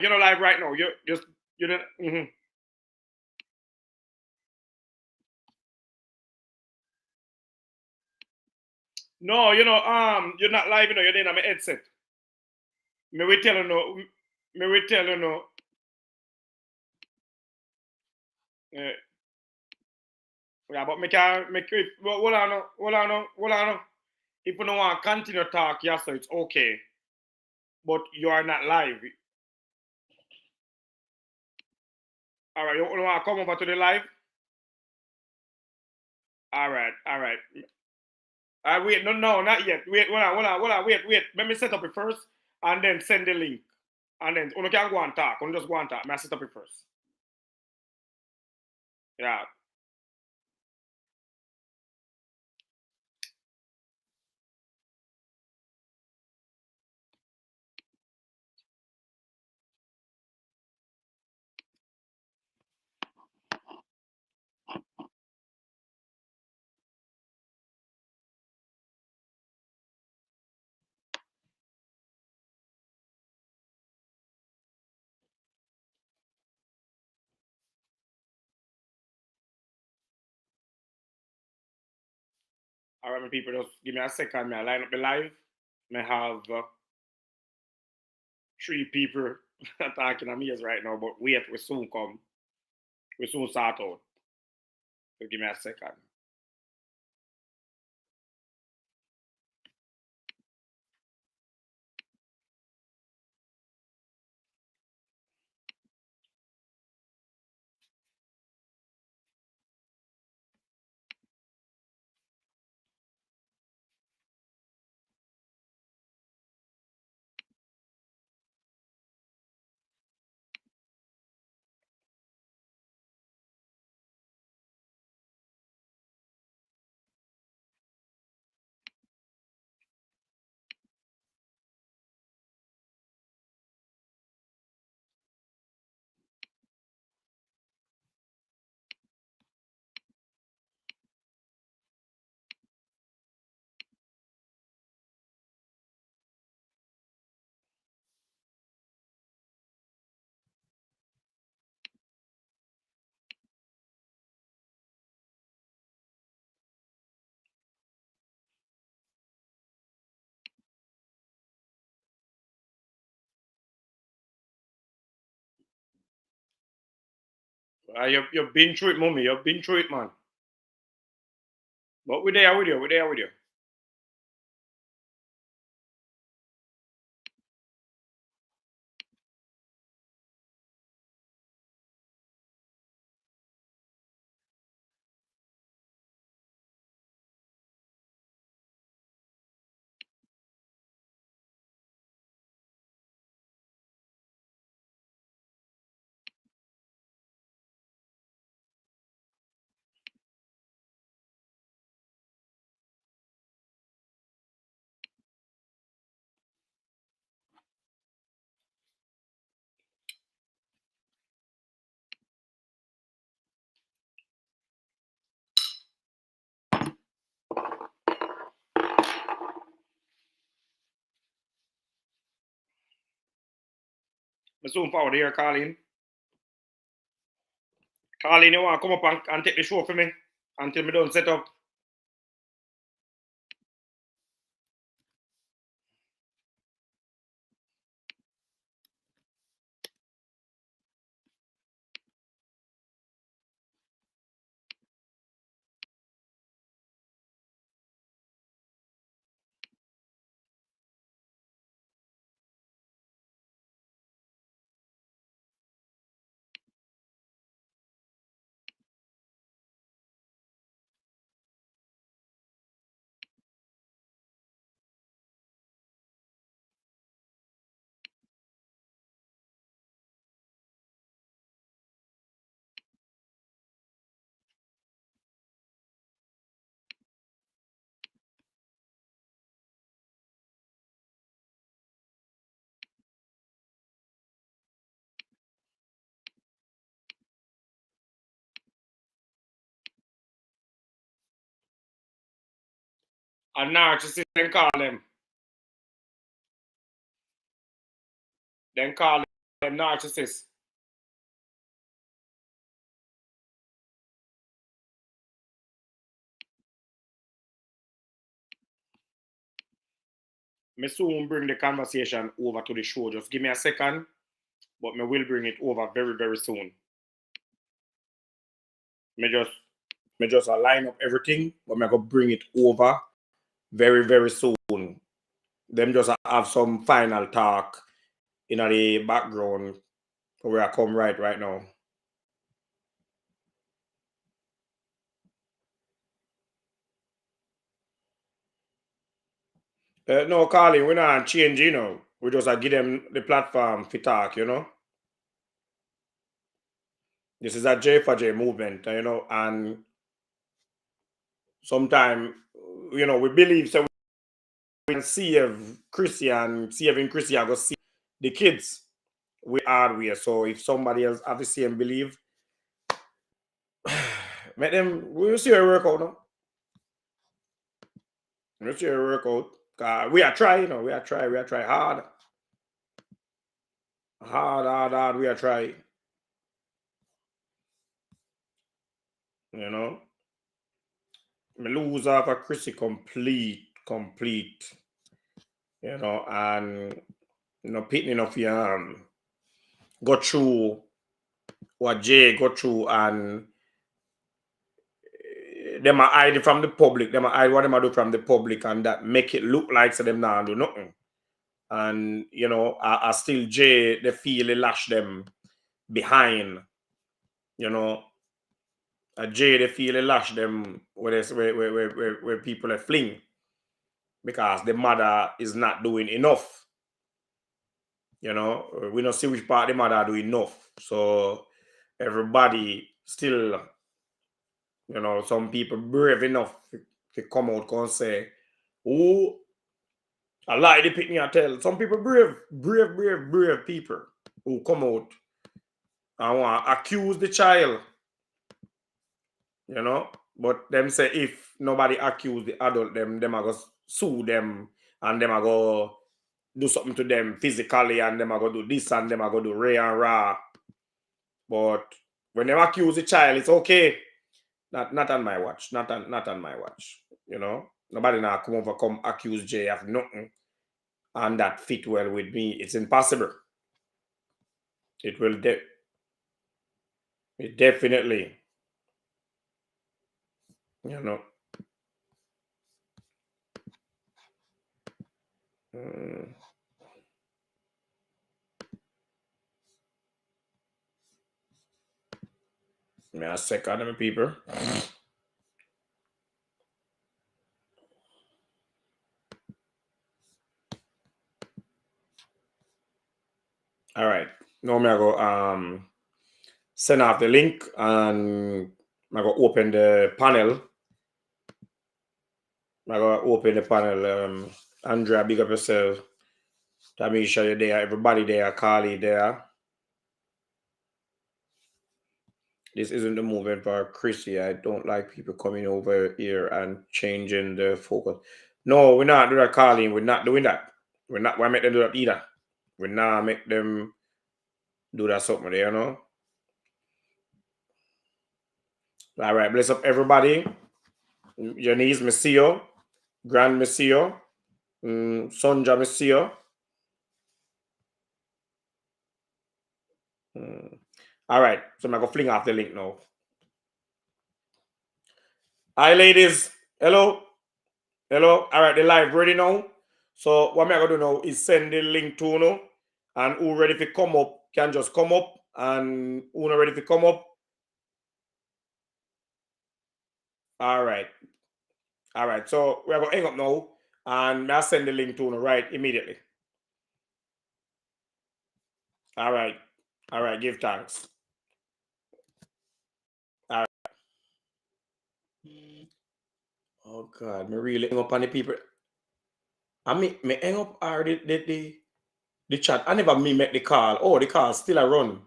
You're not live right now. You're not. No, you're not live. You're in my headset. Me we tell you no. Me we tell you no. Uh, yeah, but me can make it. Hold on, no, hold on, no, hold on. No. If you don't want to continue talk, yes, so it's okay. But you are not live. All right, you don't want to come over to the live? All right, all right. Wait, no, not yet. Wait, hold on, wait. Let me set up it first and then send the link. And then you can go and talk. You just go and talk. I set up it first. Yeah. All right, my people, just give me a second. I line up the live. I have 3 people talking to me right now, but wait, we soon come. We soon start out. So give me a second. You've been through it, mommy. You've been through it, man. But we're there with you. We're there with you. I'm soon forward here, Colleen. Colleen, you want to come up and take the show for me until we don't set up? A narcissist, then call them. Then call them narcissists. Me soon bring the conversation over to the show. Just give me a second, but me will bring it over very, very soon. Me just align up everything, but me go bring it over very, very soon. Them just have some final talk in the background where I come right now. No, Carly, we're not changing, you know. We just give them the platform for talk, you know. This is a J4J movement, you know, and sometimes, you know, we believe so we can see if Crissy and see if in Crissy I go see the kids we hard way. So if somebody else have the same belief, make them we'll see a workout now. We'll see a workout. We are trying, you know, we are trying hard. Hard, we are trying. You know. Me lose off a Crissy complete. You know, and you know, pitting enough go through what Jay go through and them are hide from the public, them are hide what them are do from the public and that make it look like so them now do nothing. And you know, I still Jay they feel they lash them behind, you know. Jay they feel they lash them where people are fling because the mother is not doing enough. You know, we don't see which part the mother do enough. So everybody still, you know, some people brave enough to come out and say, oh, I like the picnic I tell. Some people brave people who come out and want to accuse the child, you know. But them say if nobody accuse the adult, them are going to sue them and them are going to do something to them physically and them are going to do this and them are going to do ray and rah. But when they accuse the child, it's okay. Not on my watch. Not on my watch. You know, nobody now come accuse Jay of nothing, and that fit well with me. It's impossible. It will it definitely. You know. May I second them people. All right. Now I'm gonna go send off the link and I'm gonna open the panel. I'm gonna open the panel. Andrea, big up yourself. Tamisha, you're there. Everybody there. Carly there. This isn't the movement for Crissy. I don't like people coming over here and changing the focus. No, we're not doing that, Carly. We're not doing that. We're make them do that either. We're not make them do that something there, you know. All right, bless up everybody. Janice, me see you. Grand, me see you. Sonja, me see you. All right, so I'm going to fling off the link now. Hi, ladies. Hello. Hello. All right, the live ready now. So what I'm going to do now is send the link to you, and who ready to come up can just come up, and who not ready to come up. All right. All right. So we're going to hang up now, and I'll send the link to you right immediately. All right. All right. Give thanks. All right. Oh God, me really hang up on the people. I me hang up or the chat. I never me make the call. Oh, the call still a run.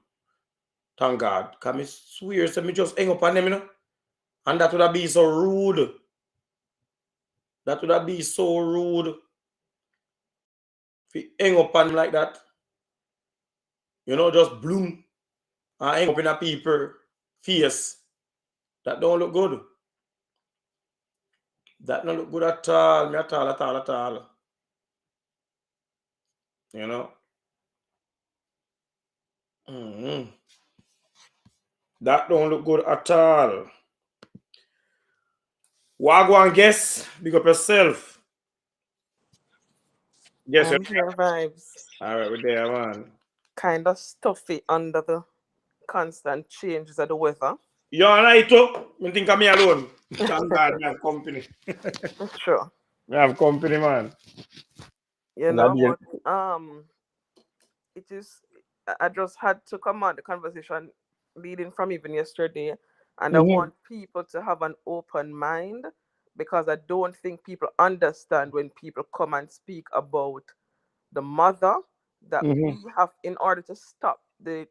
Thank God. Cause me swear so me just hang up on them, you know. And that would have been so rude. That would have been so rude. If you hang up on them like that. You know, just bloom and hang up in a people face. That don't look good. That don't look good at all. Me at all, at all, at all. You know. Mm-hmm. That don't look good at all. What go and guess? Big up yourself. Guess you. I'm here vibes. All right, we're there, man. Kind of stuffy under the constant changes of the weather. You and I too. I think I'm me alone. Thank God, we have company. Sure. We have company, man. You That know, deal. but it is. I just had to come on the conversation leading from even yesterday, and I Mm-hmm. want people to have an open mind because I don't think people understand when people come and speak about the mother that Mm-hmm. we have in order to stop the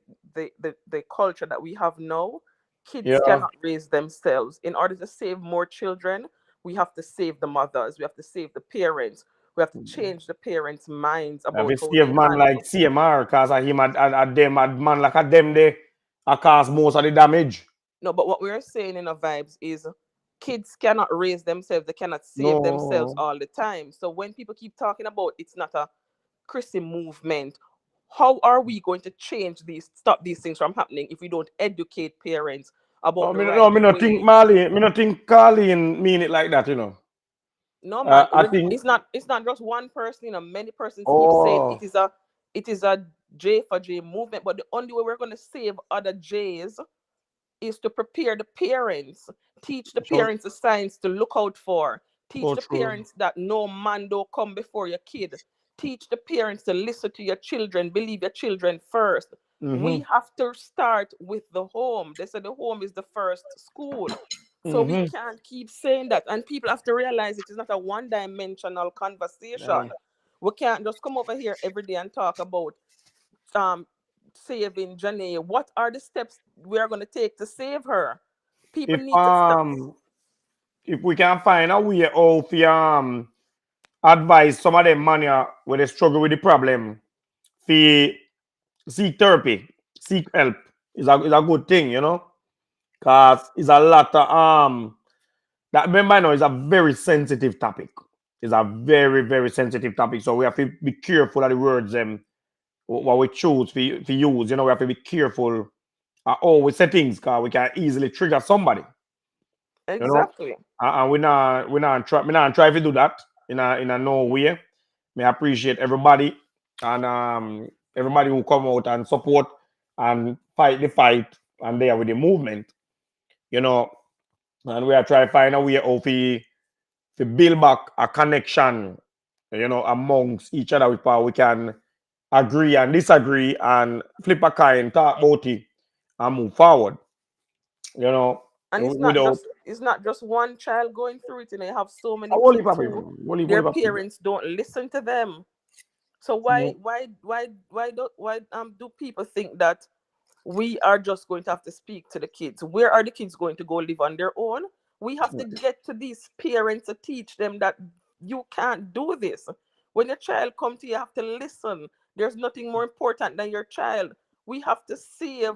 culture that we have now. Kids Yeah. cannot raise themselves. In order to save more children, we have to save the mothers, we have to save the parents, we have to change the parents' minds Have about you how save they man like handle. CMR, cause I him at them at man like a them they cause most of the damage. No, but what we're saying in our vibes is kids cannot raise themselves, they cannot save themselves No. all the time. So when people keep talking about it's not a Crissy movement, how are we going to change these, stop these things from happening if we don't educate parents No, about the no, right me not think way? Marlene, me not think Carlene mean it like that, you know. No, man, I think it's not just one person. Many persons keep saying oh it is a J4J movement, but the only way we're going to save other J's is to prepare the parents, teach the so parents the signs to look out for, teach so the true. parents that no man don't come before your kid, teach the parents to listen to your children, believe your children first. Mm-hmm. We have to start with the home. They say the home is the first school. So we Mm-hmm. can't keep saying that. And people have to realize it is not a one-dimensional Yeah. conversation. We can't just come over here every day and talk about um saving Janae. What are the steps we are going to take to save her? People If need to stop. if we can find a way how to advise some of them man yeah, where they struggle with the problem, fi seek therapy, seek help is a good thing, you know, cause it's a lot of that remember now is a very sensitive topic. It's a very very sensitive topic, so we have to be careful of the words what we choose to use. You know, we have to be careful how we say things, cause we can easily trigger somebody. You know, Exactly. and we not try to do that in a no way. May appreciate everybody and everybody who come out and support and fight the fight and there with the movement, you know. And we are trying to find a way of to build back a connection, you know, amongst each other with power. We can agree and disagree and flip a coin, talk about it, and move forward. You know, And it's not without just it's not just one child going through it. You have so a many whole heap kids of who people, their parents don't listen to them. So people. why do people think that we are just going to have to speak to the kids? Where are the kids going to go live on their own? We have to get to these parents to teach them that you can't do this. When your child comes to you, you have to listen. There's nothing more important than your child. We have to save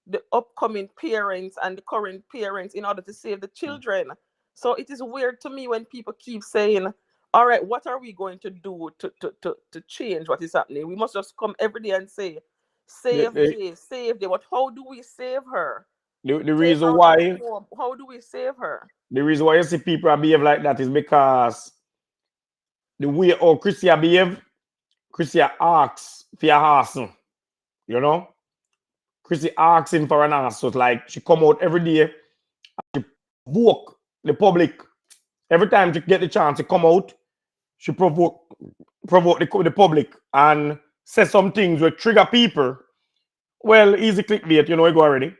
the upcoming parents and the current parents in order to save the children. So it is weird to me when people keep saying, all right, what are we going to do to change what is happening? We must just come every day and say, The, save the, Jay, save Jay. But how do we save her? the Take her reason out of the why home. How do we save her? the reason why you see people behave like that is because the way how Chrissy behave, Chrissy asks for a house. You know? Chrissy asking for an house. So it's like she come out every day, provoke the public. Every time she get the chance to come out, she provoke the public and say some things will trigger people. Well, easy clickbait, you know, I go already.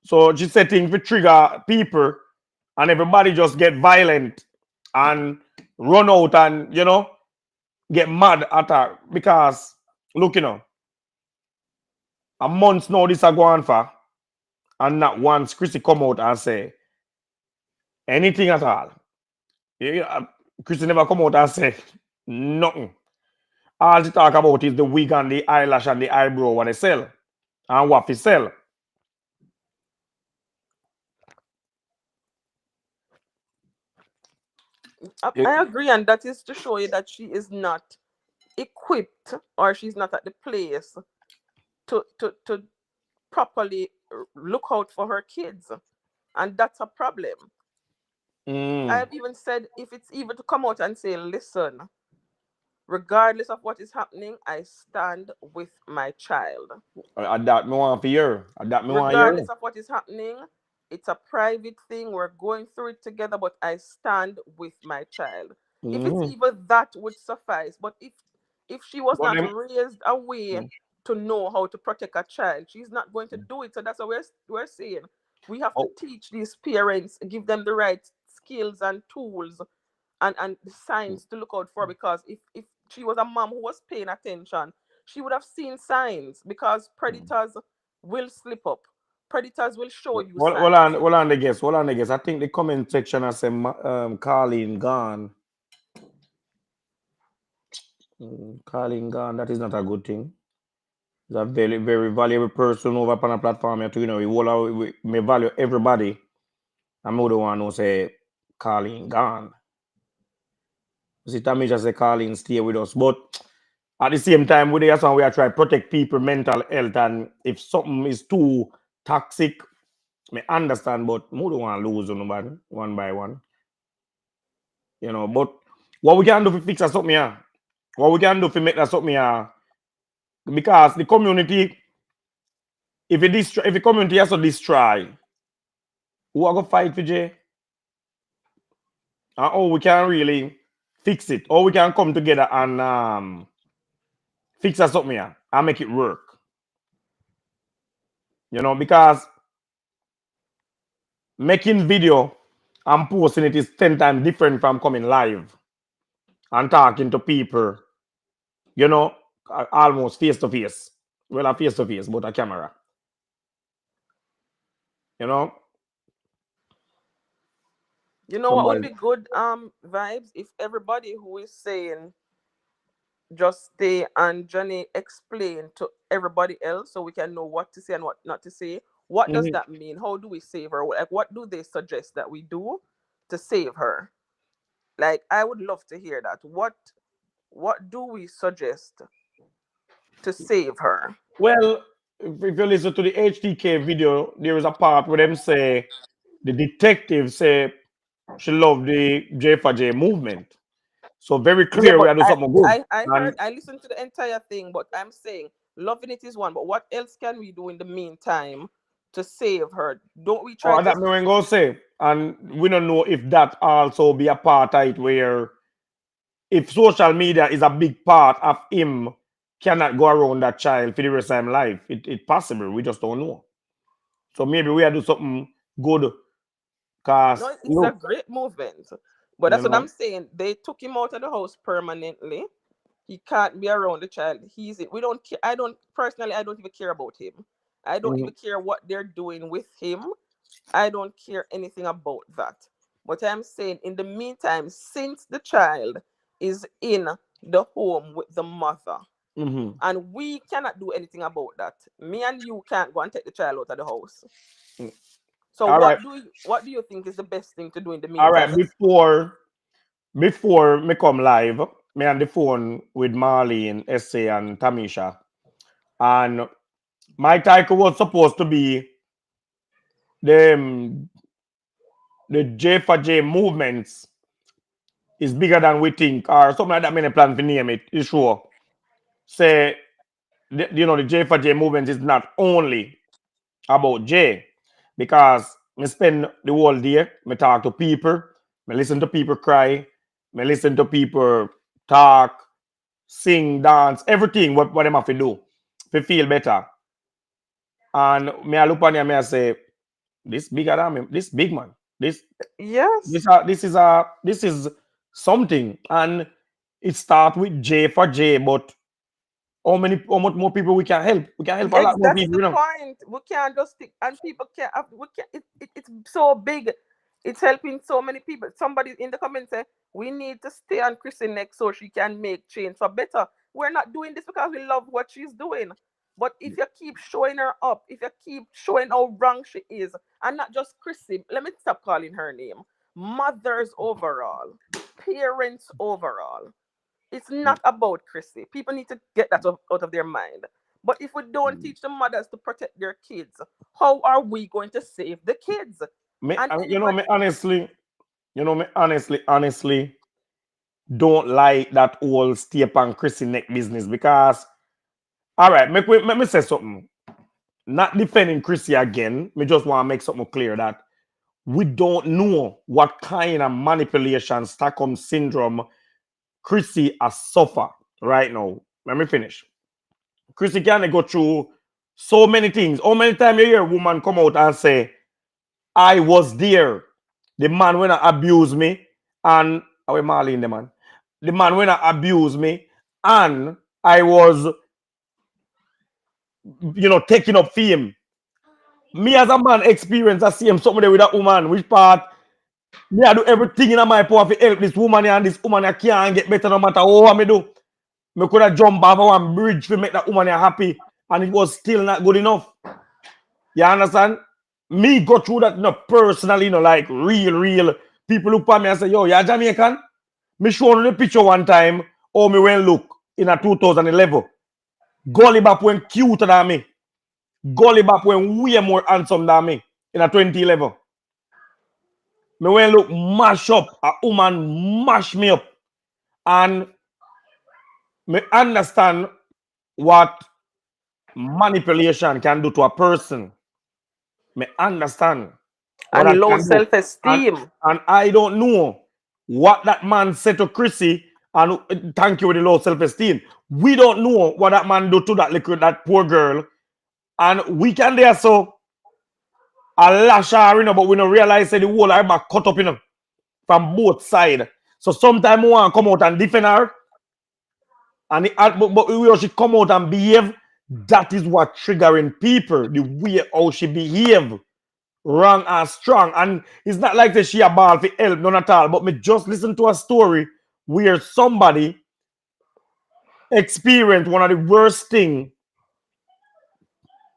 So she said things will trigger people and everybody just get violent and run out and, you know, get mad at her because, look, you know, a month now this are going for and not once Chrissy come out and say anything at all. Yeah, Chrissy never come out and say nothing. All they talk about is the wig and the eyelash and the eyebrow what they sell and what they sell. I agree, and that is to show you that she is not equipped or she's not at the place to properly look out for her kids, and that's a problem. I Mm. have even said if it's even to come out and say, listen, regardless of what is happening, I stand with my child. I that me want to hear. I that me want to hear. Regardless of what is happening, it's a private thing. We're going through it together, but I stand with my child. If it's Mm. even that would suffice. But if she was But not them, raised a way mm. to know how to protect a child, she's not going to do it. So that's what we're saying. We have to Oh, teach these parents, give them the right skills and tools and the signs to look out for, because if she was a mom who was paying attention, she would have seen signs, because predators will slip up. Predators will show you signs. hold on, the guess. Hold on, the guess. I think the comment section has said Carlene gone. Carlene gone. That is not a good thing. He's a very, very valuable person over upon a platform. You, we may value everybody. I'm not the one who say Carlene gone. See, Tammy just say Carlene stay with us. But at the same time, we are trying to protect people mental health. And if something is too toxic, I understand, but we don't want to lose nobody one by one. But what we can do to fix that something here? What we can do to make that something here? Because the community, if the community has to destroy, who are gonna fight for Jay? And how we can really fix it, or we can come together and fix that something here and make it work. Because making video and posting it is 10 times different from coming live and talking to people, you know, almost face to face. Well, a face to face, but a camera. You know, You know what would somebody. be good vibes, if everybody who is saying just stay and Johnny explain to everybody else so we can know what to say and what not to say. What does Mhm. that mean? How do we save her? Like, what do they suggest that we do to save her? Like, I would love to hear that. What do we suggest to save her? Well, if you listen to the HTK video, there is a part where them say the detective say she loved the J4J movement. So very Yeah, clear we but are doing something good. I And heard, I listened to the entire thing, but I'm saying loving it is one, but what else can we do in the meantime to save her? Don't we try oh, to that me when go say, and we don't know if that also be a part of it where if social media is a big part of him cannot go around that child for the rest of his life. It possible. We just don't know. So maybe we are do something good. Cause No, it's a look, great movement. But you that's what know. I'm saying. They took him out of the house permanently. He can't be around the child. He's it. We don't care. I don't personally. I don't even care about him. I don't Mhm, even care what they're doing with him. I don't care anything about that. But I'm saying, in the meantime, since the child is in the home with the mother, mhm. and we cannot do anything about that. Me and you can't go and take the child out of the house. So All right, what do you think is the best thing to do in the all meantime? right. Before me come live, me on the phone with Marlene, Essay, and Tamisha, and my title was supposed to be the the J4J movements is bigger than we think, or something like that. Many plan to name it. You sure? Say, the J4J movement is not only about J, because me spend the whole day, me talk to people, me listen to people cry, me listen to people talk, sing, dance, everything what them have to do to feel better. And me I look on you, me I say, this bigger than me, this big man, this Yes. this is something, and it start with J for J, but how much more people we can help? We can help a lot more That's people, the point. We can't just stick, and people can't. We can't. It's so big. It's helping so many people. Somebody in the comments say we need to stay on Crissy neck so she can make change for better. We're not doing this because we love what she's doing. But if you keep showing her up, if you keep showing how wrong she is, and not just Crissy, let me stop calling her name. Mothers overall, parents overall. It's not about Crissy. People need to get that out of their mind. But if we don't teach the mothers to protect their kids, how are we going to save the kids? And You know, anybody, me honestly, honestly, don't like that whole Step and Crissy neck business because, all right, make me say something. Not defending Crissy again. Me just want to make something clear that we don't know what kind of manipulation, Stockholm syndrome Crissy has suffered right now. Let me finish. Crissy can go through so many things. How many times you hear a woman come out and say, I was there. The man when I abused me, and I was Marlene the man. The man when I abused me, and I was, taking up for him. Me as a man experience, I see him somewhere with that woman. Which part? Me I do everything in my power to help this woman here, and this woman I can't get better no matter what I do. Me could have jumped off one bridge to make that woman here happy, and it was still not good enough. You understand? Me go through that, personally, like real people look at me and say, yo, you're Jamaican? Me show you the picture one time, or me went look in a 2011. Gully Bap went cuter than me. Gully Bap went way more handsome than me in a 2011. Me went look mash up, a woman mash me up. And me understand what manipulation can do to a person. Me understand what and that low can do. self-esteem. And I don't know what that man said to Crissy, and thank you with the low self-esteem. We don't know what that man do to that poor girl. And we can there so a lash her, but we don't realize that the whole her back cut up, from both sides. So sometimes we want to come out and defend her. And but we she come out and behave. That is what triggering people, the way how she behave. Wrong and strong. And it's not like that she a ball for help, none at all. But me just listen to a story where somebody experienced one of the worst thing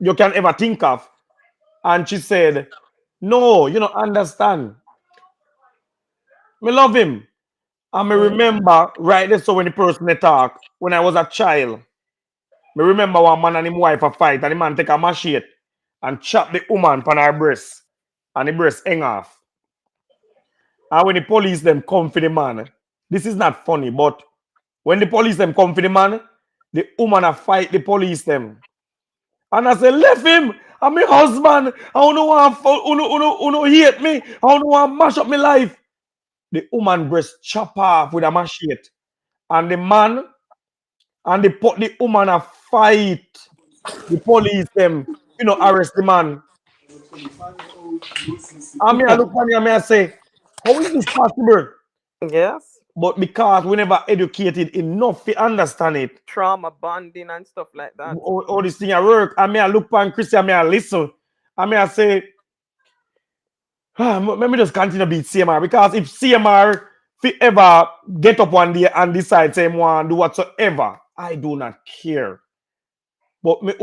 you can ever think of. And she said, no, you don't understand. Me love him. And me remember right there, so when the person they talk, when I was a child, me remember one man and his wife a fight, and the man take a machete and chop the woman on her breast, and the breast hang off. And when the police them come for the man, this is not funny, but when the police them come for the man, the woman a fight the police them. And I say, left him. I'm my husband. I don't want to hate me. I don't want to mash up my life. The woman breast chop off with a machete. And the man and the woman a fight. The police them, arrest the man. And me I look at me and me I say, how is this possible? Yes. But because we never educated enough to understand it, Trauma bonding and stuff like that. all this thing at work, and me I look on Crissy and me I listen. And me I say, let me just continue to beat CMR, because if CMR ever get up one day and decide say want do whatsoever, I do not care. But me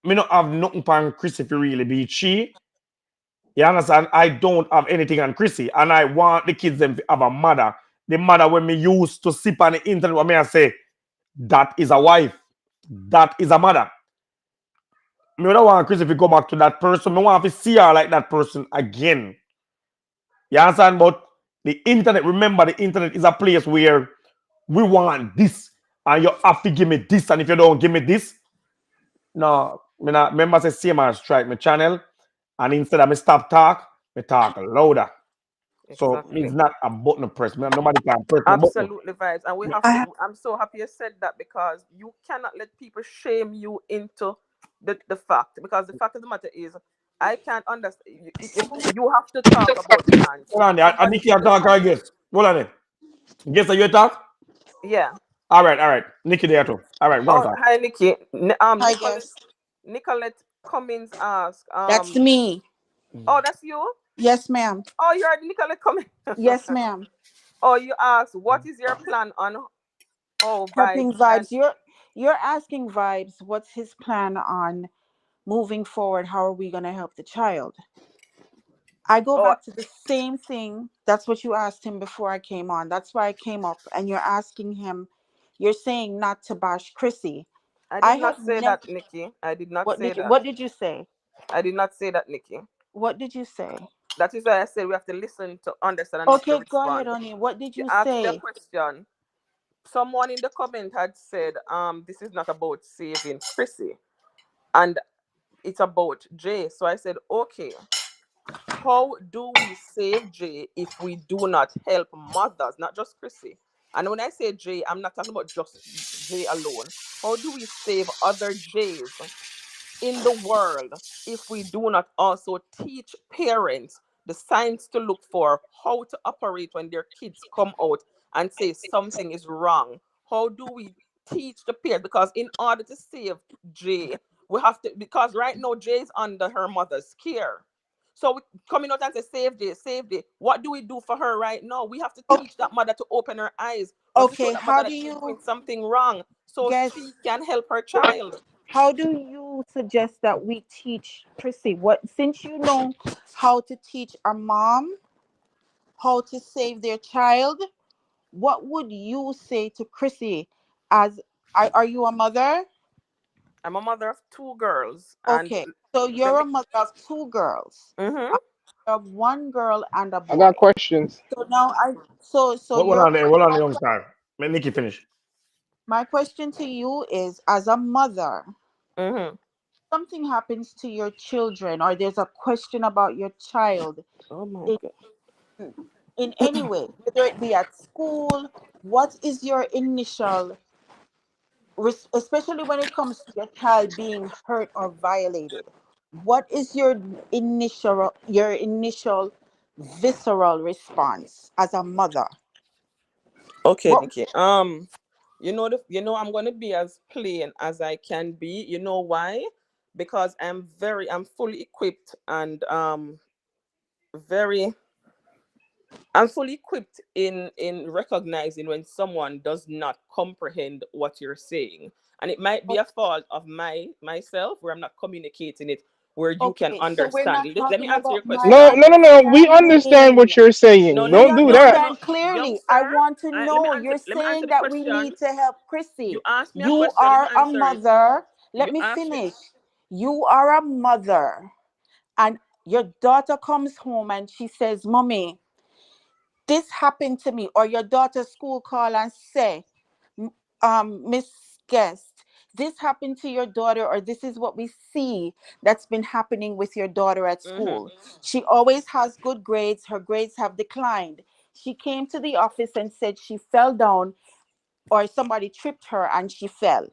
not have nothing on Crissy to really beat she. You understand? I don't have anything on Crissy, and I want the kids them to have a mother. The mother when me used to sip on the internet, what me I say, that is a wife. That is a mother. Me don't want Crissy to go back to that person. Me want to see her like that person again. You understand? But the internet, remember, the internet is a place where we want this, and you have to give me this, and if you don't give me this, no, me not remember say same as strike my channel, and instead of me stop talk, me talk louder. So Exactly. it's not a button press. Nobody can press my button. Absolutely vibes. And we have to, I'm so happy you said that, because you cannot let people shame you into the fact. Because the fact of the matter is, I can't understand. You have to talk about the man. Hold on there. I Nikki talk, I guess. Hold on there. Guess that you talk? Yeah. All right. Nikki there too. All right, one talk. Hi, Nikki. Hi, guys. Nicolette Cummings asked. That's me. Oh, that's you? Yes, ma'am. Oh, you're Nicolette Cummings. Yes, ma'am. Oh, you asked, what is your plan on Helping vibes? vibes. You're asking Vibes, what's his plan on moving forward? How are we going to help the child? I go Oh, back to the same thing. That's what you asked him before I came on. That's why I came up. And you're asking him, you're saying not to bash Crissy. I I did have not say never. that, Nikki. I did not What say did you that. What did you say? I did not say that, Nikki. What did you say? That is why I said we have to listen to understand and not to Okay, go ahead, respond. Oni. What did You you asked me a say? question. Someone in the comment had said, this is not about saving Crissy, and it's about Jay. So I said, okay, how do we save Jay if we do not help mothers, not just Crissy? And when I say Jay, I'm not talking about just Jay alone. How do we save other Jays in the world if we do not also teach parents the signs to look for, how to operate when their kids come out and say something is wrong? How do we teach the parents? Because in order to save Jay, we have to, because right now Jay is under her mother's care. So we coming out and say, save Jay, save Jay. What do we do for her right now? We have to teach that mother to open her eyes. We have to show Okay, that mother how do that she's you doing something wrong so guess? she can help her child. How do you suggest that we teach Prissy? What, since you know how to teach a mom how to save their child, what would you say to Chrissy? As are you a mother? I'm a mother of two girls, and Okay, so let you're me. a mother of two girls, Mm-hmm. of one girl and a I got boy. questions. So now so What your on there? What on the young time? Let Nikki finish. my question to you is, as a mother, Mm-hmm. something happens to your children or there's a question about your child Oh my in, god. in any way, whether it be at school, what is your initial, especially when it comes to your child being hurt or violated, what is your initial visceral response as a mother? Okay, What? Nikki. I'm gonna be as plain as I can be. You know why? Because I'm fully equipped and very I'm fully equipped in recognizing when someone does not comprehend what you're saying. And it might be a fault of myself where I'm not communicating it where you can Okay, so we're understand. not Let me talking answer your about my No, question. no, no, no. We understand understanding. what you're No, saying. let We me Don't do no no that. no understand clearly. I youngster. want to Let me know. answer You're let me answer saying the that we question. need to help You Chrissy. asked me a You question, let me are a answer it. mother. Let You me asked me. finish. You are a mother, and your daughter comes home and she says, "Mommy, this happened to me," or your daughter's school call and say, Miss Guest, this happened to your daughter, or this is what we see that's been happening with your daughter at Mm-hmm. school. She always has good grades. Her grades have declined. She came to the office and said she fell down, or somebody tripped her and she fell,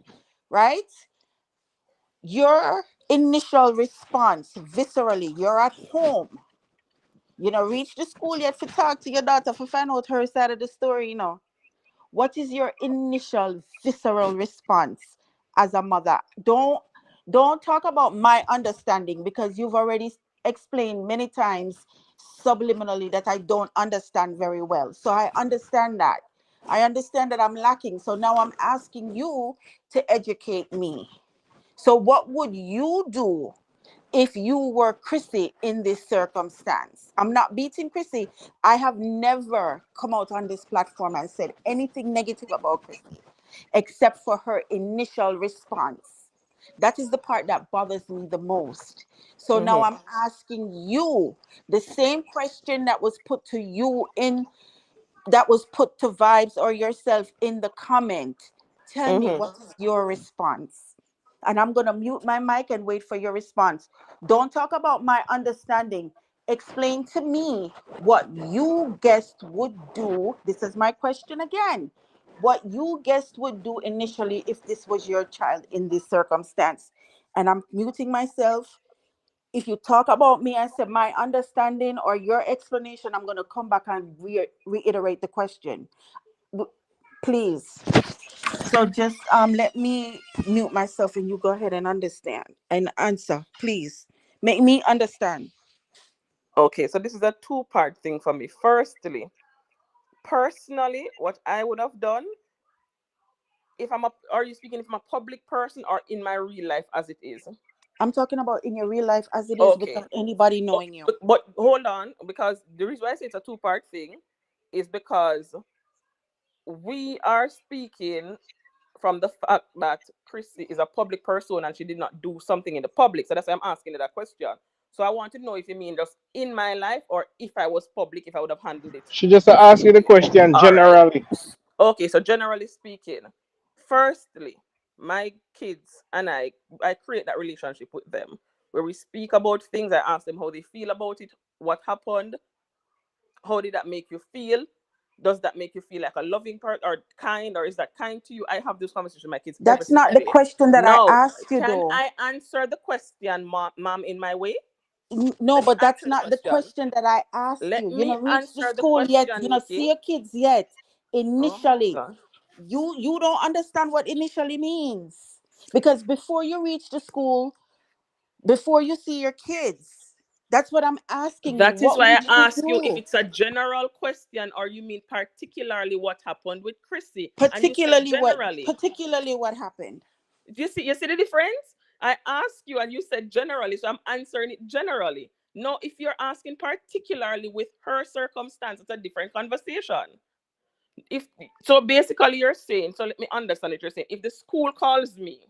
right? Your initial response, viscerally, you're at home. Reach the school yet to talk to your daughter for find out her side of the story. What is your initial visceral response as a mother? Don't talk about my understanding, because you've already explained many times subliminally that I don't understand very well. So I understand that. I understand that I'm lacking. So now I'm asking you to educate me. So what would you do if you were Chrissy in this circumstance? I'm not beating Chrissy. I have never come out on this platform and said anything negative about Chrissy, except for her initial response. That is the part that bothers me the most. So now Mm-hmm. I'm asking you the same question that was put to you that was put to Vibes or yourself in the comment. Tell me, Mm-hmm. what is your response? And I'm going to mute my mic and wait for your response. Don't talk about my understanding. Explain to me what you guessed would do. This is my question again. What you guessed would do initially if this was your child in this circumstance. And I'm muting myself. If you talk about me and say my understanding or your explanation, I'm going to come back and reiterate the question. Please. So just let me mute myself and you go ahead and understand and answer, please. Make me understand. Okay, so this is a two-part thing for me. Firstly, personally, what I would have done, are you speaking if I'm a public person or in my real life as it is? I'm talking about in your real life as it is Okay. without anybody knowing you. But hold on, because the reason why I say it's a two-part thing is because we are speaking from the fact that Crissy is a public person and she did not do something in the public. So that's why I'm asking you that question. So I want to know if you mean just in my life or if I was public, if I would have handled it She just asked you the differently. question All right. generally. Okay, so generally speaking, firstly, my kids and I create that relationship with them where we speak about things. I ask them how they feel about it, what happened, how did that make you feel? Does that make you feel like a loving part or kind, or is that kind to you? I have this conversation with my kids every That's single not the day. question that I Now, asked you, can though. I answer the question, ma'am, in my way? No, Let me but that's answer the not the question. question that I asked Let you. You me know, reach the answer the school yet. You question, know, Nikki. see your kids yet. Oh my Initially, God. you don't understand what initially means, because before you reach the school, before you see your kids, that's what I'm asking you. That is What why would I you ask you if do? it's a general question or you mean particularly what happened with Crissy. And you said Particularly what? generally. Particularly what happened? You see the difference? I asked you and you said generally, so I'm answering it generally. No, if you're asking particularly with her circumstance, it's a different conversation. If so, basically you're saying, so let me understand it. You're saying if the school calls me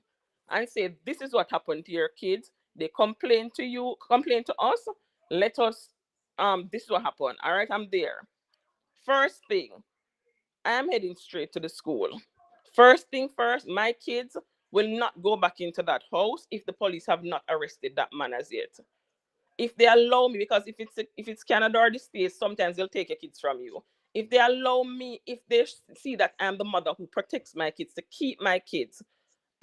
and say this is what happened to your kids, they complain to you, complain to us, let us this is what happened. All right, I'm there. First thing, I am heading straight to the school. First thing first, my kids will not go back into that house if the police have not arrested that man as yet. If they allow me, because if it's Canada or the States, sometimes they'll take your kids from you. If they allow me, if they see that I'm the mother who protects my kids to keep my kids,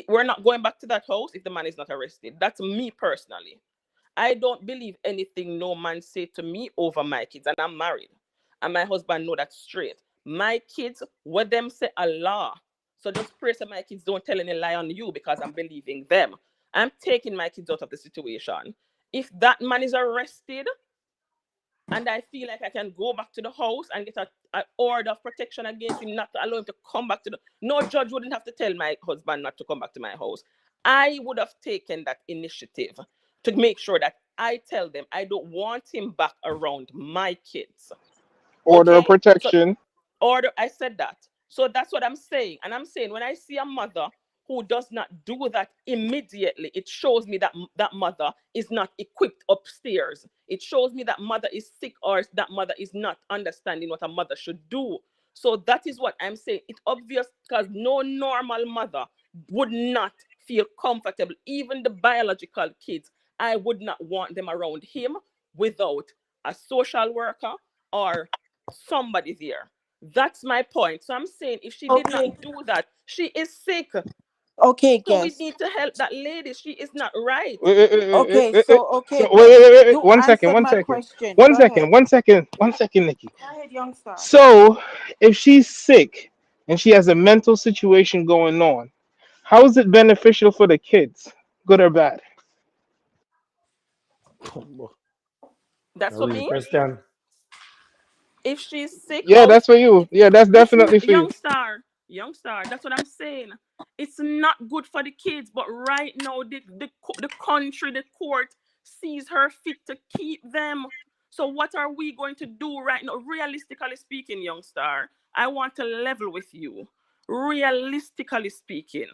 we're not going back to that house if the man is not arrested. That's me personally. I don't believe anything no man say to me over my kids, and I'm married, and my husband know that straight. My kids, what them say Allah. So just pray so my kids don't tell any lie on you because I'm believing them. I'm taking my kids out of the situation. If that man is arrested and I feel like I can go back to the house and get a order of protection against him, not to allow him to come back to the... No judge wouldn't have to tell my husband not to come back to my house. I would have taken that initiative to make sure that I tell them I don't want him back around my kids. Order of Okay? So protection. order, I said that. So that's what I'm saying. And I'm saying when I see a mother who does not do that immediately, it shows me that that mother is not equipped upstairs. It shows me that mother is sick or that mother is not understanding what a mother should do. So that is what I'm saying. It's obvious because no normal mother would not feel comfortable. Even the biological kids, I would not want them around him without a social worker or somebody there. That's my point. So I'm saying if she did Okay. not do that, she is sick. Okay, So we guess. need to help that lady. She is not right. Okay, So okay, guess. You one second, answered one my second, question. one Go ahead. second, one second, one second, Nikki. Go ahead, youngster. So if she's sick and she has a mental situation going on, how is it beneficial for the kids, good or bad? That's A for real me. question. If she's sick, Yeah, that's for you. Yeah, that's definitely for you. young star. That's what I'm saying. It's not good for the kids, but right now the country, the court sees her fit to keep them. So what are we going to do right now? Realistically speaking, young star, I want to level with you. Realistically speaking,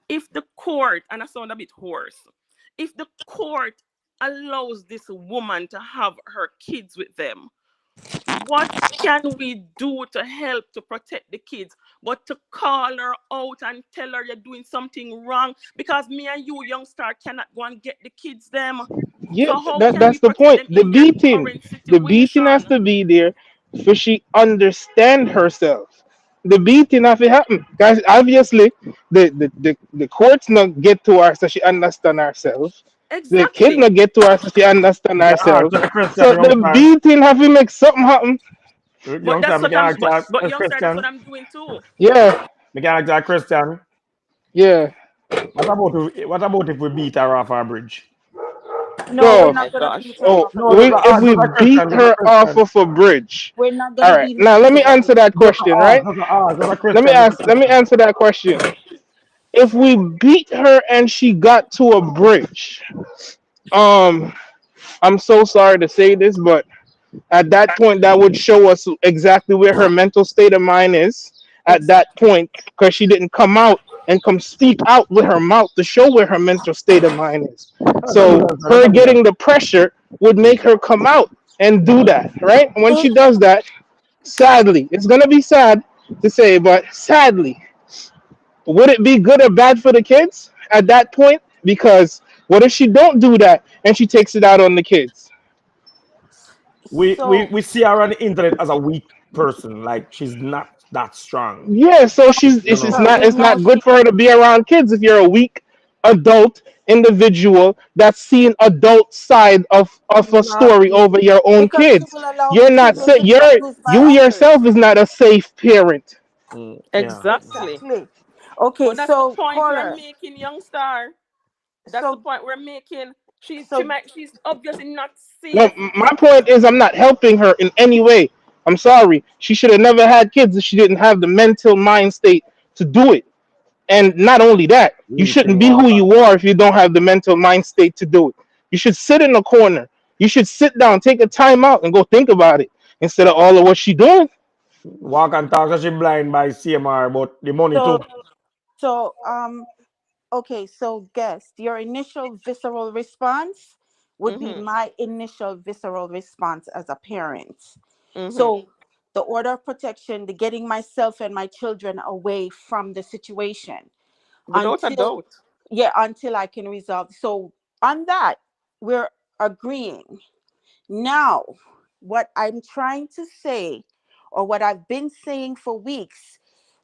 if the court, and I sound a bit hoarse, if the court allows this woman to have her kids with them, what can we do to help to protect the kids? But to call her out and tell her you're doing something wrong because me and you, youngster, cannot go and get the kids them. Yeah, So how that can we that's the protect point. them in their current The beating has situation? to be there for she understand herself. The beating have to happen, guys. Obviously, the courts not get to her so she understand herself. The kid Exactly. not get to her so she understand Me can ask herself. you a question, So the youngster. beating have to make something happen. But Youngster, that's me what can I'm ask you but a youngster, that's what question. I'm doing too. Yeah, Me can ask you a question. yeah. What about if we beat her off our bridge? No, we're Oh No, my not gonna gosh. beat her oh, off a No, just we a, bridge. if we just a beat question. Just a her off question. of a bridge. We're not All gonna right, beat her now let off me of a answer bridge. that Just a question. ask. Right? Just a ask. Just a Let me question. Just a ask. Let me question. answer that question. if we beat her and she got to a bridge, um, I'm so sorry to say this, but at that point, that would show us exactly where her mental state of mind is at that Exactly. point, because she didn't come out and come speak out with her mouth to show where her mental state of mind is. That's a good So answer. That's her a good getting answer. the pressure would make her come out and do that, right? When she It, does that, sadly, it's gonna be sad to say, but sadly, would it be good or bad for the kids at that point? Because what if she don't do that and she takes it out on the kids? Mm. so We see her on the internet as a weak person, like she's not that strong. Yeah, so she's You it's know. so not we it's know not good she for her to be around kids if you're a weak adult individual that's seeing adult side of a story exactly over your own because she kids. will allow her You're not children sa- to be you're abused by you others. yourself is not a safe parent. Yeah. Exactly. Exactly. Okay, But that's the so point we're caller. making, young star. That's the So point we're making. so She's obviously not No, safe. my point is I'm not helping her in any way. I'm sorry. She should have never had kids if she didn't have the mental mind state to do it. And not only that, you Reaching shouldn't be who water. you are if you don't have the mental mind state to do it. You should sit in the corner. You should sit down, take a time out, and go think about it instead of all of what she doing. Walk and talk so she blind by CMR, but the money so too. so okay, so guest, your initial visceral response would be Mm-hmm. my initial visceral response as a parent. Mm-hmm. So the order of protection, the getting myself and my children away from the situation Without a until, doubt. yeah, until I can resolve. So on that, we're agreeing. Now, what I'm trying to say, or what I've been saying for weeks,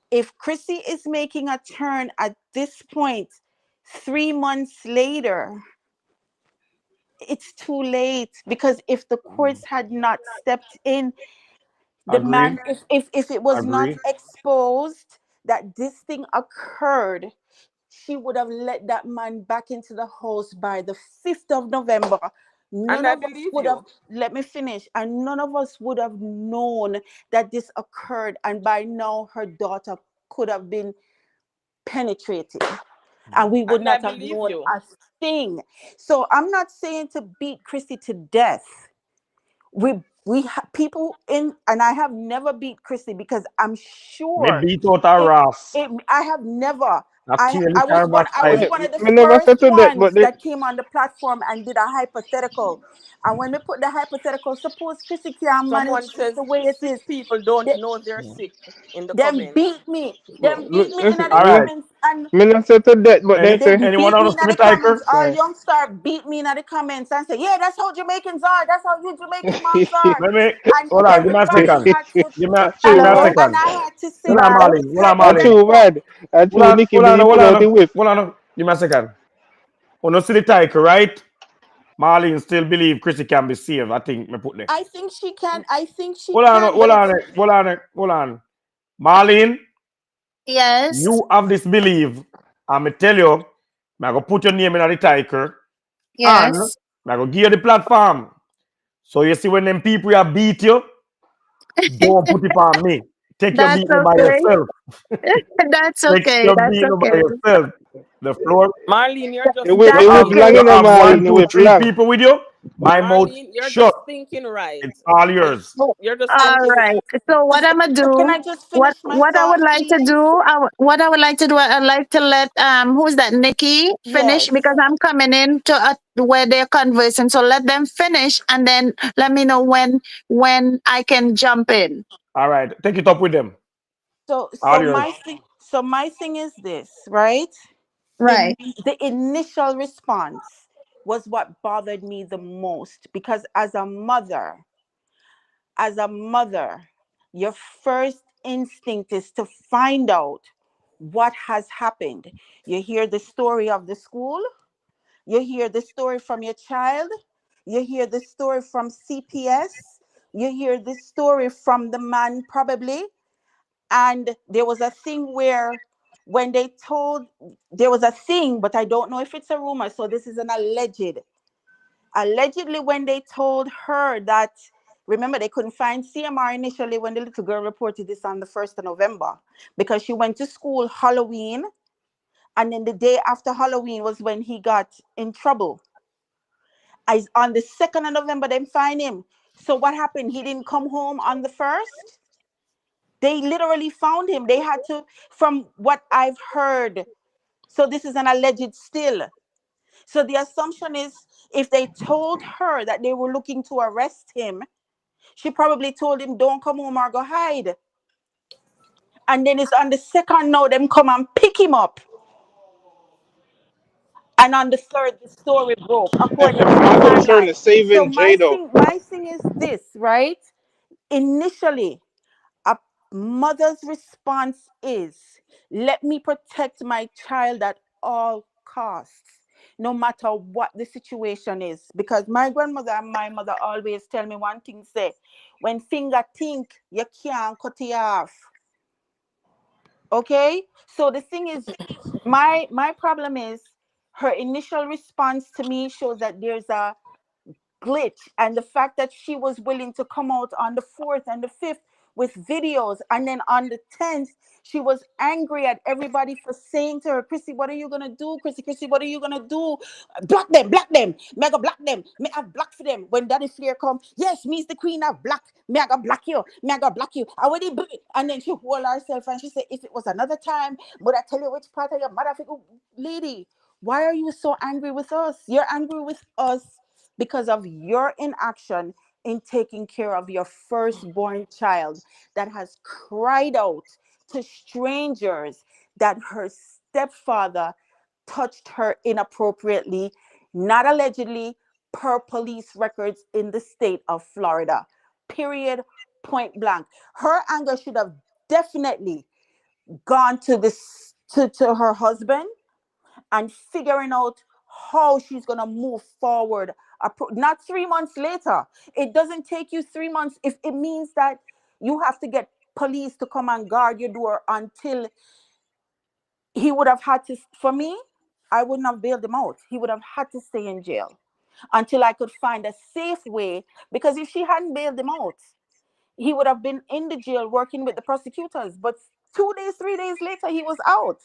if Crissy is making a turn at this point, 3 months later, it's too late, because if the courts had not stepped in, the Agree. man, if it was not Agree. exposed that this thing occurred, she would have let that man back into the house by the 5th of November. And None I of us believe would have, you. let me finish, and none of us would have known that this occurred. And by now, her daughter could have been penetrated, and we would And I not have believe known you. a thing. So I'm not saying to beat Crissy to death. People in, and I have never beat Crissy, because I'm Me sure beat out a it, Ross. I have never. A I clearly I was one I was side. one of the Me never first said to that, ones but they, that came on the platform and did a hypothetical. And when we put the hypothetical, suppose Chrissy can Someone manage this says the way it sick is. people don't They, know they're sick in the them comments. beat me. Them beat me in listen, the All right. comments, and me not said to that, but they they say, Anyone beat me else in to the the comments. tiger? All say youngster beat me in the comments and say, yeah, that's how Jamaicans are. That's how you Jamaican moms are. Let me And hold on. Give me a everybody second. had to, not Give too me a bad. and second. I had to Hold sit on, right Marlene. Hold on, beside the Not Marlene. too lecture. bad. That's Hold too on. Nicky Hold on. being Hold put out the on. whip. Hold on. Give me a second. When you see the tiger, right? Marlene still believe Chrissy can be saved. I think me put there. I think she can. I think she Hold on. can. Hold But on. it's Hold on. Hold on. Marlene, Yes. you have this belief. I'm going to tell you, I'm going to put your name in the tiger and Yes. I'm going to give you the platform. So you see when them people have beat you, don't put it on me. Take your That's beating by okay. yourself. That's Take okay. your That's beating by okay. yourself. The floor. Marlene, you're The just whip, You the That's thinking whip have long okay. you in right. the have Marlene, one, the two, whip three long. people with you. My mouth Marlene, you're shut. just thinking right. It's all yours. You're just and All thinking right. right. So what I'm gonna so can do? I just finish my What I thought, would like to please? do? What I would like to do? I'd like to let who's that? Nikki finish Yes. because I'm coming in to where they're conversing. So let them finish and then let me know when I can jump in. All right. Take it up with them. So All so yours. my thing so my thing is this, right? Right. The initial response was what bothered me the most, because as a mother, your first instinct is to find out what has happened. You hear the story of the school, you hear the story from your child, you hear the story from CPS, you hear the story from the man, probably. And there was a thing where, when they told, there was a thing, but I don't know if it's a rumor, so this is an allegedly, when they told her that, remember, they couldn't find CMR initially when the little girl reported this on the 1st of November, because she went to school Halloween, And then the day after Halloween was when he got in trouble. As on the 2nd of November, they find him. So what happened? He didn't come home on the 1st. They literally found him. They had to, from what I've heard. So this is an alleged still. So the assumption is if they told her that they were looking to arrest him, she probably told him, don't come home or go hide. And then it's on the 2nd now, them come and pick him up. And on the 3rd, the story broke, according to the My concern timeline. is So saving Jado. my thing is this, right? Initially, a mother's response is, let me protect my child at all costs, no matter what the situation is. Because my grandmother and my mother always tell me one thing, say, when finger think, you can't cut it off. Okay? So the thing is, my problem is her initial response to me shows that there's a glitch, and the fact that she was willing to come out on the 4th and the 5th with videos, and then on the 10th she was angry at everybody for saying to her, Crissy, what are you gonna do? Crissy, what are you gonna do? Block them, mega block them, me have block for them. When Daddy Flair come, yes, me's the queen of black, mega block you, mega block you, I already do it. And then she hold herself and she said, if it was another time, would I tell you which part of your mother? Lady, why are you so angry with us? You're angry with us because of your inaction in taking care of your firstborn child that has cried out to strangers that her stepfather touched her inappropriately, not allegedly, per police records in the state of Florida. Period. Point blank. Her anger should have definitely gone to this to her husband and figuring out how she's going to move forward. Not 3 months later. It doesn't take you 3 months if it means that you have to get police to come and guard your door until he would have had to. For me, I wouldn't have bailed him out. He would have had to stay in jail until I could find a safe way, because if she hadn't bailed him out, he would have been in the jail working with the prosecutors. But 2 days, 3 days later, he was out.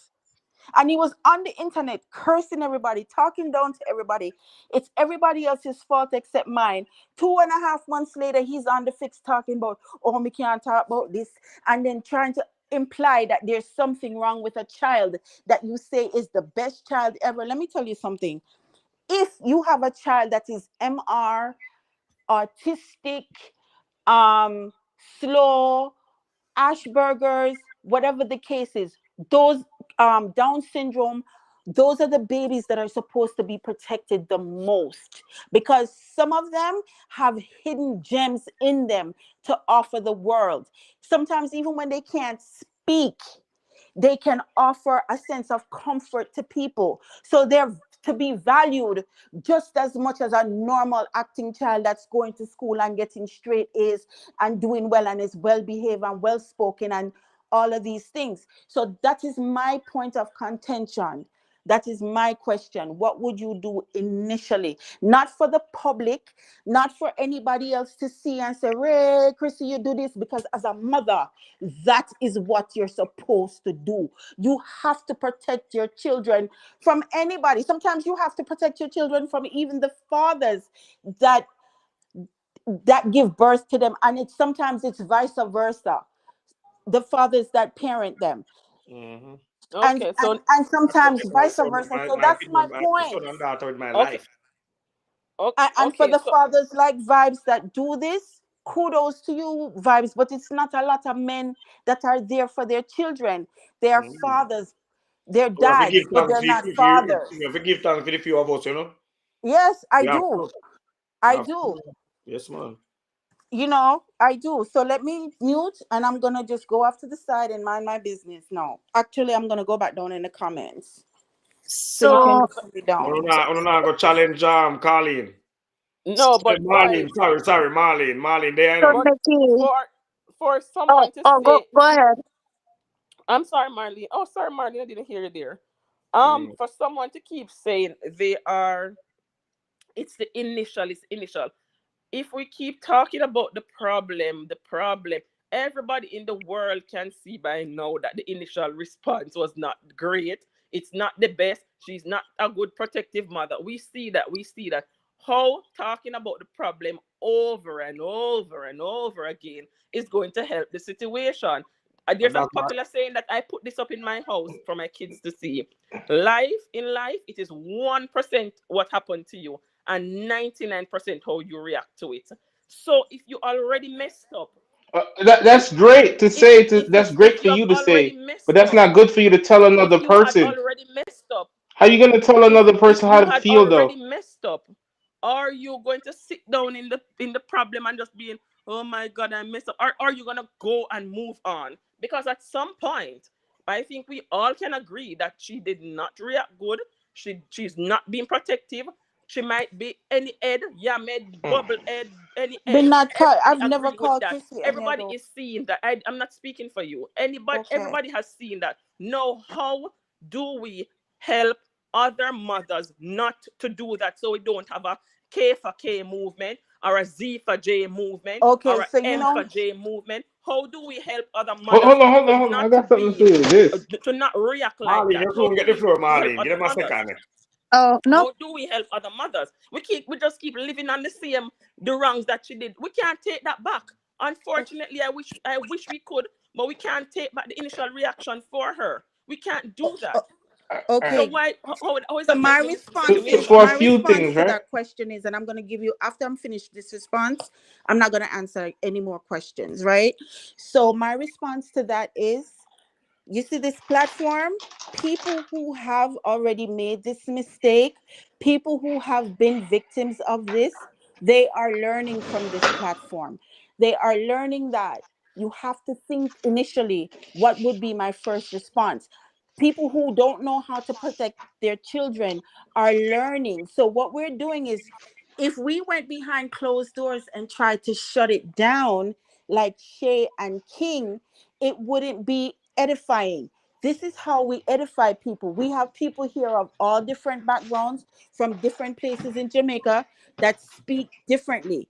And he was on the internet cursing everybody, talking down to everybody. It's everybody else's fault except mine. 2.5 months later, he's on the fix talking about, oh, me can't talk about this. And then trying to imply that there's something wrong with a child that you say is the best child ever. Let me tell you something. If you have a child that is MR, autistic, slow, Asperger's, whatever the case is, those Down syndrome, those are the babies that are supposed to be protected the most, because some of them have hidden gems in them to offer the world. Sometimes even when they can't speak, they can offer a sense of comfort to people. So they're to be valued just as much as a normal acting child that's going to school and getting straight A's and doing well and is well behaved and well spoken and all of these things. So that is my point of contention. That is my question. What would you do initially? Not for the public, not for anybody else to see and say, Ray, Crissy, you do this, because as a mother, that is what you're supposed to do. You have to protect your children from anybody. Sometimes you have to protect your children from even the fathers that give birth to them. And sometimes it's vice versa. The fathers that parent them. Mm-hmm. And, Okay, and, so and sometimes vice versa. So My that's my opinion, my point. son and daughter with my okay, life. And for okay, the so fathers like Vibes that do this, kudos to you, Vibes. But it's not a lot of men that are there for their children. They are Mm-hmm. fathers, they're We have to give dads, but thanks they're for the not few. fathers. We have to give thanks for the few of us, you know. Yes, I We have do. to. I Have do. to. Yes, man. I do. So let me mute, and I'm gonna just go off to the side and mind my business now. Actually, I'm gonna go back down in the comments so you can So see me down. We're not go challenge Colleen. no, but Marlene, vibes. sorry, Marlene. Marlene, there you so know. But Nikki. for Oh, someone to oh, say, go ahead. I'm sorry, Marlene. Oh, sorry, Marlene, I didn't hear you there. Mm. For someone to keep saying they are, it's the initial, it's initial. If we keep talking about the problem, everybody in the world can see by now that the initial response was not great. It's not the best. She's not a good protective mother. We see that. We see that. How talking about the problem over and over and over again is going to help the situation. And There's a that's why popular saying that I put this up in my house for my kids to see. Life in life, it is 1% what happened to you and 99% how you react to it. So if you already messed up, if That's great to if say. That's if great for you have you to already say, but messed that's up, not good for you to tell if another you had person. already messed up, How you gonna tell another if person how you to had feel though? already messed up, are you going to sit down in the problem and just being, oh my god, I messed up? Or are you gonna go and move on? Because at some point, I think we all can agree that she did not react good. She's not being protective. She might be any head, yeah, made Mm. bubble head, any Been head. not called. Everybody I've never agree with called that. Crissy any of Everybody those. is seeing that. I'm not speaking for you. Okay. Everybody has seen that. Now, how do we help other mothers not to do that so we don't have a K for K movement or a Z for J movement Okay. or a So you M for know, J movement? How do we help other Hold, mothers hold on, hold to on, hold on. I not got something to be say with this. to not react like Marlene, that? you How couldn't do get the we floor, help Marlene. Give other them a mothers? second. Oh no. How do we help other mothers? We just keep living on the wrongs that she did. We can't take that back. Unfortunately, I wish we could, but we can't take back the initial reaction for her. We can't do that. So okay. why how is So that my helping the response is For a situation? my few response things, to right? that question is, and I'm gonna give you after I'm finished this response, I'm not gonna answer any more questions, right? So my response to that is, you see this platform, people who have already made this mistake, people who have been victims of this, they are learning from this platform. They are learning that you have to think initially, what would be my first response? People who don't know how to protect their children are learning. So what we're doing is, if we went behind closed doors and tried to shut it down like Shay and King, it wouldn't be edifying. This is how we edify people. We have people here of all different backgrounds from different places in Jamaica that speak differently,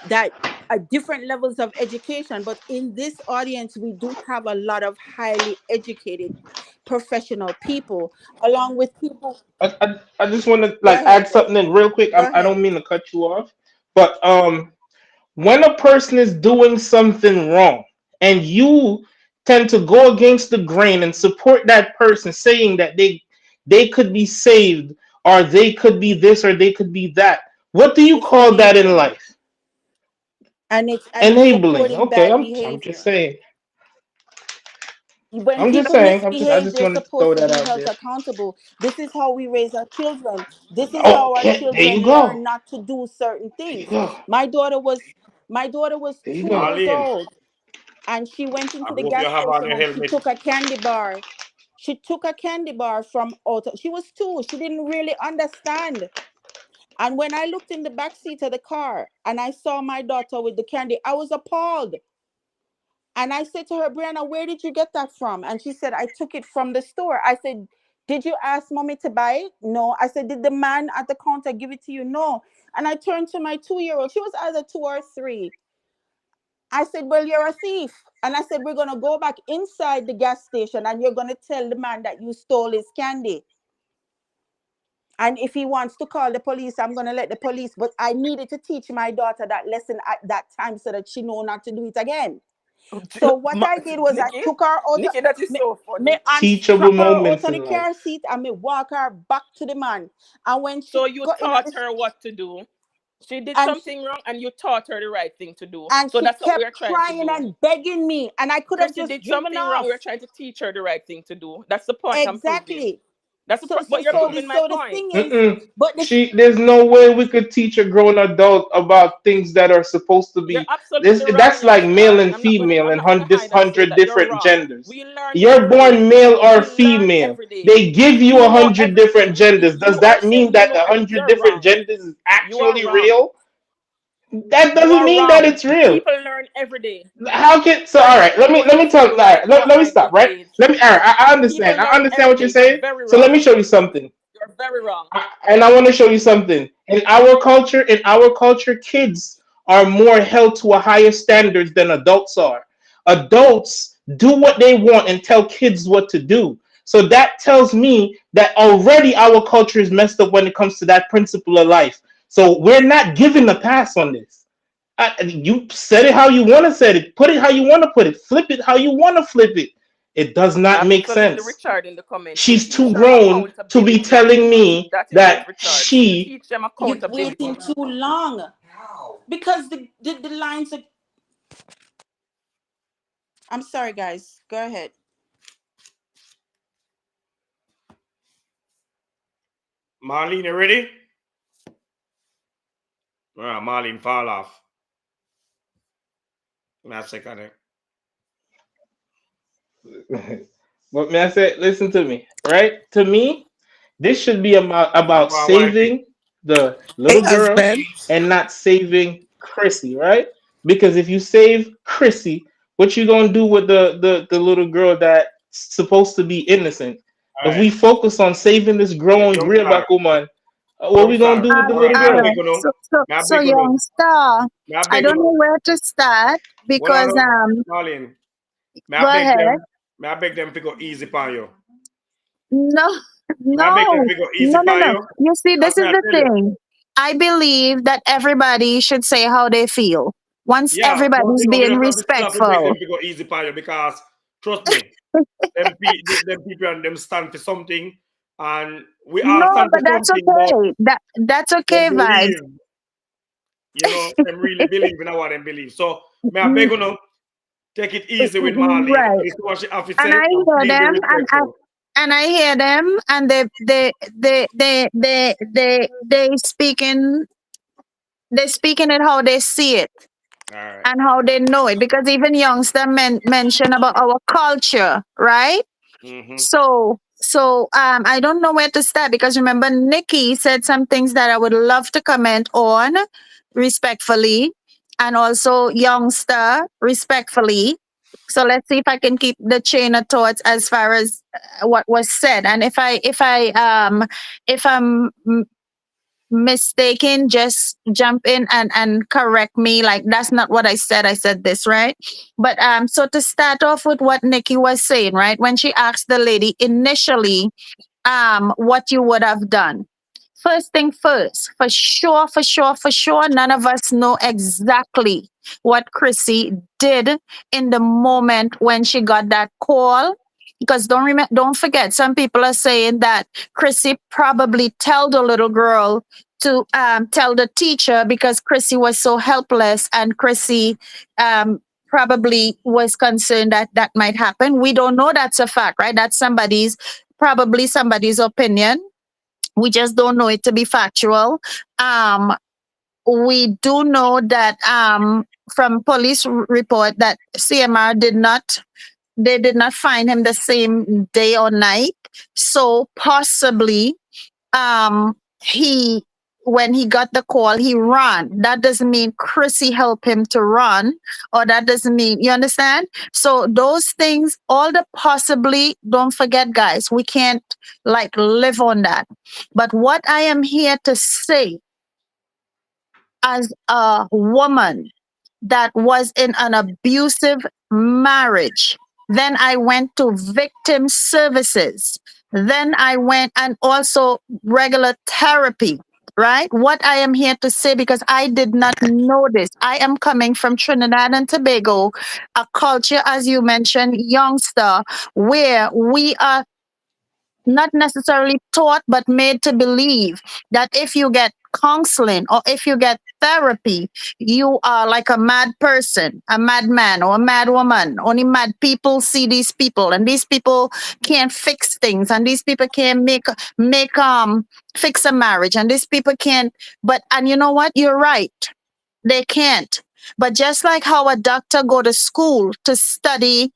that are different levels of education. But in this audience, we do have a lot of highly educated professional people, along with people. I just want to Go like ahead. add something in real quick. Go I ahead. don't mean to cut you off, but when a person is doing something wrong and you tend to go against the grain and support that person, saying that they could be saved or they could be this or they could be that, what do you It's call that in enabling. life? And it's Enabling. supporting Okay, bad I'm just behavior. saying. When I'm just people saying. I misbehave, just they're wanted to throw supposed to that be out held there. accountable. This is how we raise our children. This is how our Okay, there you children go. learn not to do certain There you things. go. My daughter was my daughter was There you two go. years Marlene, old, and she went I into the hope you gas have on station your and she helmet. took a candy bar. She took a candy bar from auto. She was two. She didn't really understand. And when I looked in the back seat of the car and I saw my daughter with the candy, I was appalled. And I said to her, Brianna, where did you get that from? And she said, I took it from the store. I said, did you ask mommy to buy it? No. I said, did the man at the counter give it to you? No. And I turned to my 2-year-old. She was either 2 or 3. I said, well, you're a thief. And I said, we're going to go back inside the gas station and you're going to tell the man that you stole his candy. And if he wants to call the police, I'm going to let the police. But I needed to teach my daughter that lesson at that time so that she know not to do it again. So what I did was I Nikki, took her out, Nikki, that is me, so me funny. Teachable unstrap her out moments of the in life. car seat and me walk her back to the man. And when So she you got in at taught this, her what to do. She did and something wrong and you taught her the right thing to do. and So she that's what kept we're trying to crying do. and begging me, and I could have Chrissy just did driven something wrong. off. We're trying to teach her the right thing to do. That's the point I'm proving. Exactly. But you're proving my So the point. thing is, Mm-mm. but the There's no way we could teach a grown adult about things that are supposed to You're be. This, absolutely wrong that's in your like male start. and female I'm and not gonna this hide and say 100 that you're different wrong. genders. We learn You're every born day. male or We learn female. every day. They give If you you a know hundred different everything, if genders. Does you are that mean saying you that know the everything, 100 you're different wrong. genders is You are actually wrong. real? That You doesn't are mean that wrong. it's real. People learn every day. How can so? All Trying right, to put let me tell. yourself All right, right let me behind stop. the Right, age. let me. All right, I People understand. I learn understand every what you're day. You're saying. very So let me wrong. show you something. You're very wrong. And I want to show you something. In our culture, kids are more held to a higher standards than adults are. Adults do what they want and tell kids what to do. So that tells me that already our culture is messed up when it comes to that principle of life. So we're not giving a pass on this. You said it how you want to say it. Put it how you want to put it. Flip it how you want to flip it. It does not make Absolutely, sense. Richard in the comment. To She's too teach them grown to be accountability. telling me That is it, that Richard. To she. teach them You're accountability. waiting too long because the lines are. I'm sorry, guys. Go ahead. Marlene, you ready? Marlene fall off. Not second. What may I say? Listen to me, right? To me, this should be about Go wipe it. saving the Hey, little girl husband. and not saving Crissy, right? Because if you save Crissy, what you gonna do with the little girl that's supposed to be innocent? If Alright. we focus on saving this growing Young real star. back woman, what Young we gonna star. do with the little May I girl? beg you know? May I So beg you know? youngster, May I I beg you don't know know? where to start Well, I because know, Marlene. May go I beg ahead. them? May I beg them to go easy for you? No, May I beg them no, to go easy no, no, for no. you? You see, Because this is may I the tell you? thing. I believe that everybody should say how they feel once Yeah, but everybody's you know, me being just have to still have to beg them respectful. to go easy for you because trust me, them people and them stand for something, and we all No, stand but for that's something, but okay. That's them okay, vibes. believe, them really believe in what them believe. So may I beg Mm, you know, take it easy with Marlene. right. This is what she have to And say, I and hear please be them, respectful. and I hear them, and they speaking it how they see it All right. and how they know it because even youngster mention about our culture, right? Mm-hmm. So I don't know where to start because remember Nikki said some things that I would love to comment on respectfully, and also youngster respectfully. So let's see if I can keep the chain of thoughts as far as what was said, and if I'm mistaken, just jump in and correct me. Like that's not what I said. I said this, right? But so to start off with what Nikki was saying, right? When she asked the lady initially what you would have done. First thing first, for sure, none of us know exactly what Crissy did in the moment when she got that call. Because don't forget, some people are saying that Crissy probably tell the little girl to tell the teacher because Crissy was so helpless and Crissy probably was concerned that that might happen. We don't know that's a fact, right? That's probably somebody's opinion. We just don't know it to be factual. Um, we do know that from police report that CMR did not find him the same day or night. So possibly he when he got the call he ran. That doesn't mean Crissy helped him to run, or that doesn't mean, you understand. So those things, all the possibly, don't forget guys, we can't like live on that. But what I am here to say as a woman that was in an abusive marriage. Then I went to victim services. Then I went and also regular therapy, right? What I am here to say, because I did not know this, I am coming from Trinidad and Tobago, a culture, as you mentioned, youngster, where we are not necessarily taught but made to believe that if you get counseling or if you get therapy you are like a mad person, a madman or a mad woman. Only mad people see these people, and these people can't fix things, and these people can't make fix a marriage, and these people can't. But and you know what, you're right, they can't. But just like how a doctor go to school to study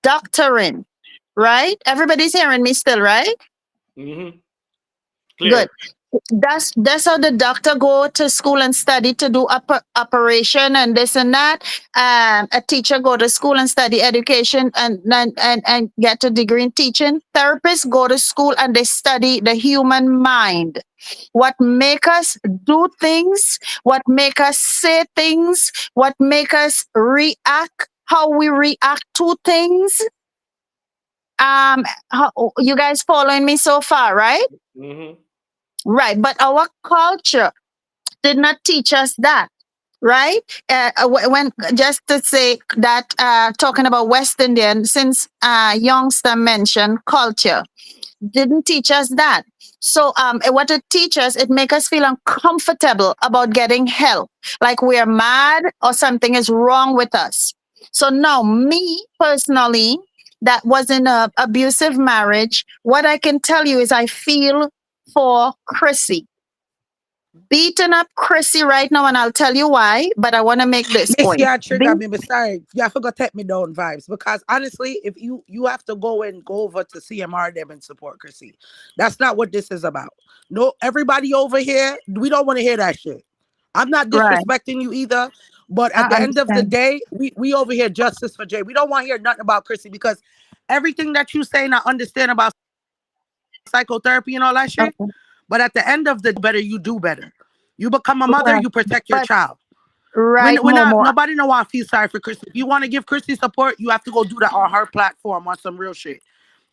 doctoring, right? Everybody's hearing me still, right? Mm-hmm. Good. Clear. That's how the doctor go to school and study to do operation and this and that. A teacher go to school and study education and get a degree in teaching. Therapists go to school and they study the human mind. What make us do things, what make us say things, what make us react, how we react to things. You guys following me so far, right? Mm-hmm. Right. But our culture did not teach us that, right? When just to say that, talking about West Indian, since Youngster mentioned culture, didn't teach us that. So what it teaches, it make us feel uncomfortable about getting help, like we're mad or something is wrong with us. So now, me personally, that was in a abusive marriage. What I can tell you is I feel for Crissy, beating up Crissy right now, and I'll tell you why. But I want to make this Miss, point. you trigger me, but sorry, you have to go take me down vibes because honestly, if you have to go over to CMR them and support Crissy, that's not what this is about. No, everybody over here, we don't want to hear that shit. I'm not Right. disrespecting you either, but at I the end of the understand. day, we over here justice for Jay. We don't want to hear nothing about Crissy because everything that you say and I understand about psychotherapy and all that shit. Okay. But at the end of the better, you do better. You become a mother, Right. you protect your But child. right, We're not, Momo. nobody don't want to feel sorry for Christy. If you want to give Christy support, you have to go do that on her platform on some real shit.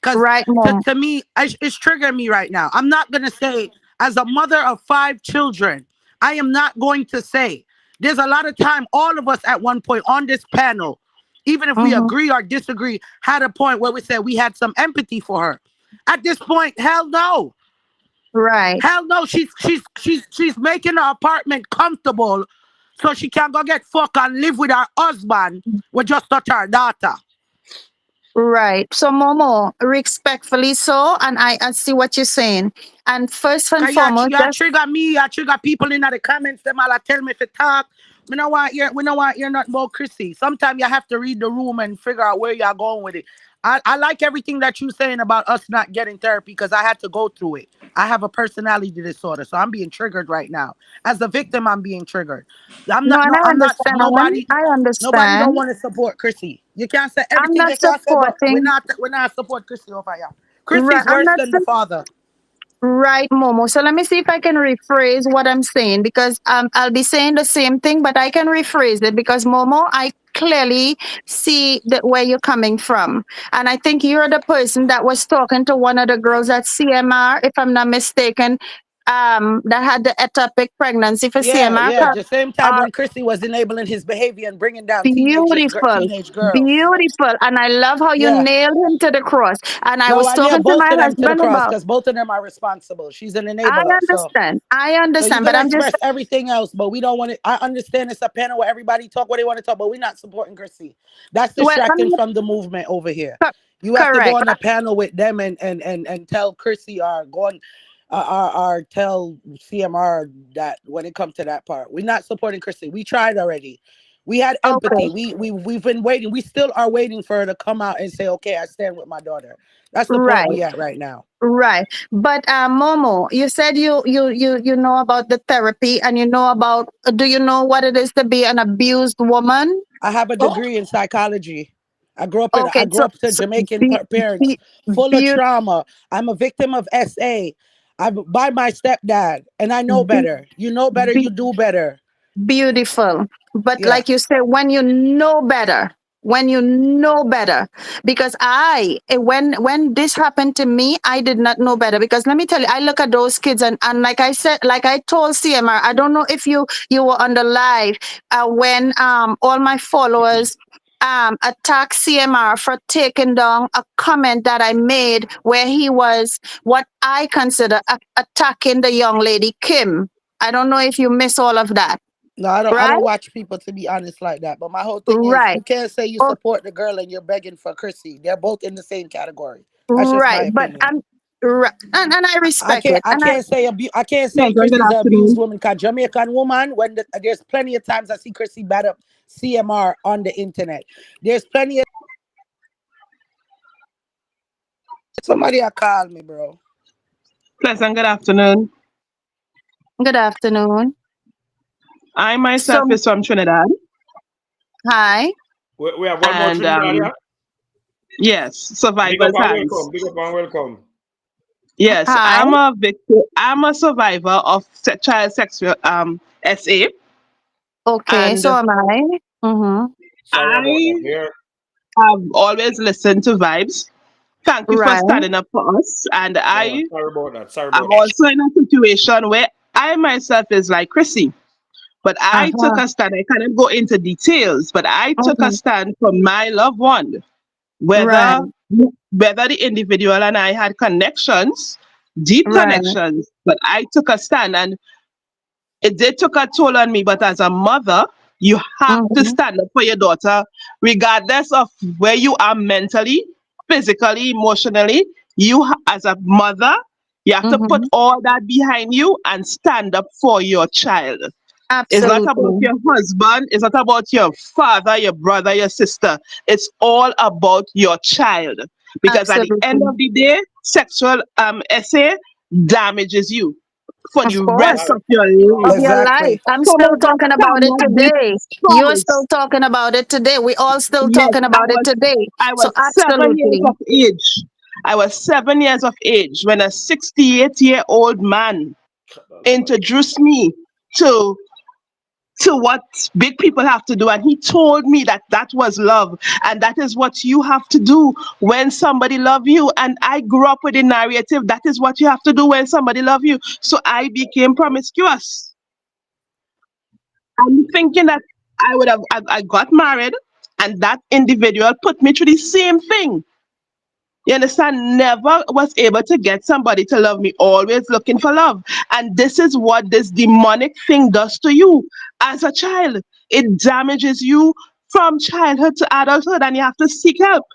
Because Right, Momo. to me, it's triggering me right now. I'm not going to say, as a mother of 5 children, I am not going to say, there's a lot of time, all of us at one point on this panel, even if we Mm-hmm. agree or disagree, had a point where we said we had some empathy for her. At this point, hell no. Right. Hell no, she's making her apartment comfortable so she can go get fucked and live with her husband with just touch her daughter. Right. So, Momo, respectfully so, and I see what you're saying. And first and Cause foremost, you just trigger me, you trigger people in the comments, them all tell me if it talk. We don't want you're not about Crissy. Sometimes you have to read the room and figure out where you're going with it. I like everything that you're saying about us not getting therapy because I had to go through it. I have a personality disorder, so I'm being triggered right now. As a victim, I'm being triggered. no, and I I'm not understand. nobody. I Nobody understand. don't want to support Chrissy. You can't say I'm everything not you can say, but supporting. we're not support Chrissy over here. Right. Chrissy's I'm worse not. than the father. Right, Momo. So let me see if I can rephrase what I'm saying because I'll be saying the same thing, but I can rephrase it because Momo, I clearly see that where you're coming from, and I think you're the person that was talking to one of the girls at CMR, if I'm not mistaken, that had the ectopic pregnancy for Yeah, CMR. yeah. The same time Uh, when Chrissy was enabling his behavior and bringing down Beautiful, teenage girls. beautiful, and I love how you Yeah. nailed him to the cross. And I No, was I nailed talking to both my of them to the husband cross about. because both of them are responsible. She's an I enabler. understand, I So you understand, can but I'm just express everything else, but we don't want it. I understand it's a panel where everybody talk what they want to talk, but we're not supporting Chrissy. That's well, I'm distracting not from the movement over here. co- You have to go correct. on a panel with them and tell Chrissy or go on or tell CMR that when it comes to that part, we're not supporting Chrissy. We tried already. We had Okay, empathy. We've been waiting. We still are waiting for her to come out and say, "Okay, I stand with my daughter." That's the point right, we at right now. right. But Momo, you said you know about the therapy and you know about. Do you know what it is to be an abused woman? I have a Oh, degree in psychology. I okay, grew up to Jamaican be, parents be, full of be, trauma. I'm a victim of SA. I'm by my stepdad, and I know be, better. You know better, be, you do better. beautiful. But Yeah. like you said, when you know better, because when this happened to me, I did not know better. Because let me tell you, I look at those kids and like I said, like I told CMR, I don't know if you were on the live when all my followers attacked CMR for taking down a comment that I made where he was what I consider attacking the young lady Kim. I don't know if you miss all of that. No, I Right? don't watch people to be honest like that. But my whole thing is Right. you can't say you Oh, support the girl and you're begging for Chrissy. They're both in the same category. That's just my right. But opinion. right. And I respect it. I And I can't say I can't say Good Chrissy's an abused afternoon. woman because Jamaican woman there's plenty of times I see Chrissy bad up CMR on the internet. There's plenty of somebody I call me, bro. Pleasant good afternoon. good afternoon. I myself So is from Trinidad, hi. We have one more and Trinidad here. yes, Big up survivor's and hands. welcome. Big up and welcome. Yes, Hi. I'm a victim. I'm a survivor of child sexual SA, Okay, so and am I. Mm-hmm. Sorry about that. I Here. have always listened to vibes. Thank you for Right. standing up for us. And Oh, sorry about that. Sorry I'm about that. also in a situation where I myself is like Crissy, but I took Uh-huh. a stand. I cannot go into details, but I took a Mm-hmm. stand for my loved one, Right. whether whether the individual and I had connections, deep Right. connections, but I took a stand, and it did took a toll on me. But as a mother, you have to Mm-hmm. stand up for your daughter, regardless of where you are mentally, physically, emotionally. As a mother, you have to put Mm-hmm. all that behind you and stand up for your child. It's not about Absolutely. your husband. It's not about your father, your brother, your sister. It's all about your child. Because at the end Absolutely. of the day, sexual essay damages you for the Of rest course. Right. of your Of life. your Exactly. life. I'm Some still of us talking about it cannot be today. You're still choice. talking about it today. We all still Yes, talking about it today. I So was 7 years absolutely. of age. I was 7 years of age when a 68-year-old man That's funny. introduced me to what big people have to do, and he told me that that was love, and that is what you have to do when somebody love you. And I grew up with the narrative that is what you have to do when somebody love you, so I became promiscuous. I'm thinking that I got married, and that individual put me through the same thing. You understand? Never was able to get somebody to love me, always looking for love. And this is what this demonic thing does to you as a child. It damages you from childhood to adulthood, and you have to seek help.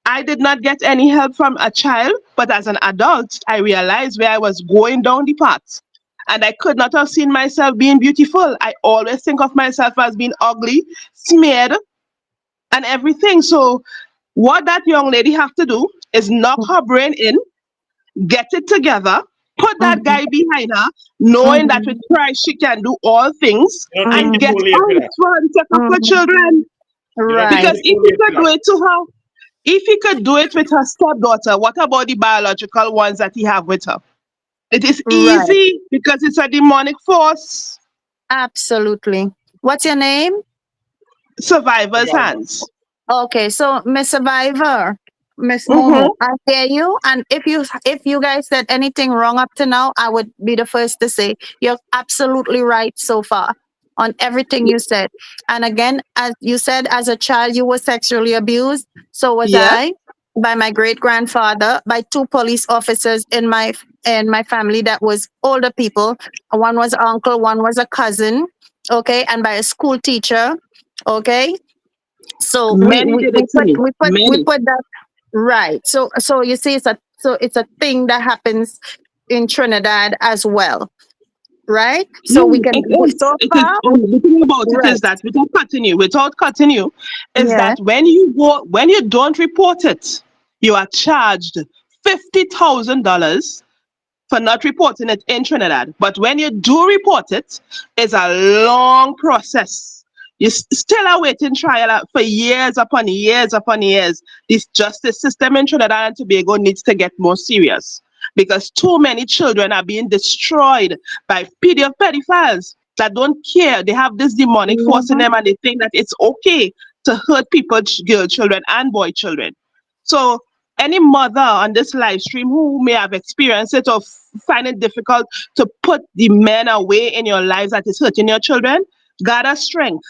I did not get any help from a child, but as an adult, I realized where I was going down the path. And I could not have seen myself being beautiful. I always think of myself as being ugly, smeared, and everything. So what that young lady have to do is knock her brain in, get it together, put that Mm-hmm. guy behind her, knowing that with Mm-hmm. Christ she can do all things, You don't think and it's get too Mm-hmm. late for out that? for her to take up her Mm-hmm. children. You don't think Right. Because it's if too he late for could do that? it to her, if he could do it with her stepdaughter, what about the biological ones that he have with her? It is Right. easy because it's a demonic force. Absolutely. What's your name? Survivor's Survivor. hands. Okay, so Miss Survivor, Miss Momo, Mm-hmm. I hear you. And if you guys said anything wrong up to now, I would be the first to say you're absolutely right so far on everything you said. And again, as you said, as a child you were sexually abused. So was Yes. I by my great grandfather, by two police officers in my family that was older people. One was uncle, one was a cousin. Okay, and by a school teacher. Okay, so we Many we, did we it to put me. we put we Many. put that right. So you see, it's a thing that happens in Trinidad as well, right? So Yeah, we can it is. so It is. far, And the thing about it is right? that without cutting you, is Yeah. that when you don't report it, you are charged $50,000 for not reporting it in Trinidad. But when you do report it, it's a long process. You still are waiting trial for years upon years upon years. This justice system in Trinidad and Tobago needs to get more serious because too many children are being destroyed by pedophiles that don't care. They have this demonic force in Mhm. them and they think that it's okay to hurt people, girl children and boy children. So any mother on this live stream who may have experienced it or find it difficult to put the men away in your lives that is hurting your children, gather strength.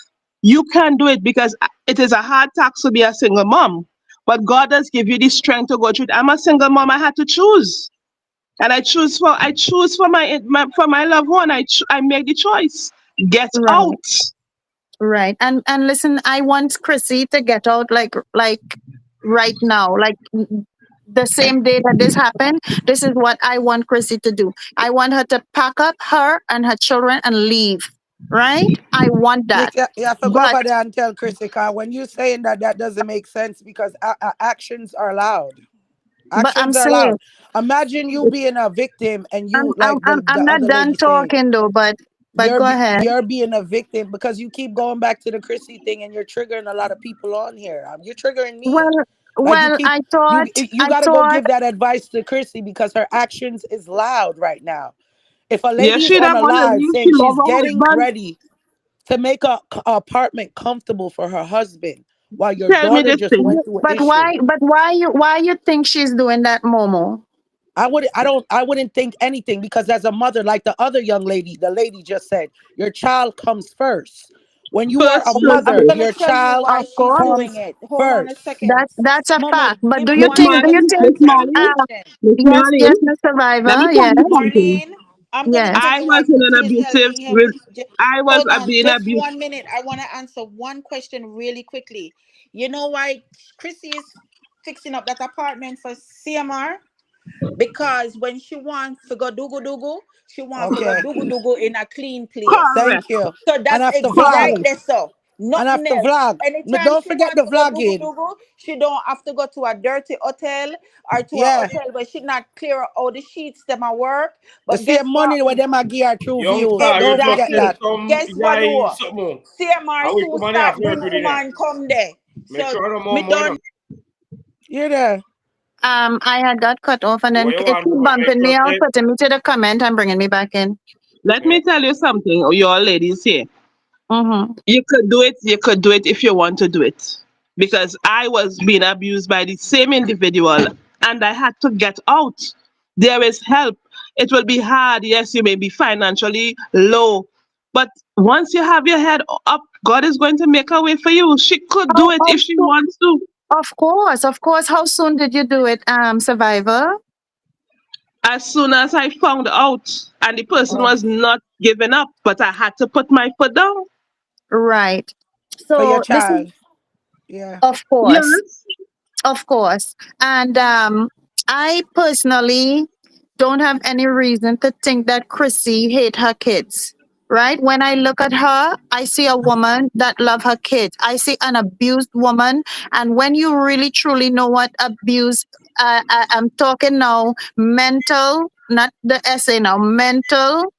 You can do it because it is a hard task to be a single mom. But God does give you the strength to go through it. I'm a single mom. I had to choose, and I choose for my loved one. I make the choice. Get Right, out. right. And listen, I want Chrissy to get out like right now, like the same day that this happened. This is what I want Chrissy to do. I want her to pack up her and her children and leave. Right? I want that. You have to go But over there and tell Crissy, 'cause when you're saying that, that doesn't make sense because actions are loud. I'm Actions are loud. saying Imagine you being a victim and I'm you, I'm like I'm, the I'm not other done lady saying, talking though, but go ahead. you're being a victim because you keep going back to the Chrissy thing and you're triggering a lot of people on here. You're triggering me. Well, Like you well, keep I thought, you I got to go thought, give that advice to Chrissy because her actions is loud right now. If a Yeah, lady is she on not a gonna live leave. She saying love she's her getting husband. ready to make a apartment comfortable for her husband, while your Tell me daughter this just thing. went through an issue. But why you think she's doing that, Momo? I wouldn't think anything, because as a mother, like the other young lady, the lady just said, your child comes first. When you are a First Okay, should I'm mother, be. gonna your tell you child why Of she's course, doing comes it. Hold on a first. second. that's a Momo, fact. But give do me you Miss one think? Do you second Marlene, to think? Miss answer the Marlene, question. Miss Yes, Marlene, yes, Mr. let me Survivor. tell Yes, you something. Marlene, I'm gonna yes. tell I you why was in an Crissy is abusive, helping him. I was Hold on, being just abused. 1 minute. I want to answer one question really quickly. You know why Crissy is fixing up that apartment for CMR? Because when she wants to go dugu dugu, she wants to go Okay. dugu dugu in a clean place. Correct. Thank you. So And that's after exact vlog. Correct. that's so. And Nothing after else. vlog. No, Anytime don't she forget wants the to go dugu vlogging. dugu, she don't have to go to a dirty hotel or to a Yeah. hotel where she not clear all the sheets them at work. The But guess same what? money where them are gear through views. Youngster, you Don't just forget said Exactly. that. some Guess what guy do? something. CMR I will soon come on here start flirt bring with it there. woman come there. Make So sure no more me money. done. You there? I had got cut off, and What then you it want keep to make bumping sure me out, say? putting me to the comment, and bringing me back in. Let Yeah. me tell you something, you all ladies here. Mm-hmm. You could do it if you want to do it. Because I was being abused by the same individual and I had to get out. There is help. It will be hard. Yes, you may be financially low. But once you have your head up, God is going to make a way for you. She could do Oh, it if she wants to. of course, of course. How soon did you do it, Survivor? As soon as I found out, and the person Oh, was not giving up, but I had to put my foot down. Right. for your So this is, child. Yeah. of course. Yes. Of course. And I personally don't have any reason to think that Chrissy hate her kids. Right? When I look at her, I see a woman that love her kids. I see an abused woman. And when you really truly know what abuse, I'm talking now mental, not the essay now, mental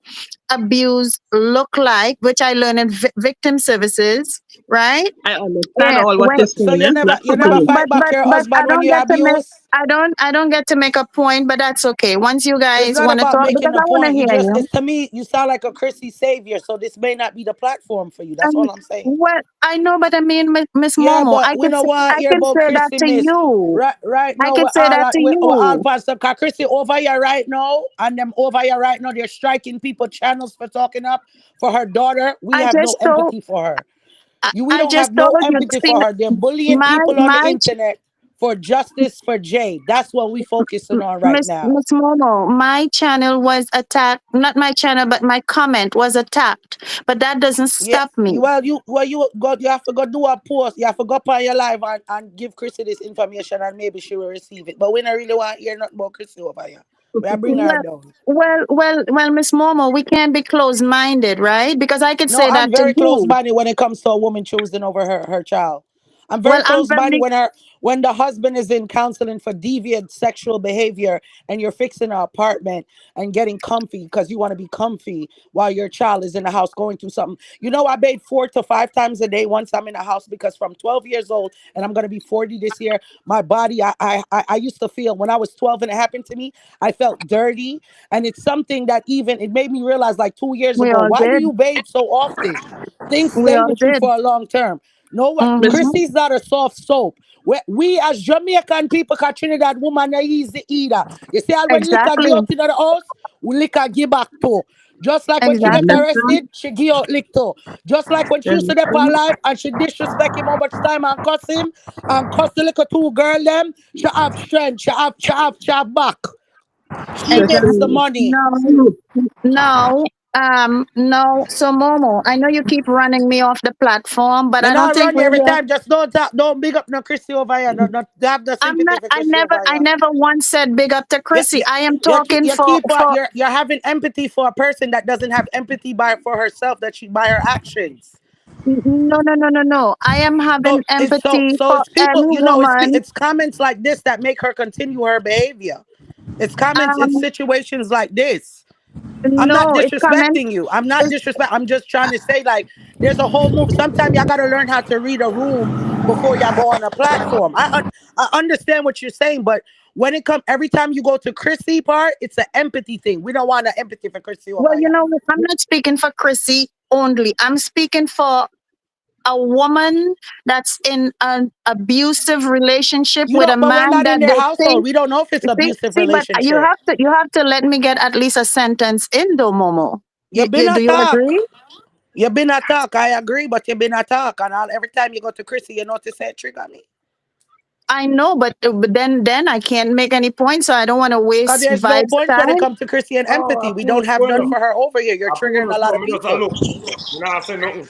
abuse look like, which I learned in victim services, right? I understand Yeah, all what when you're So saying. Eh? Let's you but never continue. fight back your I husband when don't you get to make abuse? I don't get to make a point, but that's okay. Once you It's guys not want to about talk, making because a I want to point. You hear just, you. it's to me, you sound like a Chrissy savior. So this may not be the platform for you. That's And all I'm saying. what I know, but I mean, Miss Yeah, Momo, but we don't want I to hear can about say that Chrissy, to miss. you. Right I now, can say that to we're all you. pastor. Cause Chrissy over here right now, and them over here right now, they're striking people channels for talking up for her daughter. We I have no just told empathy for her. We I don't just have no told you. empathy See, for her. They're bullying my people on the my internet for justice for Jay. That's what we focusing on right now. Miss Momo, my channel was attacked. Not my channel, but my comment was attacked. But that doesn't Yeah, stop me. you have to go do a post. You have to go up on your live and give Chrissy this information, and maybe she will receive it. But we don't really want to hear nothing about Chrissy over here. We are bring her Well, down. Miss Momo, we can't be closed-minded, right? Because I could No, say I'm that to very close you. minded when it comes to a woman choosing over her child. I'm very Well, I'm close minded very when the husband is in counseling for deviant sexual behavior and you're fixing an apartment and getting comfy because you want to be comfy while your child is in the house going through something. You know, I bathe 4 to 5 times a day once I'm in the house because from 12 years old and I'm gonna be 40 this year, my body I used to feel when I was 12 and it happened to me, I felt dirty. And it's something that even it made me realize like 2 years we ago, all why do did. you bathe so often? Things We stay all with you did. for a long term. No, what Miss Mm-hmm. Chrissy's not a soft soap. We as Jamaican people, cause Trinidad woman are easy either. You see, and when liquor Exactly. give out in the house, we liquor give back too. Just like when she you get Exactly. understand? arrested, she give out lick too. Just like when she You used to dep her understand? life and she disrespect him how much time and cuss him and cuss the little two girl them, she have strength, she have back. She makes the Especially money. No, you. no, no. So Momo, I know you keep running me off the platform, but Me I don't not think run you we're every here. time. Just don't big up no Chrissy over here. No, have the I'm sympathy not. for Chrissy over I here. never once said big up to You, Crissy. you, I am you, keep, talking you for keep for. you're having empathy for a person that doesn't have empathy for herself that she by her actions. No, no, no, no, no. I am having empathy for It's people, any woman. it's comments like this that make her continue her behavior. It's Um, situations like this. I'm not no, it comment. disrespecting you. I'm not disrespect. I'm just trying to say like there's a whole move. Sometimes y'all gotta learn how to read a room before y'all go on a platform. I understand what you're saying, but when it comes every time you go to Chrissy part, it's an empathy thing. We don't want an empathy for Chrissy Well, over you here. know, I'm not speaking for Crissy only. I'm speaking for a woman that's in an abusive relationship You with a don't, but we're man not in that their they household. think. We don't know if it's abusive See, but relationship. you have to let me get at least a sentence in, though, Momo. You've been Do a you talk. agree? You've been a talk. I agree, but you've been a talk. And every time you go to Crissy, you notice that trigger me. I know, but then I can't make any points, so I don't want to Because waste there's no vibes points when it time. comes to Chrissy and Oh, empathy. We don't have none for her over here. You're triggering a lot of me just a people. look. Me nah say nothing.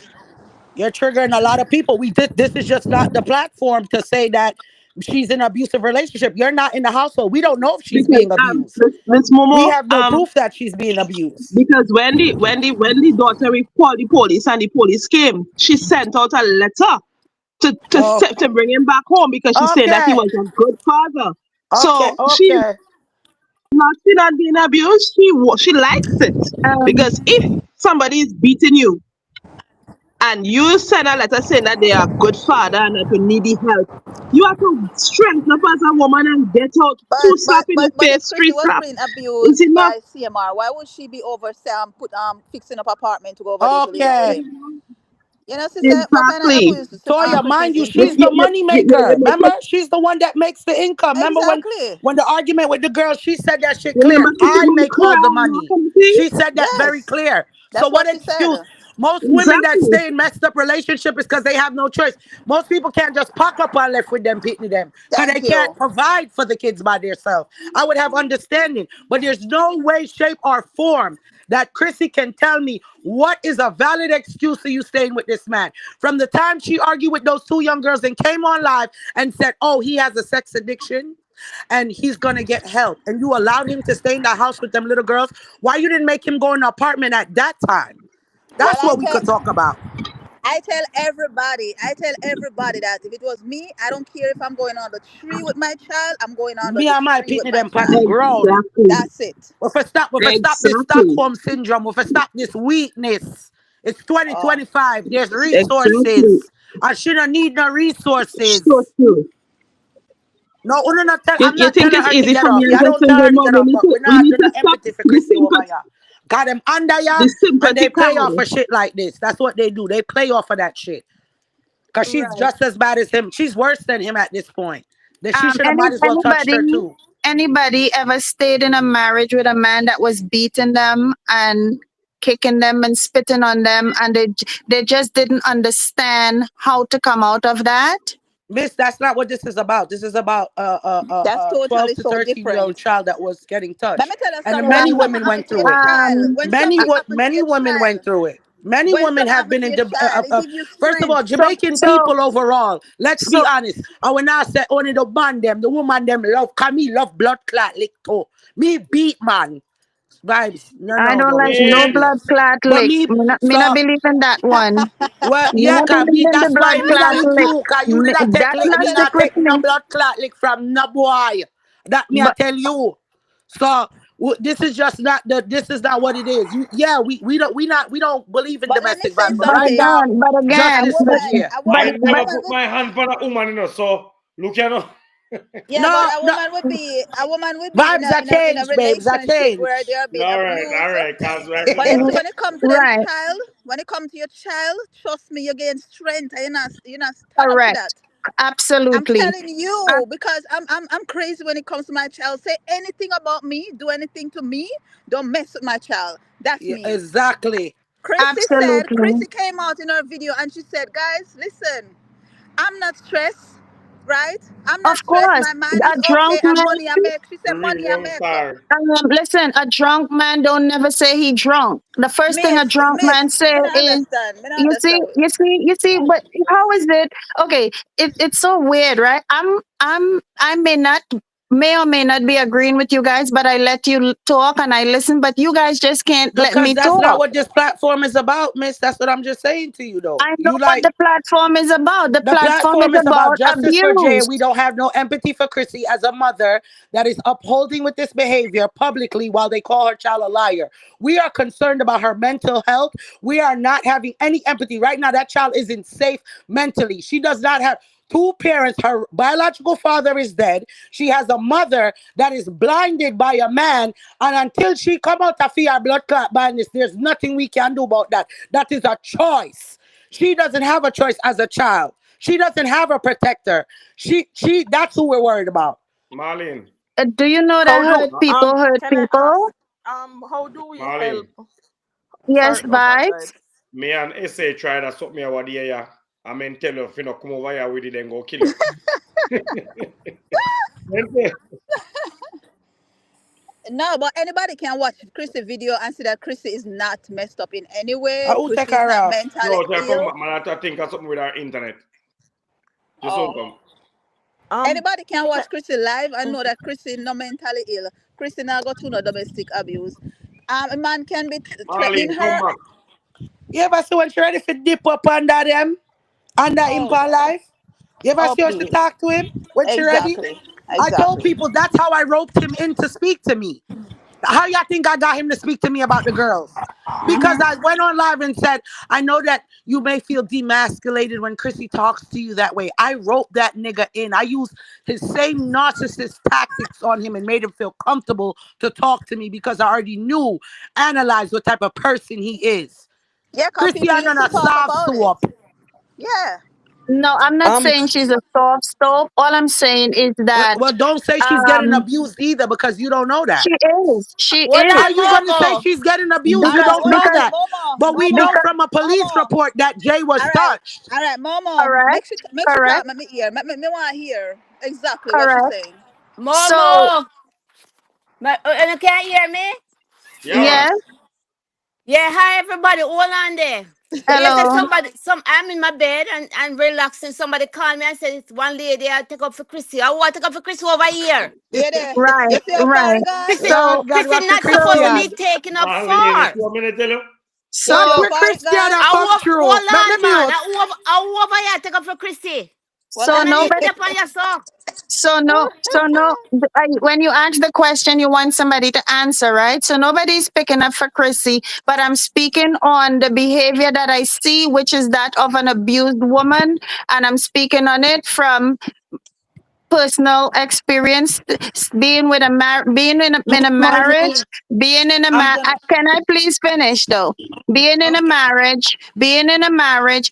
You're triggering a lot of people. This is just not the platform to say that she's in an abusive relationship. You're not in the household. We don't know if she's Because being abused. Miss We Momo, have no proof that she's being abused. because when the daughter called the police and the police came, she sent out a letter Oh, to bring him back home because she's saying that he okay, was a good father. okay, So she's okay. not being abused. She likes it Um, because if somebody is beating you and you send a letter saying that they are a good father and that you need the help, you have to strengthen up as a woman and get out. Two slap in the But if face, Chrissy three was slap. being Is abused enough. by CMR, why would she be over Sam fixing up apartment to go over there to live with Okay. him? You know, sister, what kind of Exactly. abuse Toya, Chrissy mind is you, into? she's the money maker. You make Remember? She's the one that makes the income. Remember Exactly. when the argument with the girl, she said that shit clear. remember to I them make all the cry or money. something? She said that very Yes, clear. So that's what what she said. excuse? Most women that Exactly. stay in messed up relationship is because they have no choice. Most people can't just pack up and left with them, pitney them. Because they Thank can't you. provide for the kids by themselves. I would have understanding. But there's no way, shape, or form that Crissy can tell me what is a valid excuse for you staying with this man. From the time she argued with those two young girls and came on live and said, oh, he has a sex addiction and he's gonna get help. And you allowed him to stay in the house with them little girls. Why you didn't make him go in the apartment at that time? Well, That's what we could talk about. I tell everybody that if it was me, I don't care if I'm going on the tree with my child, I'm going under Me the and my tree with pitney my them on the child. ground. Exactly. That's it. We stop this Exactly. Stockholm syndrome. We stop this weakness. It's Oh. 2025. There's Exactly. resources. I shouldn't need no So resources. true. No, You, I'm you not think telling it's her to easy get for off. me as Yeah, a don't tell single her to mom? get off, but we're We not need doing to no stop empathy for the Crissy over sympathy, here. Got them under ya, the and sympathy they play off card. of shit like this. That's what they do. They play off of that shit. Because she's right. just as bad as him. She's worse than him at this point. That she should have might as well touched her Anybody too. ever stayed in a marriage with a man that was beating them and kicking them and spitting on them, and they just didn't understand how to come out of that? Miss, that's not what this is about. This is about That's 12 totally to so 13-year-old different. child that was getting Let me touched. tell you And something. When many Um, women something went happens to your through it. child, when something happens to Many your women went child, through it. Many when women something have happens been to in your the. child, it gives you First of all, strength. so Jamaican so people overall, let's be so honest. I will not say only the man them, the woman them love, cause me love blood clot lick too. Me beat man. Vibes. No, I no, don't no. like We shouldn't no do Yes. blood this. clot But lick. Me not so, believe in that one. well, Me yeah, not cause believe me, in the that's blood why me not clot lick lick. you, cause you did not take, That Let me not me tell you stick not with take something. no me. blood clot lick from no boy. That me I But tell you. So this is just not this is not what it is. Yeah, we don't believe in But let me domestic say violence. But right something. now, but A again, justice woman, is here. but I a never woman put would, my hand on a woman, so look, yeah, but No, no, a woman would be vibes are in a changed, babes. Are relationship where changed. they're being all abused. right, cause But you see, when it comes to them right, child, when it comes to your child, trust me, you gain strength. And you're not stand up for correct, that. I'm absolutely. telling Uh, you because I'm crazy when it comes to my child. Say anything about me, do anything to me, don't mess with my child. That's Yeah, me. exactly. Absolutely. Chrissy came out in her video and she said, guys, listen, I'm not stressed, right? I'm Of not stressed. course, My mind a is okay drunk and man. money I make. She said, real money I young make. star. Listen, a drunk man don't never say he drunk. The first thing a drunk man say Me not is, understand. Me not understand. you see. But how is it? Okay, it's so weird, right? I may or may not be agreeing with you guys, but I let you talk and I listen, but you guys just can't let Because me that's not talk. what this platform is about, miss. That's what I'm just saying to you, though. I know You what like the platform is about. The the platform is platform is about about justice for Jay. abuse. We don't have no empathy for Crissy as a mother that is upholding with this behavior publicly while they call her child a liar. We are concerned about her mental health. We are not having any empathy. Right now, that child isn't safe mentally. She does not have two parents. Her biological father is dead. She has a mother that is blinded by a man. And until she come out of her blood clot blindness, there's nothing we can do about that. That is a choice. She doesn't have a choice as a child. She doesn't have a protector. She that's who we're worried about. Marlene. Do you know that How hurt do people hurt can I ask people? how do we help? Marlene. Yes, Sorry, go for it, vibes. vibes. Me and SA try that something over there, yeah. I mean, tell you, if you not come over here with it, then go kill you. No, but anybody can watch Crissy video and see that Crissy is not messed up in any way. Who take Crissy is her not out? mentally No, they come ill. back, man. I think of something with our internet. Just Oh. come. Anybody can watch Crissy live and know that Crissy is not mentally ill. Crissy now go through no domestic abuse. A man can be threatening Marlene, come her. back. You ever see when she ready for dip up under them? Under him Oh, for life? You ever oh see how she please. talk to him when she ready? Exactly. I told Exactly. people that's how I roped him in to speak to me. How y'all think I got him to speak to me about the girls? Because I went on live and said, I know that you may feel demasculated when Crissy talks to you that way. I roped that nigga in. I used his same narcissist tactics on him and made him feel comfortable to talk to me because I already knew, analyzed what type of person he is. Yeah, because Crissy people on used to a talk soft about it. swap. Yeah. No, I'm not saying she's a soft stove. All I'm saying is that Well, don't say she's getting abused either because you don't know that. she is. She Well, is. How like you going to say Momo. she's getting abused? All You right, Because don't hold know on. because that. But we know because from a police Momo. report that Jay was All right. touched. All right, Momo. correct, Make she correct, talk. Let me hear. Me want to hear exactly what she's correct. saying. So Momo, you can't hear me? Yeah, man. yes, Yeah, hi everybody. Hold on there. Yes, there's hello. I'm in my bed and relaxing. Somebody called me and said it's one lady I take up for Crissy. I want to take up for Crissy over here. Yeah, there. Right, You see how far right. gone? Crissy, So Lord God, Crissy watch the not supposed to so be Christian. taken up Marlene, for. you want me to tell you? You Watch see how so the far it Christian gone? that come through. Hold Let on, me man. mute. I over here take up for Crissy. Well, so And let I need nobody. to dip on your sock. So no. When you ask the question, you want somebody to answer, right? So nobody's picking up for Crissy, but I'm speaking on the behavior that I see, which is that of an abused woman, and I'm speaking on it from personal experience, being with being in a marriage, being in a I'm gonna. can I please finish though? Being in a marriage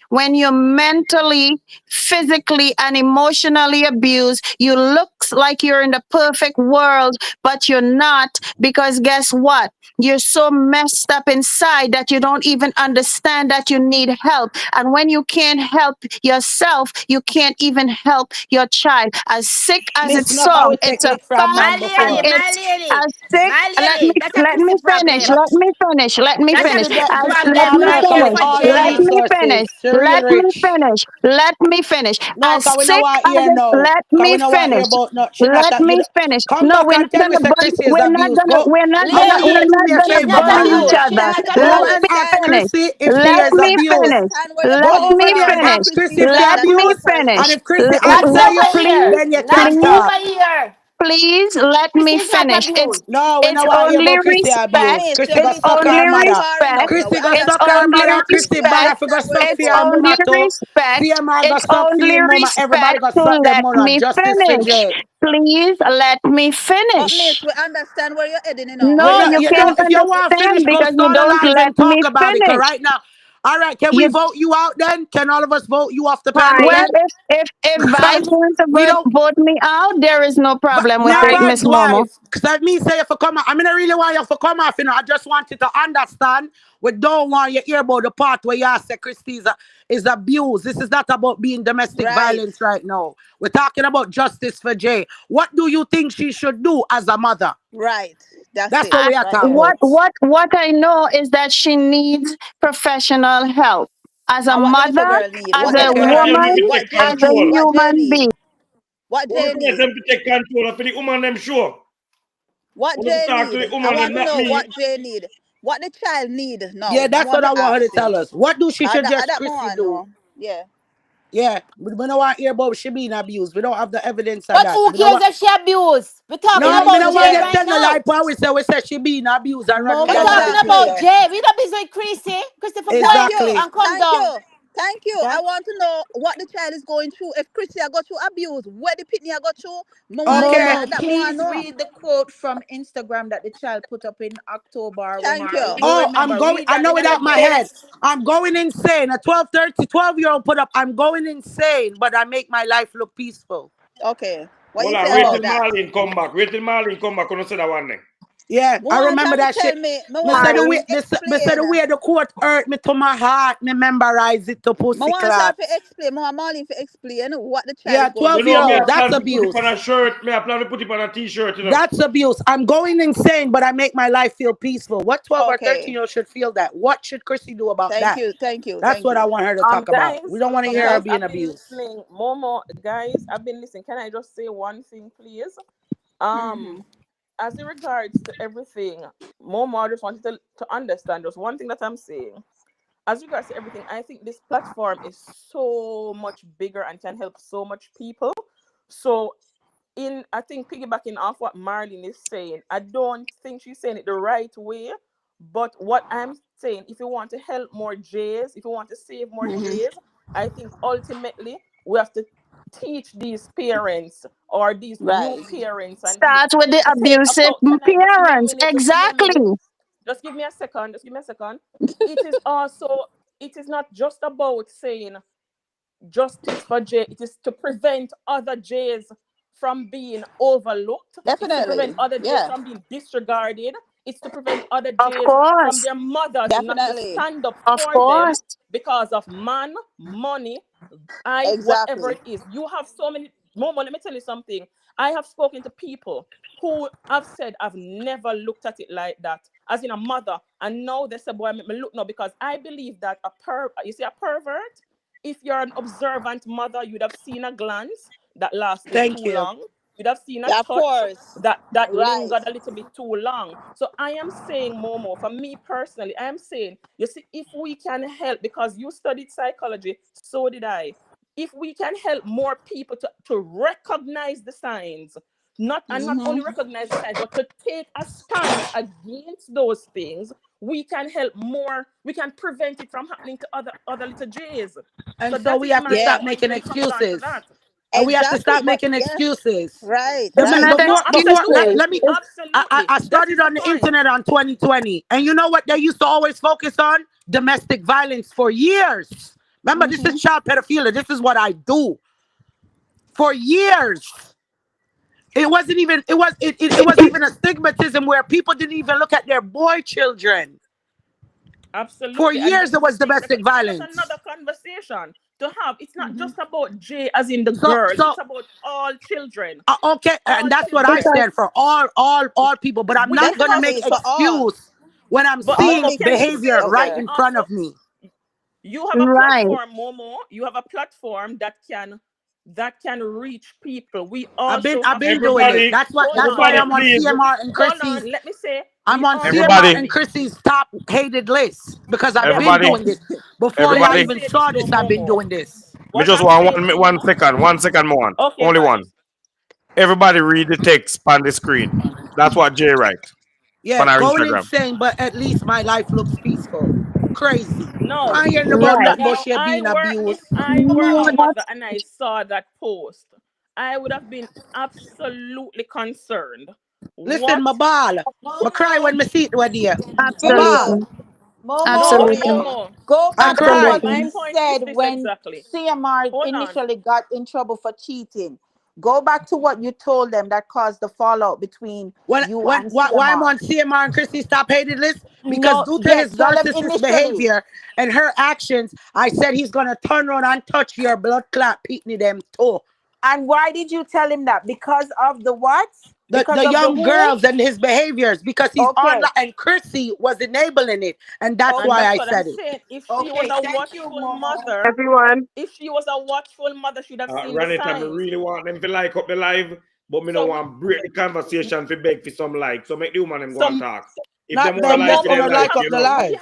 when you're mentally, physically and emotionally abused, you looks like you're in the perfect world, but you're not, because guess what? You're so messed up inside that you don't even understand that you need help. And when you can't help yourself, you can't even help your child. As sick as it Listen up, I will sounds, take it's a lick from fact, My man and lady, before. my it's lady, as sick. my Let me lady. That's a Crissy finish. problem. Let me finish. Let me That's a finish. Crissy, Crissy Crissy Let problem got me right her here from finish. for all Let Jay. kind me finish. sources. She real Let me rich. finish. Let me finish. No, As cause we know sick what as here it, now. let Cause we me know what here finish. about not she not Let a, you me know, finish. come No, back we're and not tell me gonna say burn. Crissy is abused. Go We're not go gonna. and We're Lady, do not me a she's gonna favor, not burn each abused. Marlene. She's other. not Go Let abused. me and ask Understand. finish. Crissy if she Let is me abused. finish. Understand where you're Let Go coming over me there from. and That finish. ask Crissy Crissy is if she not Let that me type of abused. And finish. person. if Crissy L- Not answer you, over please, here. then you Not can please, talk. over here. please let me She's not finish. abused. No, we It's know why you only about Crissy respect. abuse. Mommy, Crissy you're go It's suck listening her only too mother. far enough respect. now. We Crissy go It's suck her understand. only mother. Crissy respect. bag for go Understand where suck you're for It's your going. only mama too. respect. CMR go It's suck for only your mama. Everybody respect go to suck them let mother. me Justice for finish. Jay. Please let me But miss, finish. we understand where you're heading, you know. We No, know, you you know, can't if you want to understand finish, go because you start a don't live let and me talk about it. Cause finish. right now, all right, can we You vote you out then? Can all of us vote you off the well, panel? if Vibes Because want to we don't. vote me out, there is no But problem with not it, Right. Miss vibes Momo. wife. Cause that means say if you come out, I mean I really want you to come off, you know. I just want you to understand. We don't want you to hear about the part where you say Christy is abused. This is not about being domestic Right. violence right now. We're talking about justice for Jay. What do you think she should do as a mother? Right. That's That's it. what I, we are Right talking there. what about. what what I know is that she needs professional help as a And what the little mother, girl need? as What What the a if little I girl tell me woman, need? to What take Jay as a need? control? What Jay human need? being. What What Jay if I need? tell me to take control of the woman them sure? What What if Jay I talk to need? the I woman want them, to not know me? what Jay need. What the child need Yeah, now. I that's want what to I want her to ask tell you. us. What do she suggest That Chrissy more do? no. Yeah. Yeah, we don't want to hear about she being abused. We don't have the evidence of But that. who We don't cares want. if she abused? We're talking No, me about don't Exactly want Jay you there. to right tell the now. lie. We say she being abused and run with We're your talking mother Exactly about thing. there. Jay. We don't be so crazy. Christopher, go Thank up you. Exactly. and come Thank down. you. Thank you. I want to know what the child is going through. If Crissy I got through abuse, where the pitney I got through, Okay. Momo, that please know. read the quote from Instagram that the child put up in October. Thank Whenever you. you Oh, I'm remember, going. read I that know in it a out my minute. head. I'm going insane. A 12-year-old put up, I'm going insane, but I make my life look peaceful. Okay. What Hold you on, say wait about till that? Marlene come back. Wait till Marlene come back. Couldn't say that one thing. Yeah, Me I want remember her to that tell shit. me. Me Me want said her the way, to me said the explain. way the quote hurt me to my heart. Me memorize it to Me pussy want her clot. to explain. Me want Marlene to explain what the child Yeah, is going You 12 through. year know me, I old. That's plan to put it abuse. on a shirt. Me, I plan to put it on a t-shirt, you know. That's abuse. I'm going insane, but I make my life feel peaceful. What 12 or 13 Okay. year old should feel that? What should Crissy do about Thank that? you. Thank you. That's Thank what I you. want her to talk about. We don't want to hear her Guys, being I've been abused. listening. Momo, guys, I've been listening. Can I just say one thing, please? As in regards to everything, Momo, I just wanted to understand just one thing that I'm saying. As regards to everything, I think this platform is so much bigger and can help so much people. So, I think piggybacking off what Marlene is saying, I don't think she's saying it the right way. But what I'm saying, if you want to help more Jays, if you want to save more Jays, I think ultimately we have to teach these parents or these new Right. parents and these Start with the to take abusive about, can I just give me a parents. minute? Just give me a minute. Exactly. Just give me a second. Just give me a second. It is also, it is not just about saying justice for Jay. It is to prevent other Jays from being overlooked. It's to prevent Definitely. other Jays Yeah. from being disregarded. It's to prevent other Of Jays from course. their mothers not to Definitely. stand up Of for them course. because of man, money, whatever Exactly. it is. You have so many. Momo, let me tell you something. I have spoken to people who have said I've never looked at it like that, as in a mother, and now they say, "Boy, make me look now," because I believe that you see, a pervert. If you're an observant mother, you'd have seen a glance that lasted too Thank you. long. You'd have seen a Yeah, of touch course. that Right. lingered a little bit too long. So I am saying, Momo, for me personally, I am saying, you see, if we can help, because you studied psychology, so did I. If we can help more people to recognize the signs, not only recognize the signs, but to take a stance against those things, we can help more. We can prevent it from happening to other little Jays. And So so that we is have to my Yeah. stop point making when it comes down to excuses. that. And we have to Exactly. stop But making yeah. excuses. Right. It's Let me Right. not No, before absolutely, let me absolutely. I That is started the on the point. internet on 2020. And you know what they used to always focus on? Domestic violence for years. Remember, this is child pedophilia. This is what I do. For years. It wasn't even it was even a stigmatism where people didn't even look at their boy children. For Absolutely. And years it was domestic and that's violence. another conversation to have. It's not just about Jay as in the girl, So it's about all children. okay, and All that's what I children. stand for. All people. But I'm We not gonna make Definitely have, for all. excuse when I'm but All seeing Momo, big can we kids. say behavior can right Okay. we in front also, of me. you have a Right. platform, Momo. You have a platform that can reach people. We I've been also I've have to been doing it. reach. Everybody, Hold That's why on. everybody, I'm on please. CMR and Hold Chrissy's. on. Let me say I'm we on also CMR have Everybody, and to Chrissy's top hated list because I've been everybody, doing this. Before let y'all me everybody. even say this saw no, this, I've been Momo. doing this. Me What just I'm want saying, one Momo. second, 1 second more. Okay, Only right. one. Everybody read the text on the screen. That's what Jay write Yeah, on our going Instagram. insane, but at least my life looks peaceful. Crazy. No, I hearing about Right. nothing now about she being if abused. I were No, a mother that's and I saw that post, I would have been absolutely concerned. Listen, What? my ball. I cry when me see it with you. My ball. absolutely. No, Absolutely. Momo, Momo. go I back to cry. what Absolutely. My you point is said this when exactly. CMR Hold on. initially got in trouble for cheating. Go back to what you told them that caused the fallout between you and Why I'm CMR. on CMR and Chrissy's top hated list? Because No, due to yes, his tell them narcissist initially. behavior and her actions, I said he's gonna turn around and touch your blood clot pitney them too. And why did you tell him that? Because of the what? Because The of the young who? girls and his behaviors, because he's Okay. online and Chrissy was enabling it, and that's And why Okay. that's I what I'm said it. saying. If she was Okay. a Thank you, watchful Momo. mother, Everyone. if she was a watchful mother, she'd have seen the Ranita, me signs. really want them to like up the live, but me no So want break the conversation for beg for some like. So make the woman them go and some talk. If them Not want so them, like just it, Momo, they gonna we like, like have up you the to know. live.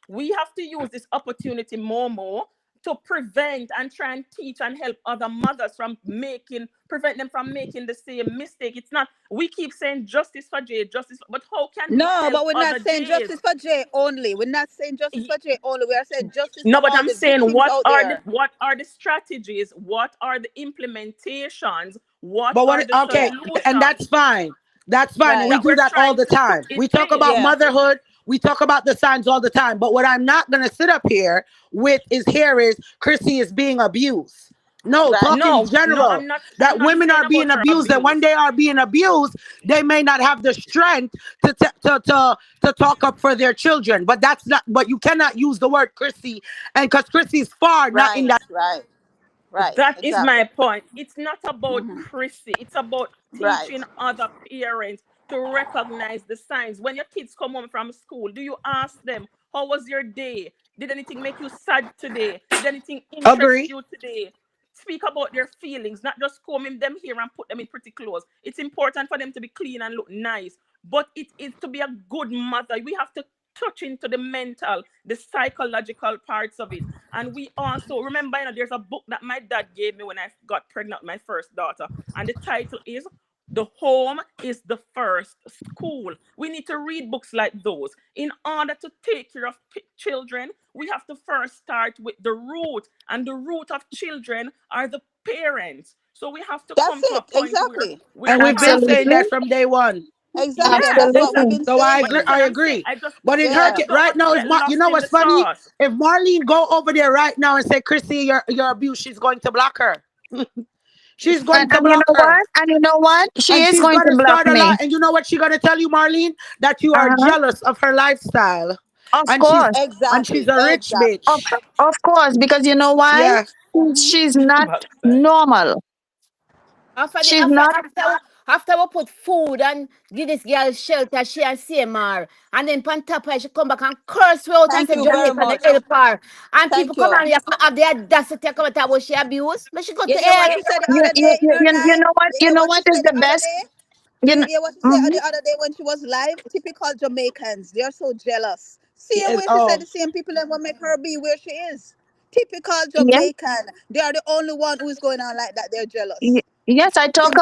we have to use this opportunity, Momo, to prevent and try and teach and help other mothers from prevent them from making the same mistake. It's not, we keep saying justice for Jay, but how can we No, help but we're not other saying Jays? justice for Jay only. We're not saying justice for Jay only. We are saying justice for No, but all I'm the saying victims out there. what are the strategies? What are the implementations? What But are what? the Okay, and solutions that's fine. That's fine, and we Right. that do we're that all trying the to put time. in We talk place? about Yeah. motherhood. We talk about the signs all the time. But what I'm not gonna sit up here with is Crissy is being abused. No, Right. talk in No, general I'm that not women saying are about being her abused, and when abuse. they are being abused, they may not have the strength to talk up for their children. But that's not. But you cannot use the word Crissy, and because Chrissy's far not in Right. that. Right. Right. That is Exactly. my point. It's not about Hmm. Crissy. It's about Right. teaching other parents to recognize the signs. When your kids come home from school, do you ask them, how was your day? Did anything make you sad today? Did anything interest Agree. you today? Speak about their feelings, not just comb them here and put them in pretty clothes. It's important for them to be clean and look nice, but it is to be a good mother. We have to touch into the mental, the psychological parts of it. And we also remember, there's a book that my dad gave me when I got pregnant with my first daughter, and the title is "The Home is the First School." We need to read books like those. In order to take care of children, we have to first start with the root, and the root of children are the parents. So we have to That's come to a it. point where Exactly. And we've been saying Absolutely. that from day one. Exactly. And yes, that's what we've Absolutely. been So I but agree. that's saying. what I I'm saying. agree. But in her Yeah. case, We don't right want to now, get you lost know in what's the funny? sauce. If Marlene go over there right now and say, Crissy, you're abused, she's going to block her. She's going to And you block know her. what? And you know what? She And is she's going going to to block start a me. lot. And you know what she's going to tell you, Marlene? That you are Uh-huh. jealous of her lifestyle. Of And she's course. and she's Exactly. a rich Of, Exactly. bitch. of course. Because you know why? Yeah. Hmm. She's not But normal. After the She's not. after we put food and give this girl shelter, she and CMR, and then on top of it, she come back and curse her out and Thank say you very Jamaica the much. help her. And people Thank come you. on here have the audacity to come and talk about she abused. But she go You to hear what hell. she said the other day in her You live? know what? You You hear know what she what is said the the other best? day? You You know. hear what she said Mhm. the other day when she was live? Typical Jamaicans. They are so jealous. Same Yes. way she said Oh. the same people that will make her be where she is. Typical Yeah. Jamaican. They are the only one who is going on like that. They're jealous. Yes, Simple. I talked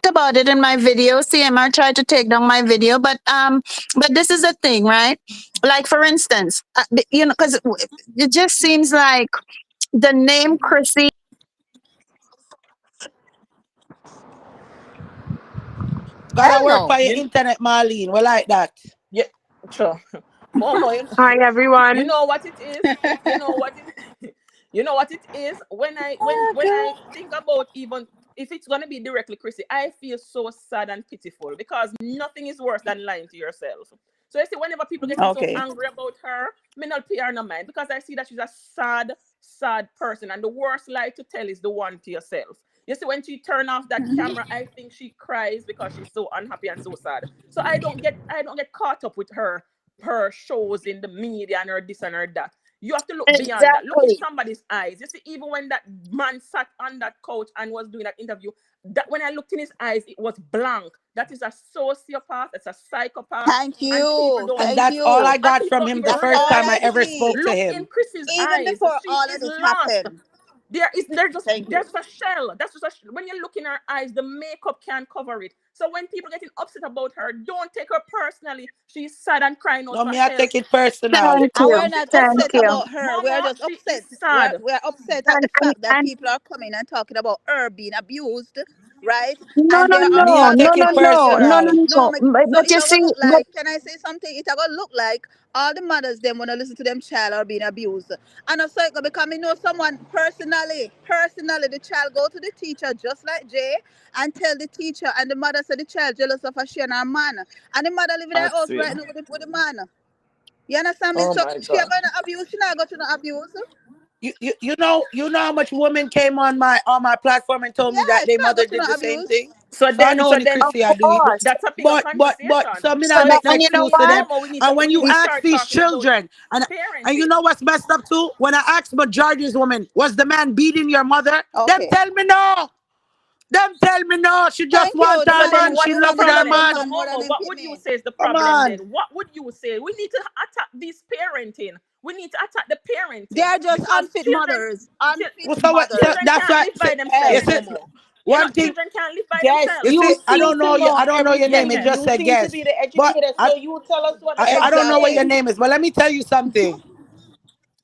about it in my video. CMR tried to take down my video, but this is the thing, right? Like for instance, because it just seems like the name Crissy. Gotta Hell work no. for your internet, Marlene. We like that. yeah, sure. Momo, Hi you everyone. know what it is. You know what it. You know what it is. When I think about, even if it's gonna be directly Chrissy, I feel so sad and pitiful, because nothing is worse than lying to yourself. So you see, whenever people getting so Okay. angry about her, me not pay her no mind, because I see that she's a sad person, and the worst lie to tell is the one to yourself. You see, when she turn off that camera, I think she cries because she's so unhappy and so sad. So I don't get caught up with her shows in the media and her this and her that. You have to look beyond that. Look in Exactly. somebody's eyes. You see, even when that man sat on that couch and was doing that interview, that when I looked in his eyes, it was blank. That is a sociopath. It's a psychopath, Thank and people you. don't And Thank that's all you. I got people from don't him even the That's first all time I I realize ever it. spoke see. to Look in him. Chrissy's Even eyes. before She all of is this lost. happened. Thank you. There's just a shell. That's just when you look in her eyes, the makeup can't cover it. So when people getting upset about her, don't take her personally. She's sad and crying out No, for me I help. take it personal. Thank And we're you. She not no, Thank upset you. about her. We're Mama, just she upset. is sad. We're upset at the And, fact that and people are coming and talking about her being abused, right? no, And no, there are Me I no, other no, take no, it people no, here. no, personal. no, No, no. so But it you are gonna see, look like. Can I say something? It are gonna look like all the mothers them wanna listen to them child are being abused. And also it gonna become, someone personally. Personally, the child go to the teacher just like Jay and tell the teacher, and the mother said the child jealous of her, she and her man. And the mother live in her That's house it. right now with the man. You understand me? Oh So my she are God. gonna abuse. She not going to no abuse. You know how much women came on my platform and told me Yeah, that she their not mother going to no did the same abuse. thing. So So I then, know so only then, of Chrissy I do it. course. that's a bigger But conversation. so me So not that, make no and you know excuse to what? them. Momo, And we when you need to ask start these talking about children, and you parenting. know what's messed up too? When I ask majority of women, was the man beating your mother? Them Okay. tell me no. Them tell me no. She just Thank you. want The her So man, then man. She what's in the the love man with her love the problem? man. So man more than Momo, him what pay would you me. say is the Come problem on. then? What would you say? We need to attack this parenting. We need to attack the parenting. They are just Because unfit children, mothers. Unfit So mothers. children that's can't why. live by You themselves see, no more. one thing. Children can't live by Yes, themselves. You you see, I seem don't to know. know I don't know your name. It everything. just You said seem to guess. be the But educator, so you tell us what I don't know what your Exactly. name is. But let me tell you something.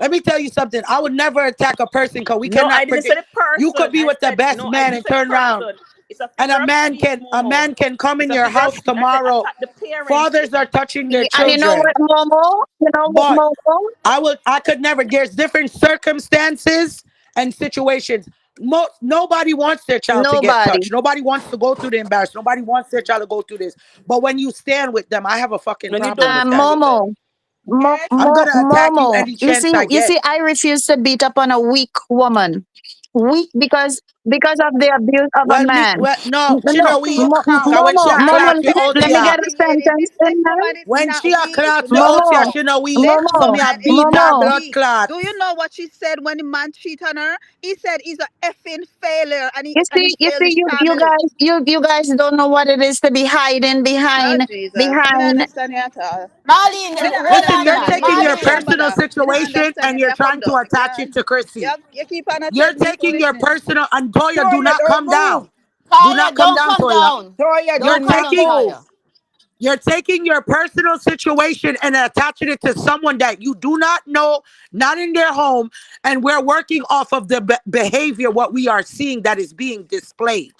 Let me tell you something. I would never attack a person because we No, I cannot didn't say predict. the person. You could be with the best I man didn't and say turn around, person. It's a and figure of speech, a Momo. man can come in It's a your figure of house speech. I said tomorrow. attack the parenting. Fathers are touching their And you know children. what, Momo? You know But what, Momo? I could never. There's different circumstances and situations. Nobody wants their child to get Nobody. touched. Nobody wants to go through the embarrassment. Nobody wants their child to go through this. But when you stand with them, I have a fucking When you problem don't with that. stand with them. Momo. Yes. I'm gonna attack you Momo. any chance I You get. see, I refuse to beat up on a weak woman. Weak because of the abuse of a man. No, she No, know weak. Cause when she Momo, a Momo, clock, you out let me here. get a Exactly, lady. sentence This in next there. woman is When not she a weak. clock, you out here. Momo, She know weak. This So Momo, me a woman is beat not her Momo. blood weak. clot. Do you know what she said when the man cheated on her? He said he's a effing failure and he You failed see, his you family. guys, you guys don't know what it is to be hiding Oh behind, Jesus. Me not behind. understand you at all. Marlene, hold Listen, on, you're man. taking your Me Marlene. and personal bother. Me not situation understand and you. Me you're a come trying to down. attach it to Crissy. You keep on You're telling me taking your foolishness. personal and Toya, do Toya, not don't come move. down. Do Kaya, not come don't down, come Toya. down. Toya, do You're Don't come not down, taking move. Kaya. you're taking your personal situation and attaching it to someone that you do not know, not in their home, and we're working off of the behavior, what we are seeing that is being displayed.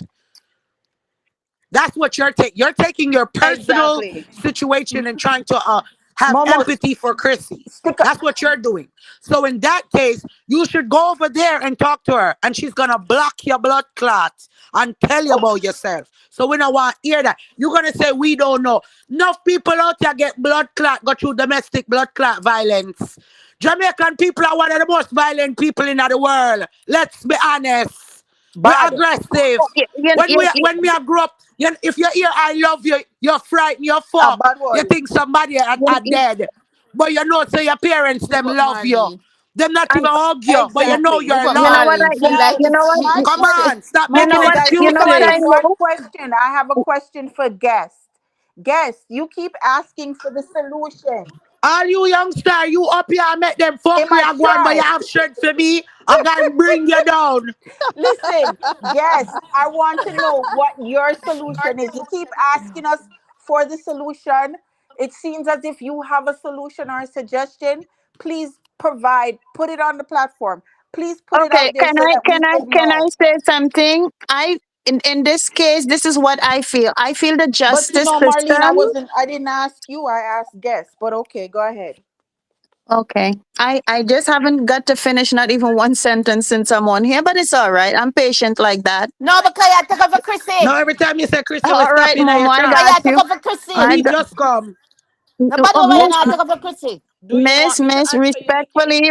That's what you're taking. You're taking your personal Exactly. situation and trying to have Momo, empathy for Crissy. stick up. That's what you're doing. So in that case, you should go over there and talk to her, and she's gonna block your blood clots and tell you about yourself. So we don't want to hear that. You're gonna say we don't know. Enough people out there get blood clot, go through domestic blood clot violence. Jamaican people are one of the most violent people in the world. Let's be honest. We're Bad. aggressive. When me I grew up, if you hear I love you, you're frightened, you're A fucked. bad You one. think somebody are dead. But you know, so your parents Big them up love you. Marlene. Them not even hug you, but you know Exactly. Big you're up You know loved. what Marlene. She like you it. know what, My Come question. on, stop you know making what You know what what? I excuses. One know? question. I have a question for guest. Guest, you keep asking for the solution. All you youngster, you up here and make them Am fuck you I and go on, but you try? have strength for me. I can bring you down. Listen, guest, I want to know what your solution is. You keep asking us for the solution. It seems as if you have a solution or a suggestion. Please provide, put it on the platform. Please put it Okay, out there so that we can can I know. say something? In this case, this is what I feel. I feel the But you justice know, Marlene, system. I didn't ask you, I asked guests. But okay, go ahead. Okay. I just haven't got to finish not even one sentence since I'm on here, but it's all right. I'm patient like that. No, but Kaya, take up for Now Crissy. every time you say Crystal, we All stop right, in at your Momo, I track. got Kaya, take you. up for And Crissy. I he got, just come. Nobody over here now, take up for Crissy. Do you want me to Miss, answer you, Nikki?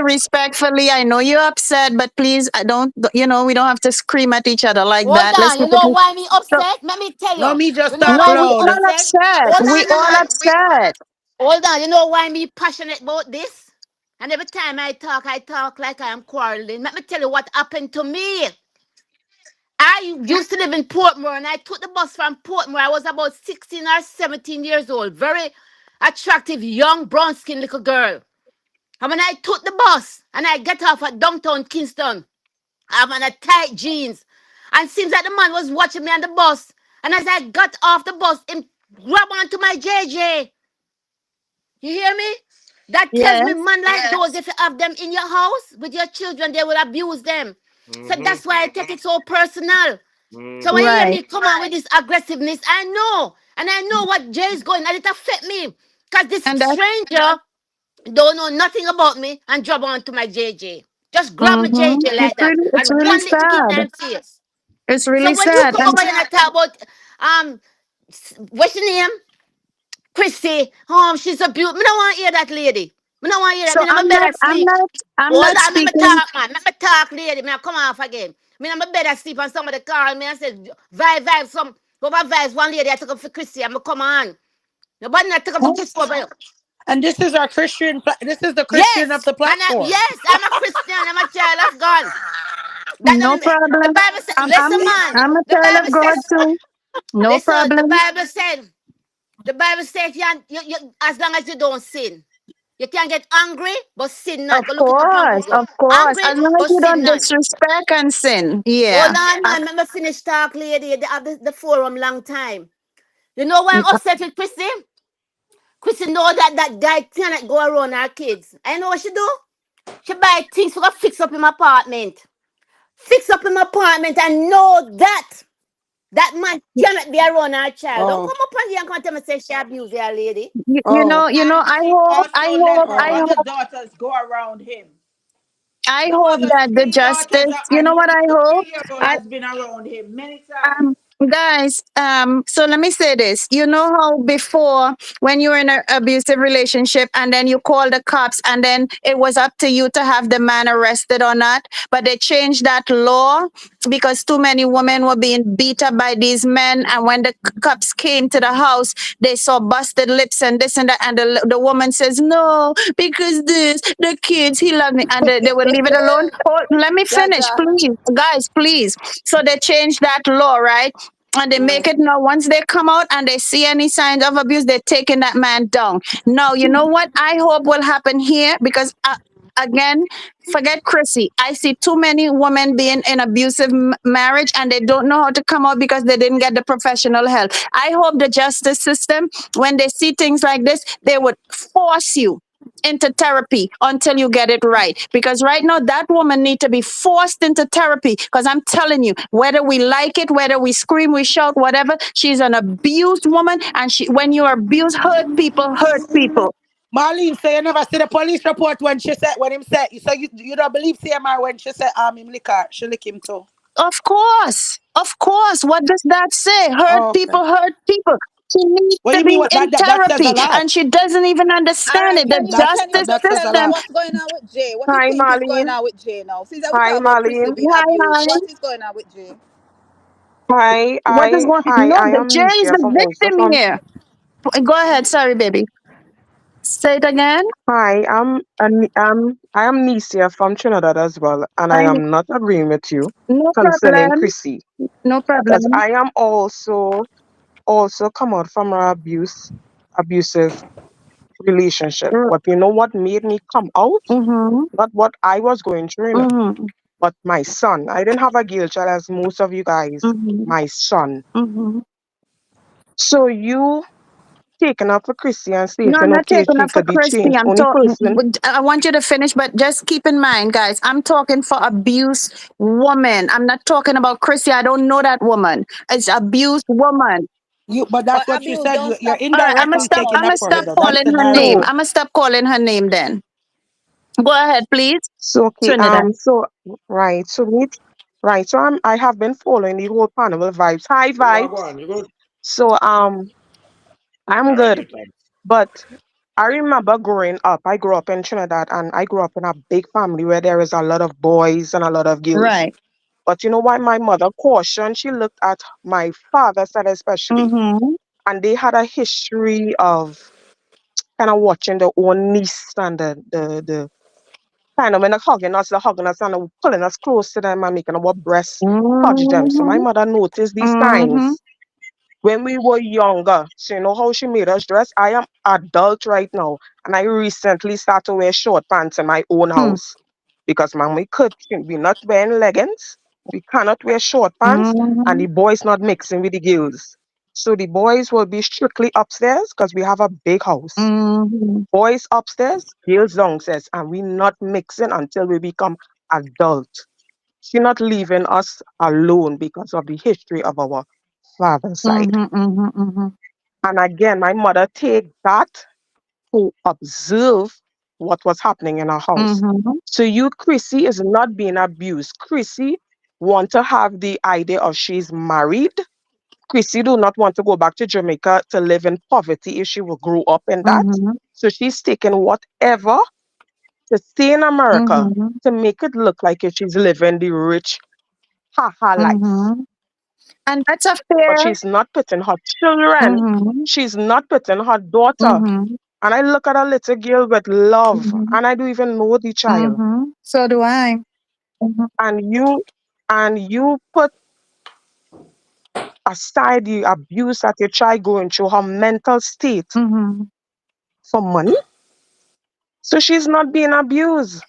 respectfully, I know you're upset, but please, I don't, we don't have to scream at each other like Hold that. Let's on. You keep it. know why me So, upset? Let me tell No, you. me just You know talk no, why we me loud. all upset? upset. Hold We on, all man. upset. Hold on. You know why me passionate about this? And every time I talk like I am quarreling. Let me tell you what happened to me. I used to live in Portmore and I took the bus from Portmore. I was about 16 or 17 years old. Very attractive, young, brown skinned little girl. And when I took the bus and I get off at downtown Kingston, I'm on a tight jeans. And seems like the man was watching me on the bus. And as I got off the bus, him grab onto my JJ. You hear me? That tells me Yes. man like those, if you have them in your house with your children, they will abuse them. So that's why I take it so personal. So when you hear Right. me come on with this aggressiveness, I know. And I know what Jay is going, and it affect me. Because this And that, stranger don't know nothing about me and drop onto my JJ. Just grab my mm-hmm. JJ like that. It's And really one lick in sad. them face. It's So really when you sad. come And over here and talk about what's your name? Chrissy. Oh, she's a beaut. Me don't want to hear that lady. Me don't want to hear that. so Me I'm a better sleep. I'm Hold not on, let me speaking. talk, man. Let me talk, lady. Me I come off again. Me I'm a better sleep and somebody call me and said, vibe, some over vibes. One lady I took up for Chrissy. I'm come on. Nobody not took up for Chrissy over here. And this is our Christian. This is the Christian of Yes, the platform. yes, I'm a Christian. I'm a child of God. That No doesn't mean the problem. Bible said. Listen, man. I'm a The child of Bible God says. too. No Listen. The problem. Bible said. The Bible says, as long as you don't sin. You can get angry, but sin not. Of Go look it up on course, Google. of course. Angry, As long as but you sin don't not. disrespect and sin. Hold Yeah. on, man. Let me finish talk, lady. They have the forum long time. You know why I'm upset with Chrissy? Chrissy know that guy cannot go around her kids. I know what she do? She buy things for go fix up in my apartment. Fix up in my apartment and know that man cannot be around her child. Don't Oh, come up on here and come tell me say she abuse your lady. oh. You know, And she also let her Oh. other daughters go around him. I The hope other that the three daughters, justice, you at know what least I the hope? 3-year-old has been around him many times. Um, guys, so let me say this. You know how before, when you were in an abusive relationship and then you call the cops and then it was up to you to have the man arrested or not, but they changed that law because too many women were being beat up by these men. And when the cops came to the house, they saw busted lips and this and that. And the woman says, no, because this, the kids, he loved me. And they would leave it alone. Oh, let me finish, Jaja. please. Guys, please. So they changed that law, right? And they make Mm. it now. Once they come out and they see any signs of abuse, they're taking that man down. Now, you know what I hope will happen here? Because again, forget Crissy. I see too many women being in abusive marriage and they don't know how to come out because they didn't get the professional help. I hope the justice system, when they see things like this, they would force you into therapy until you get it right, because right now that woman need to be forced into therapy, because I'm telling you, whether we like it, whether we scream, we shout, whatever, she's an abused woman, and she, when you are abused, hurt people. Marlene say you never see the police report when she said when him said so you don't believe CMR when she said him liquor she lick him too. Of course, what does that say? Oh, okay. Hurt people. She needs What to you mean? be What in that says a therapy lot. and she doesn't even All understand right, it. The can you justice That just says a tell me system. lot. what's going on with Jay? What you Hi, think is going Marlene. on with Jay now? Since we Hi, talk about Chrissy Marlene. being abused, Hi. what is going on with Jay? What is going? Hi. No, I the am Jay is Nicia the from also victim from. here. Go ahead. Sorry, baby. Say it again. Hi, I am Nicia from Trinidad as well, and I I am not agreeing with you no concerning problem. Chrissy, No because problem. I am also come out from an abusive relationship. But you know what made me come out? Mm-hmm. Not what I was going through, Mm-hmm. but my son. I didn't have a girl child as most of you guys. Mm-hmm. My son. Mm-hmm. So you taking up for Chrissy and No, I'm stating, not okay, taking she up for could be Christy. changed. I'm Only talking. person. I want you to finish, but just keep in mind, guys, I'm talking for abused woman. I'm not talking about Chrissy. I don't know that woman. It's abused woman. But that's But what you abuse said. don't You're stop All right, from I'm gonna indirectly from stop. taking I'm from up gonna for her stop though. Chrissy. That's calling the her narrative. name. So I'm gonna stop calling her name then. Go ahead, please, okay, Trinidad. right, so I have been following the whole Carnival vibes. Hi Well, go vibes. on. You good? So I'm All right, good. take time. But I remember growing up, I grew up in Trinidad and I grew up in a big family where there is a lot of boys and a lot of girls. Right. But you know why my mother cautioned? She looked at my father's side especially, Mm-hmm. and they had a history of kind of watching their own niece and the kind of when they're hugging us and pulling us close to them and making our breasts touch them. So my Mm-hmm. mother noticed these Mm-hmm. signs when we were younger. So you know how she made us dress? I am adult right now and I recently started to wear short pants in my own house because mom, we not wearing leggings, we cannot wear short pants, and Mm-hmm. the boys not mixing with the girls. So the boys will be strictly upstairs because we have a big house. Mm-hmm. Boys upstairs, girls downstairs, and we not mixing until we become adult. She not leaving us alone because of the history of our father's side. Mm-hmm. Mm-hmm. And again, my mother take that to observe what was happening in our house. Mm-hmm. So you, Chrissy, is not being abused. Chrissy want to have the idea of she's married. Chrissy do not want to go back to Jamaica to live in poverty if she will grow up in that. Mm-hmm. So she's taking whatever to stay in America Mm-hmm. to make it look like if she's living the rich haha life. Mm-hmm. And that's a But fair. she's not putting her children, Mm-hmm. she's not putting her daughter. Mm-hmm. And I look at a little girl with love, Mm-hmm. and I don't even know the child. Mm-hmm. So do I. Mm-hmm. And you put aside the abuse that your child going through, her mental state Mm-hmm. for money. So she's not being abused.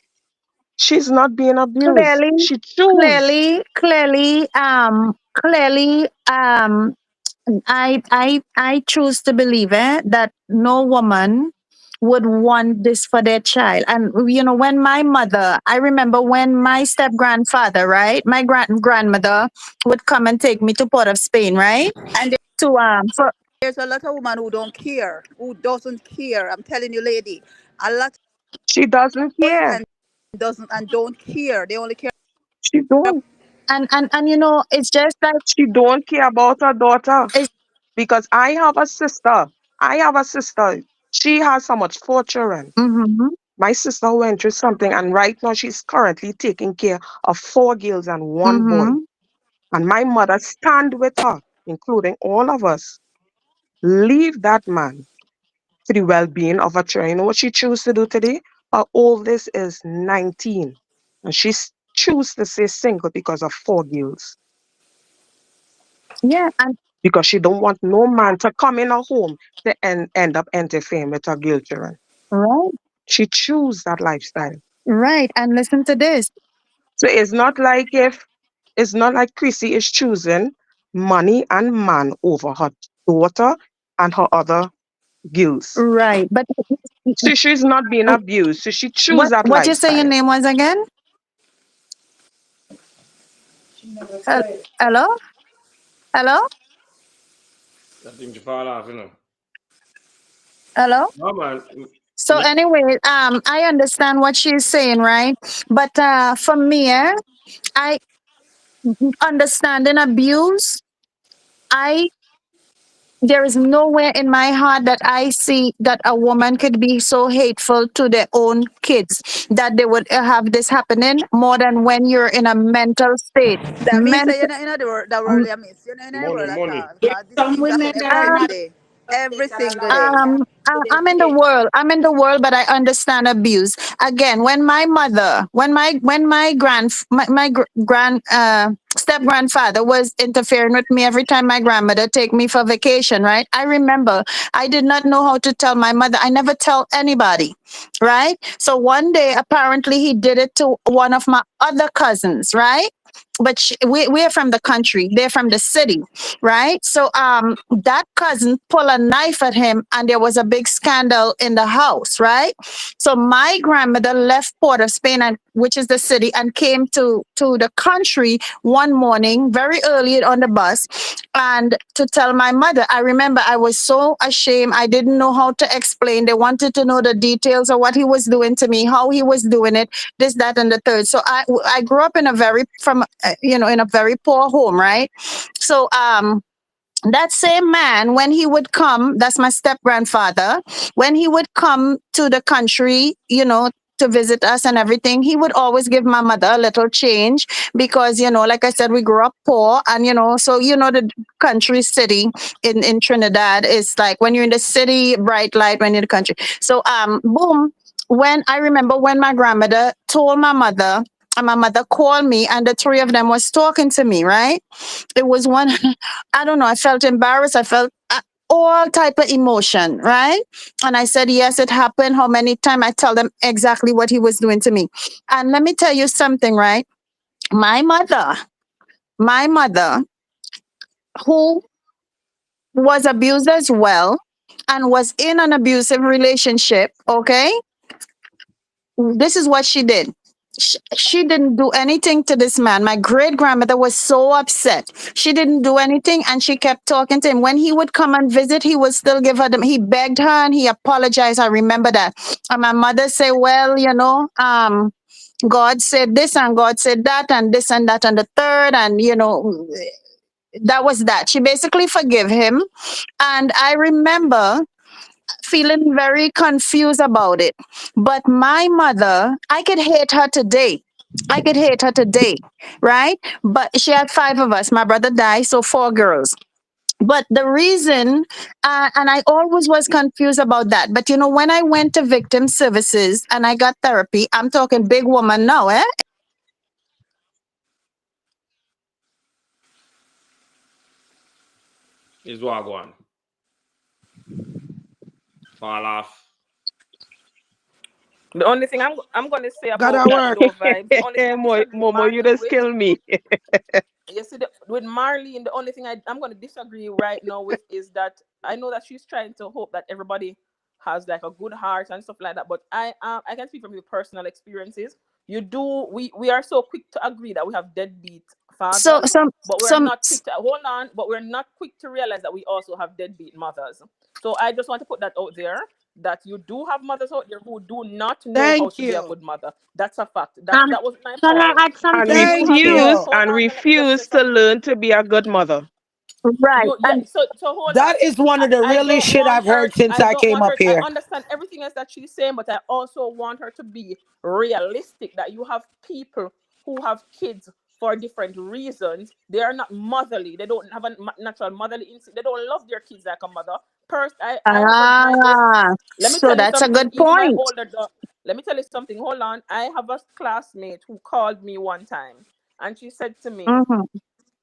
She's not being abused. Clearly, She choose. clearly, I choose to believe that no woman would want this for their child. And you know, when my mother, I remember when my step grandfather, right, my grandmother would come and take me to Port of Spain, right, And to for there's a lot of women who don't care, who doesn't care. I'm telling you, lady, a lot She doesn't know it care. and doesn't and don't care. They only care. She don't. and you know, it's just like She don't care about her daughter. it's Because I have a sister. I have a sister. She has so much 4 children. mm-hmm, My sister went through something, and right now she's currently taking care of 4 girls and 1 boy. mm-hmm. And my mother stand with her, including all of us. Leave that man to the well-being of her children. You know what she choose to do today? Her oldest is 19, and she choose to stay single because of 4 girls. Yeah, and Because she don't want no man to come in her home to end up interfering with her girl children. right, She choose that lifestyle. right. And listen to this. So it's not like Crissy is choosing money and man over her daughter and her other girls. Right. But So she's not being abused. So she choose that what you say your lifestyle. name was again? Hello? Hello? I think you fall off, you know. Hello? No, man. So anyway, I understand what she's saying, right? But for me, I understanding abuse, I there is nowhere in my heart that I see that a woman could be so hateful to their own kids that they would have this happening more than when you're in a mental state. That means that Mental. you're not in the world, that world you miss. You're not in the Money, world at money. all. There's Because these some things women happen that are every not day. Every single day. I'm in the world. I'm in the world, but I understand abuse. Again, when my mother, when my grand step grandfather was interfering with me every time my grandmother take me for vacation, right? I remember I did not know how to tell my mother. I never tell anybody, right? So one day, apparently, he did it to one of my other cousins, right? But we're from the country. They're from the city, right? So that cousin pulled a knife at him and there was a big scandal in the house, right? So my grandmother left Port of Spain, and which is the city, and came to the country one morning very early on the bus and to tell my mother. I remember I was so ashamed. I didn't know how to explain. They wanted to know the details of what he was doing to me, how he was doing it, this, that, and the third. So I grew up in a very in a very poor home, right? So that same man, when he would come, that's my step grandfather, when he would come to the country, to visit us and everything, he would always give my mother a little change because, like I said, we grew up poor. And, so, the country city in Trinidad is like when you're in the city, bright light, when you're in the country. So, boom, when I remember when my grandmother told my mother, and my mother called me and the three of them was talking to me, right? It was one, I don't know, I felt embarrassed. I felt all type of emotion, right? And I said, yes, it happened. How many times I tell them exactly what he was doing to me. And let me tell you something, right? My mother, who was abused as well and was in an abusive relationship, okay? This is what she did. She didn't do anything to this man. My great grandmother was so upset. She didn't do anything and she kept talking to him. When he would come and visit, he would still give her them. He begged her and he apologized. I remember that. And my mother said, well, God said this and God said that and this and that and the third. And, that was that. She basically forgave him. And I remember feeling very confused about it. But my mother, I could hate her today. I could hate her today, right? But she had five of us. My brother died, so four girls. But the reason, and I always was confused about that. But when I went to victim services and I got therapy, I'm talking big woman now, eh? Is what go on. Fall off. The only thing I'm gonna say about Gotta that work. though, vibes. The only thing I disagree with Momo, you Marlene just with. kill me. You see, with Marlene, the only thing I'm going to disagree right now with is that I know that she's trying to hope that everybody has like a good heart and stuff like that. But I can speak from your personal experiences. You do we are so quick to agree that we have deadbeat So fathers, some but we're some not quick to hold on, but we're not quick to realize that we also have deadbeat mothers. So I just want to put that out there that you do have mothers out there who do not know how Thank to be a you. good mother. That's a fact. um That was my can I point. add And You something? do have your Thank hold on, let me just say refuse to something. learn to be a good mother. Right. You yeah, And so hold That on. is one of the I realest don't shit want I've her heard since I I don't came want up her I here. understand everything else that she's saying, but I also want her to be realistic that you have people who have kids for different reasons. They are not motherly. They don't have a natural motherly instinct. They don't love their kids like a mother. First, I have my best. Let me so tell you that's a something. good Even my point. older daughter. Let me tell you something. Hold on. I have a classmate who called me one time, and she said to me, Mm-hmm.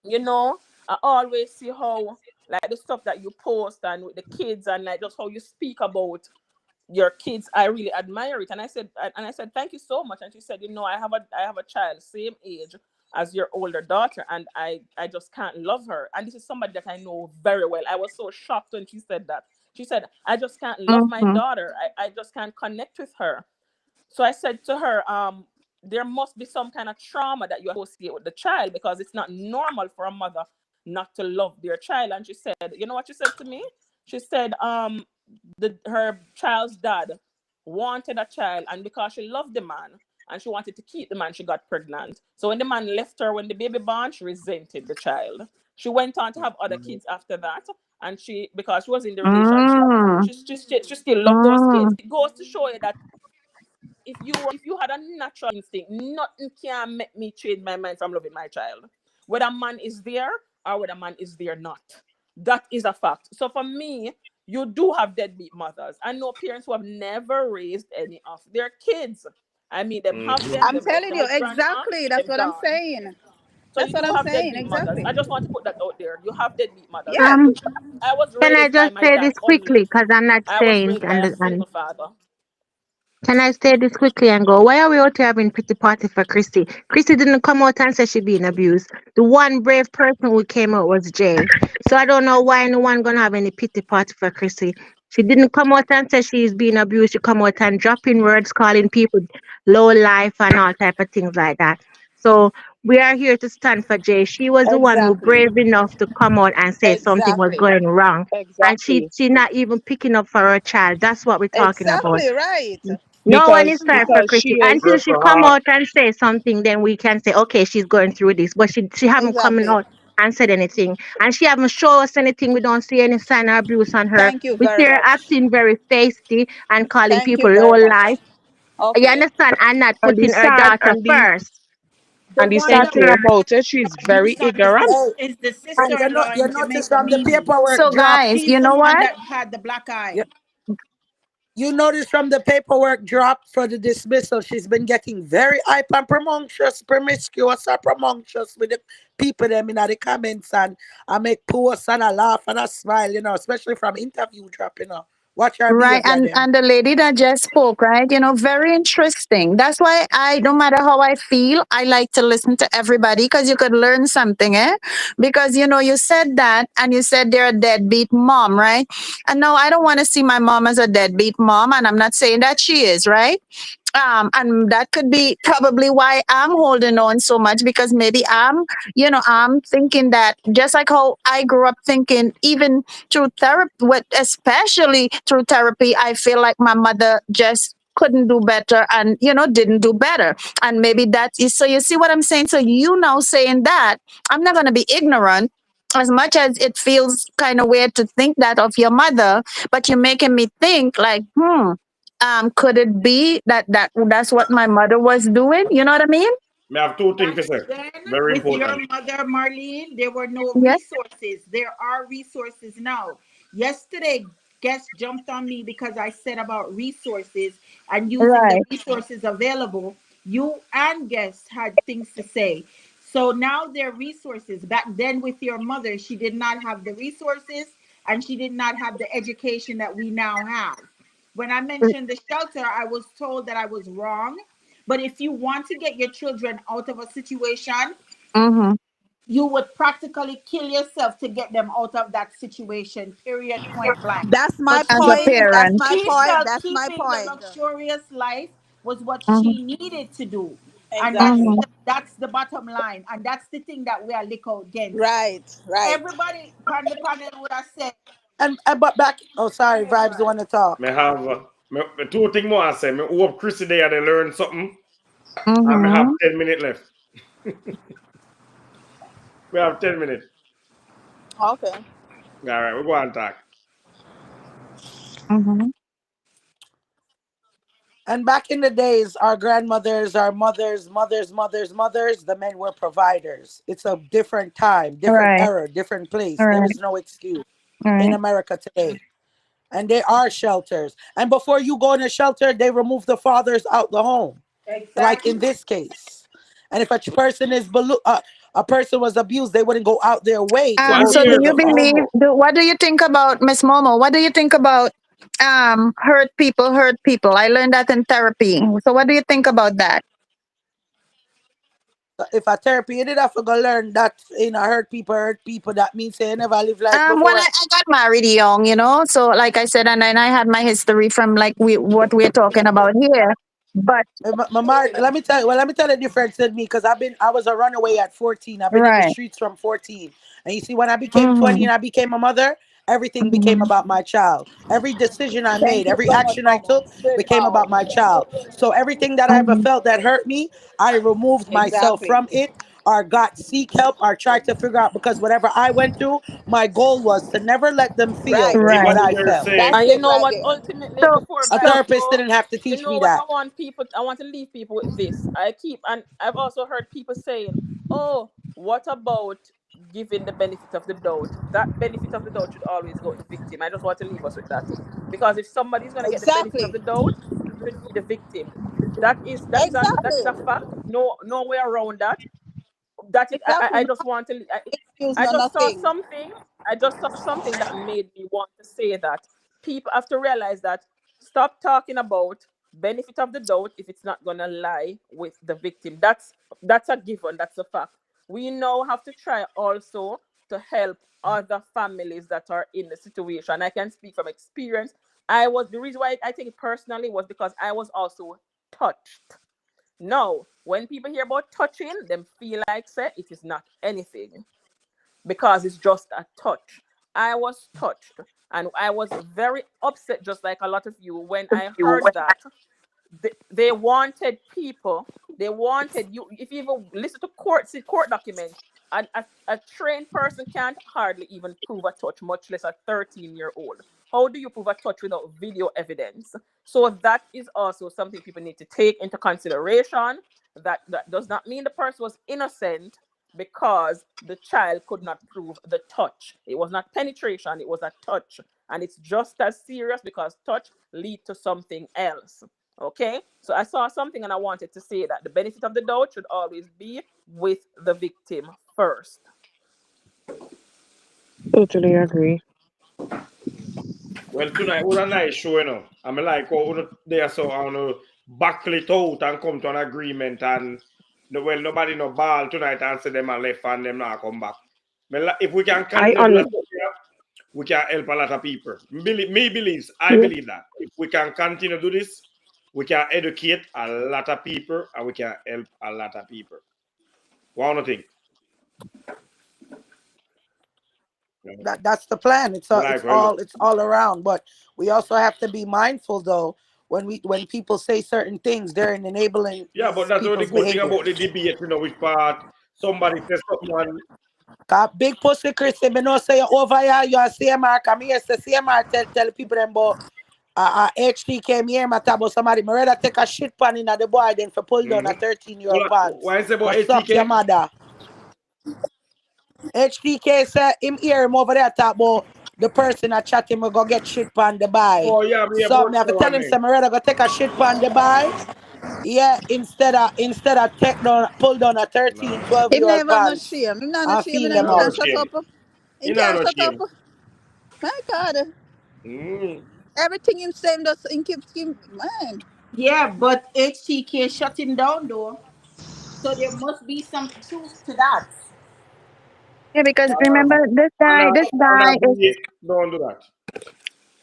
you know, I always see how like the stuff that you post and with the kids and like just how you speak about your kids. I really admire it. And I said thank you so much. And she said, I have a child same age as your older daughter, and I just can't love her. And this is somebody that I know very well. I was so shocked when she said that. She said, I just can't love my Mm-hmm. daughter. I just can't connect with her. So I said to her, there must be some kind of trauma that you associate with the child, because it's not normal for a mother not to love their child. And she said, you know what she said to me? She said, her child's dad wanted a child, and because she loved the man and she wanted to keep the man, she got pregnant. So when the man left her when the baby born, she resented the child. She went on to have other kids after that, and because she was in the relationship, Mm, she still loved those kids. mm. It goes to show you that if you had a natural instinct, nothing can make me change my mind from loving my child. Whether man is there or whether man is there not. That is a fact. So for me, you do have deadbeat mothers. I know parents who have never raised any of their kids. I mean, them have them, I'm them love telling them you with grandma, exactly. That's them what I'm gone. saying. So That's you what do I'm have saying. deadbeat mothers. Exactly. I just want to put that out there. You have deadbeat mothers. Yeah. Um, I was can I raised by just my say dad this quickly? only. Because I'm not I was staying raised by a and single father. can I say this quickly and go? Why are we out here having pity party for Christy? Christy didn't come out and say she being abused. The one brave person who came out was Jay. So I don't know why no one gonna have any pity party for Christy. She didn't come out and say she's being abused. She come out and dropping words, calling people low life and all type of things like that. So we are here to stand for Jay. She was the one who Exactly. brave enough to come out and say something was Exactly. going wrong. And Exactly. she not even picking up for her child. That's what we're talking about. Exactly right. No one is sorry for Because she Chrissy. is Until she come out and say something, then we can say, okay, she's going through this. But she haven't coming Exactly. out and said anything. And she haven't shown us anything. We don't see any sign of abuse on her. Thank you We very see her much. acting very feisty and calling Thank people you low very life. much. You Okay. understand? And not and the putting her sad daughter first. The one sad Thank that thing you. about it, she's very ignorant. hey, Is the and sister-in-law you in notice Jamaica, from the Mimi. paperwork So drop. guys, She's you the know one what? that had the black eye. You notice from the paperwork drop for the dismissal, she's been getting very hype and promiscuous, promiscuous and promiscuous with the people them in the comments, and I make posts and I laugh and I smile, especially from interview drop, Watch her Right, behavior them. and the lady that just spoke, right? Very interesting. That's why no matter how I feel, I like to listen to everybody because you could learn something, eh? Because you said that, and you said they're a deadbeat mom, right? And no, I don't want to see my mom as a deadbeat mom, and I'm not saying that she is, right? And that could be probably why I'm holding on so much because maybe I'm thinking that just like how I grew up thinking, even through therapy, especially through therapy, I feel like my mother just couldn't do better and didn't do better, and maybe that is so. You see what I'm saying? So you now saying that, I'm not going to be ignorant. As much as it feels kind of weird to think that of your mother, but you're making me think like, could it be that's what my mother was doing? You know what I mean? Me have two things Back to say. then, Very with your important. mother, Marlene, there were no Yeah. resources. There are resources now. Yesterday, guests jumped on me because I said about resources and using the Right. resources available. You and guests had things to say. So now there are resources. Back then, with your mother, she did not have the resources and she did not have the education that we now have. When I mentioned the shelter, I was told that I was wrong. But if you want to get your children out of a situation, Mm-hmm. you would practically kill yourself to get them out of that situation, period, point blank. That's my But As a point. That's parent. my she point. felt That's my keeping the point. luxurious life was what Mm-hmm. she needed to do. And Exactly. that's the bottom line. And that's the thing that we are lick against. Right. Right. Everybody on the panel would have said, And but back. Oh, go sorry, ahead, vibes. Brad. Want to talk? Me have me two things more I say. Me hope Crissy there they learn something. And me have Mm-hmm. 10 minutes left. We have 10 minutes. Okay. All right, we go and talk. Mm-hmm. And back in the days, our grandmothers, our mothers, the men were providers. It's a different time, different Right. era, different place. There Right. is no excuse in Right. America today. And there are shelters. And before you go in a shelter, they remove the fathers out the home, like Exactly. in this case. And if a person a person was abused, they wouldn't go out their way to One go So to do year you remove so that. believe, what do you think about Miss Momo? What do you think about hurt people? I learned that in therapy. So what do you think about that? If a therapy, you did have to go learn that hurt people. That means they never live life Well, before. I got married young, you know. So, like I said, and then I had my history from like what we're talking about here. But Let me tell you. Well, let me tell you the difference in me because I was a runaway at 14. I've been in the right. streets from 14. And you see, when I became 20 Mm-hmm. and I became a mother, everything became Mm-hmm. about my child. Every decision I Thank made, you every so much, action I Momo. took Straight became about forward. my child. So everything that I ever Mm-hmm. felt that hurt me, I removed myself Exactly. from it or got seek help or tried to figure out because whatever I went through, my goal was to never let them feel Right. even what Right. I if they're felt. saying That's And you it know right what? there. Ultimately, So before A so vibes therapist go, didn't have to you teach me know what? that. I want to leave people with this. I keep, and I've also heard people saying, "Oh, what about giving the benefit of the doubt?" That benefit of the doubt should always go to the victim. I just want to leave us with that, because if somebody's going to get the benefit of Exactly. the doubt, it should be the victim. That is a Exactly. fact. No way around that. That is Exactly. I No just want to excuse, I no just saw nothing. something. I just saw something that made me want to say that people have to realize that stop talking about benefit of the doubt if it's not gonna lie with the victim. That's a given. That's a fact. We now have to try also to help other families that are in the situation. I can speak from experience. I was the reason why I think personally was because I was also touched. No, when people hear about touching, them feel like say it is not anything because it's just a touch. I was touched and I was very upset, just like a lot of you, when I heard that they wanted people, they wanted you. If you even listen to court documents, a trained person can't hardly even prove a touch, much less a 13-year-old. How do you prove a touch without video evidence? So that is also something people need to take into consideration. That does not mean the person was innocent because the child could not prove the touch. It was not penetration, it was a touch. And it's just as serious because touch lead to something else. Okay, so I saw something and I wanted to say that the benefit of the doubt should always be with the victim first. Totally agree. well tonight was a nice show, you know. I'm like oh there so I wanna buckle it out and come to an agreement and well nobody no ball tonight and say them are left and them not come back. If we can I continue to do un that, we can help a lot of people. I yeah, believe that. If we can continue to do this, we can educate a lot of people and we can help a lot of people. One thing. That's the plan. I like well. It's all around. But we also have to be mindful though when people say certain things, they're enabling Yeah, but these that's the people's good thing behavior. about the debate, which part somebody says something and Big pussy Chrissy, me know say you over here, you are CMR, come here, say CMR tell people them about HT came here, my about somebody, me rather take a shit pan in the boy than for pull down a mm-hmm. 13-year-old pants. Why is it about Go suck your HTK? mother. HTK say him hear him over there talk about the person that chat him will go get shit pan the buy. Oh yeah, me So about me have to that tell one him there. some rather go take a shit pan the buy. Yeah, instead of take down pull down a 13, No. 12 Him year not old even have no pants shame. Him not no and shame. feel Him them No out. can't shut shame. up. He You know can't no shut up. shame. My God. Mm. Everything him saying does him keep man. Yeah, but HTK shut him down though. So there must be some truth to that. Yeah, because remember Um, this on guy that is. be, don't do that.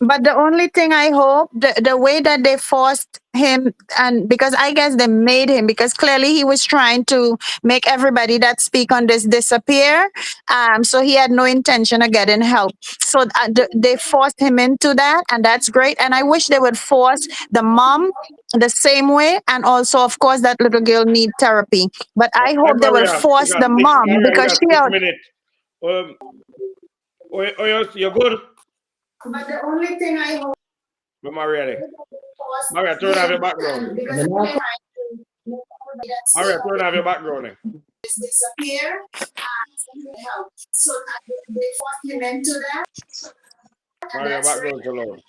But the only thing I hope, the way that they forced him, and because I guess they made him, because clearly he was trying to make everybody that speak on this disappear. So he had no intention of getting help. So they forced him into that, and that's great. And I wish they would force the mom the same way, and also, of course, that little girl need therapy. But I Hey, hope they will force the mom Maria, we because got she six out. minutes. You're good? But the only thing I hope But Maria, was Maria, turn off your background. because they're trying to make everybody that Maria, speak turn off your background. disappear and help. So they forced him into that, and Maria, that's background so loud.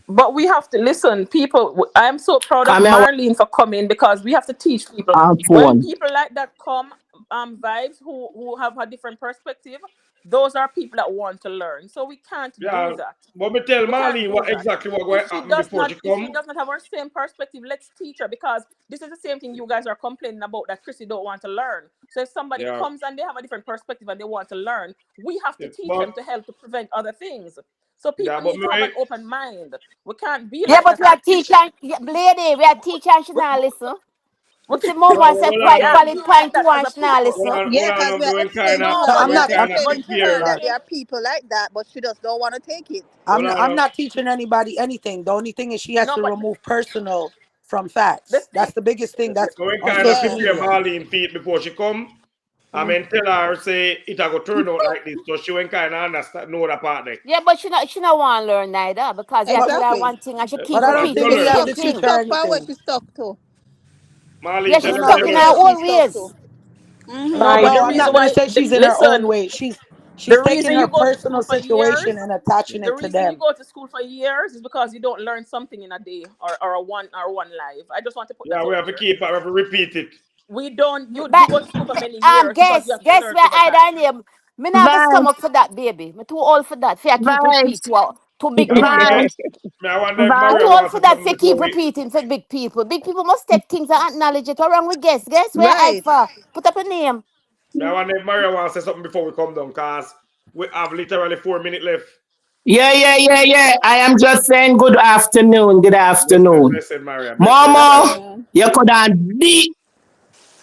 But we have to listen, people. I'm so proud of Come here, Marlene for coming because we have to teach people. When phone. people like that come, vibes who have a different perspective, those are people that want to learn. So we can't do Yeah, that. but me tell We can't Marlene do what that. exactly what going to happen before she If she come. does not have our same perspective, let's teach her, because this is the same thing you guys are complaining about, that Crissy don't want to learn. So if somebody Yeah, comes and they have a different perspective and they want to learn, we have to teach but them to help to prevent other things. So yeah, people but need to have me, an open mind. We can't be Yeah, like but that we are and teach teaching, them. yeah, lady, we are teaching and she We, not listen. we, If the we, mom no, wants to hold we on, no, can't qualify be like point that two as and a she not people. listen. Yeah, hold on, because I'm we are doing kind explaining of, to No, her, I'm we are not. I'm not quick explaining to teaching here her her now. that there nothing. are people like that, but she just don't want to take it. Hold on, I'm not teaching anybody anything. The only thing is she has No, to but remove personal from the facts. thing, That's the biggest thing. That's going on kind of social Yeah. prepare media. Marlene feet before she come. I mm, mean, tell her say it a go turn out like this, so she won't kind of understand know that part there. Yeah, but she not want to learn neither because you But tell her Exactly. one thing and she but keep I Come on, don't she repeating think gonna the we have learn. same to She teach thing. her stuck for where anything. she stuck to. Marlene, Yeah, tell she No, her no, say stuck in you her Where learn. she own stuck ways. to. Mm-hmm. no, no, but the no. I'm reason not gonna why, say she's in her own listen, way. She's the taking reason her you go to personal school for situation years, and attaching the it to reason you them. go to school for years is because you don't learn something in a day or one life. I just want to put that Yeah, we out have to there. keep, we have to repeat it. We don't. You But go to school for many years because you have to guess learn where over I time. done here. Me not have a vibes, stomach for that, baby. Me too old for that. For you keep repeat vibes, to big I wonder, people. vibes, I wonder if Me vibes. Maria too old wants for to say that. For something you keep before we. repeating for big people. Big people must take things and acknowledge it. What wrong with guess? Guess where I Right. for? Put up a name. I wonder if Maria wants to say something before we come down, cause we have literally 4 minutes left. Yeah. I am just saying good afternoon. Good afternoon. Listen, Maria. Bless Good her. Momo, afternoon. you could have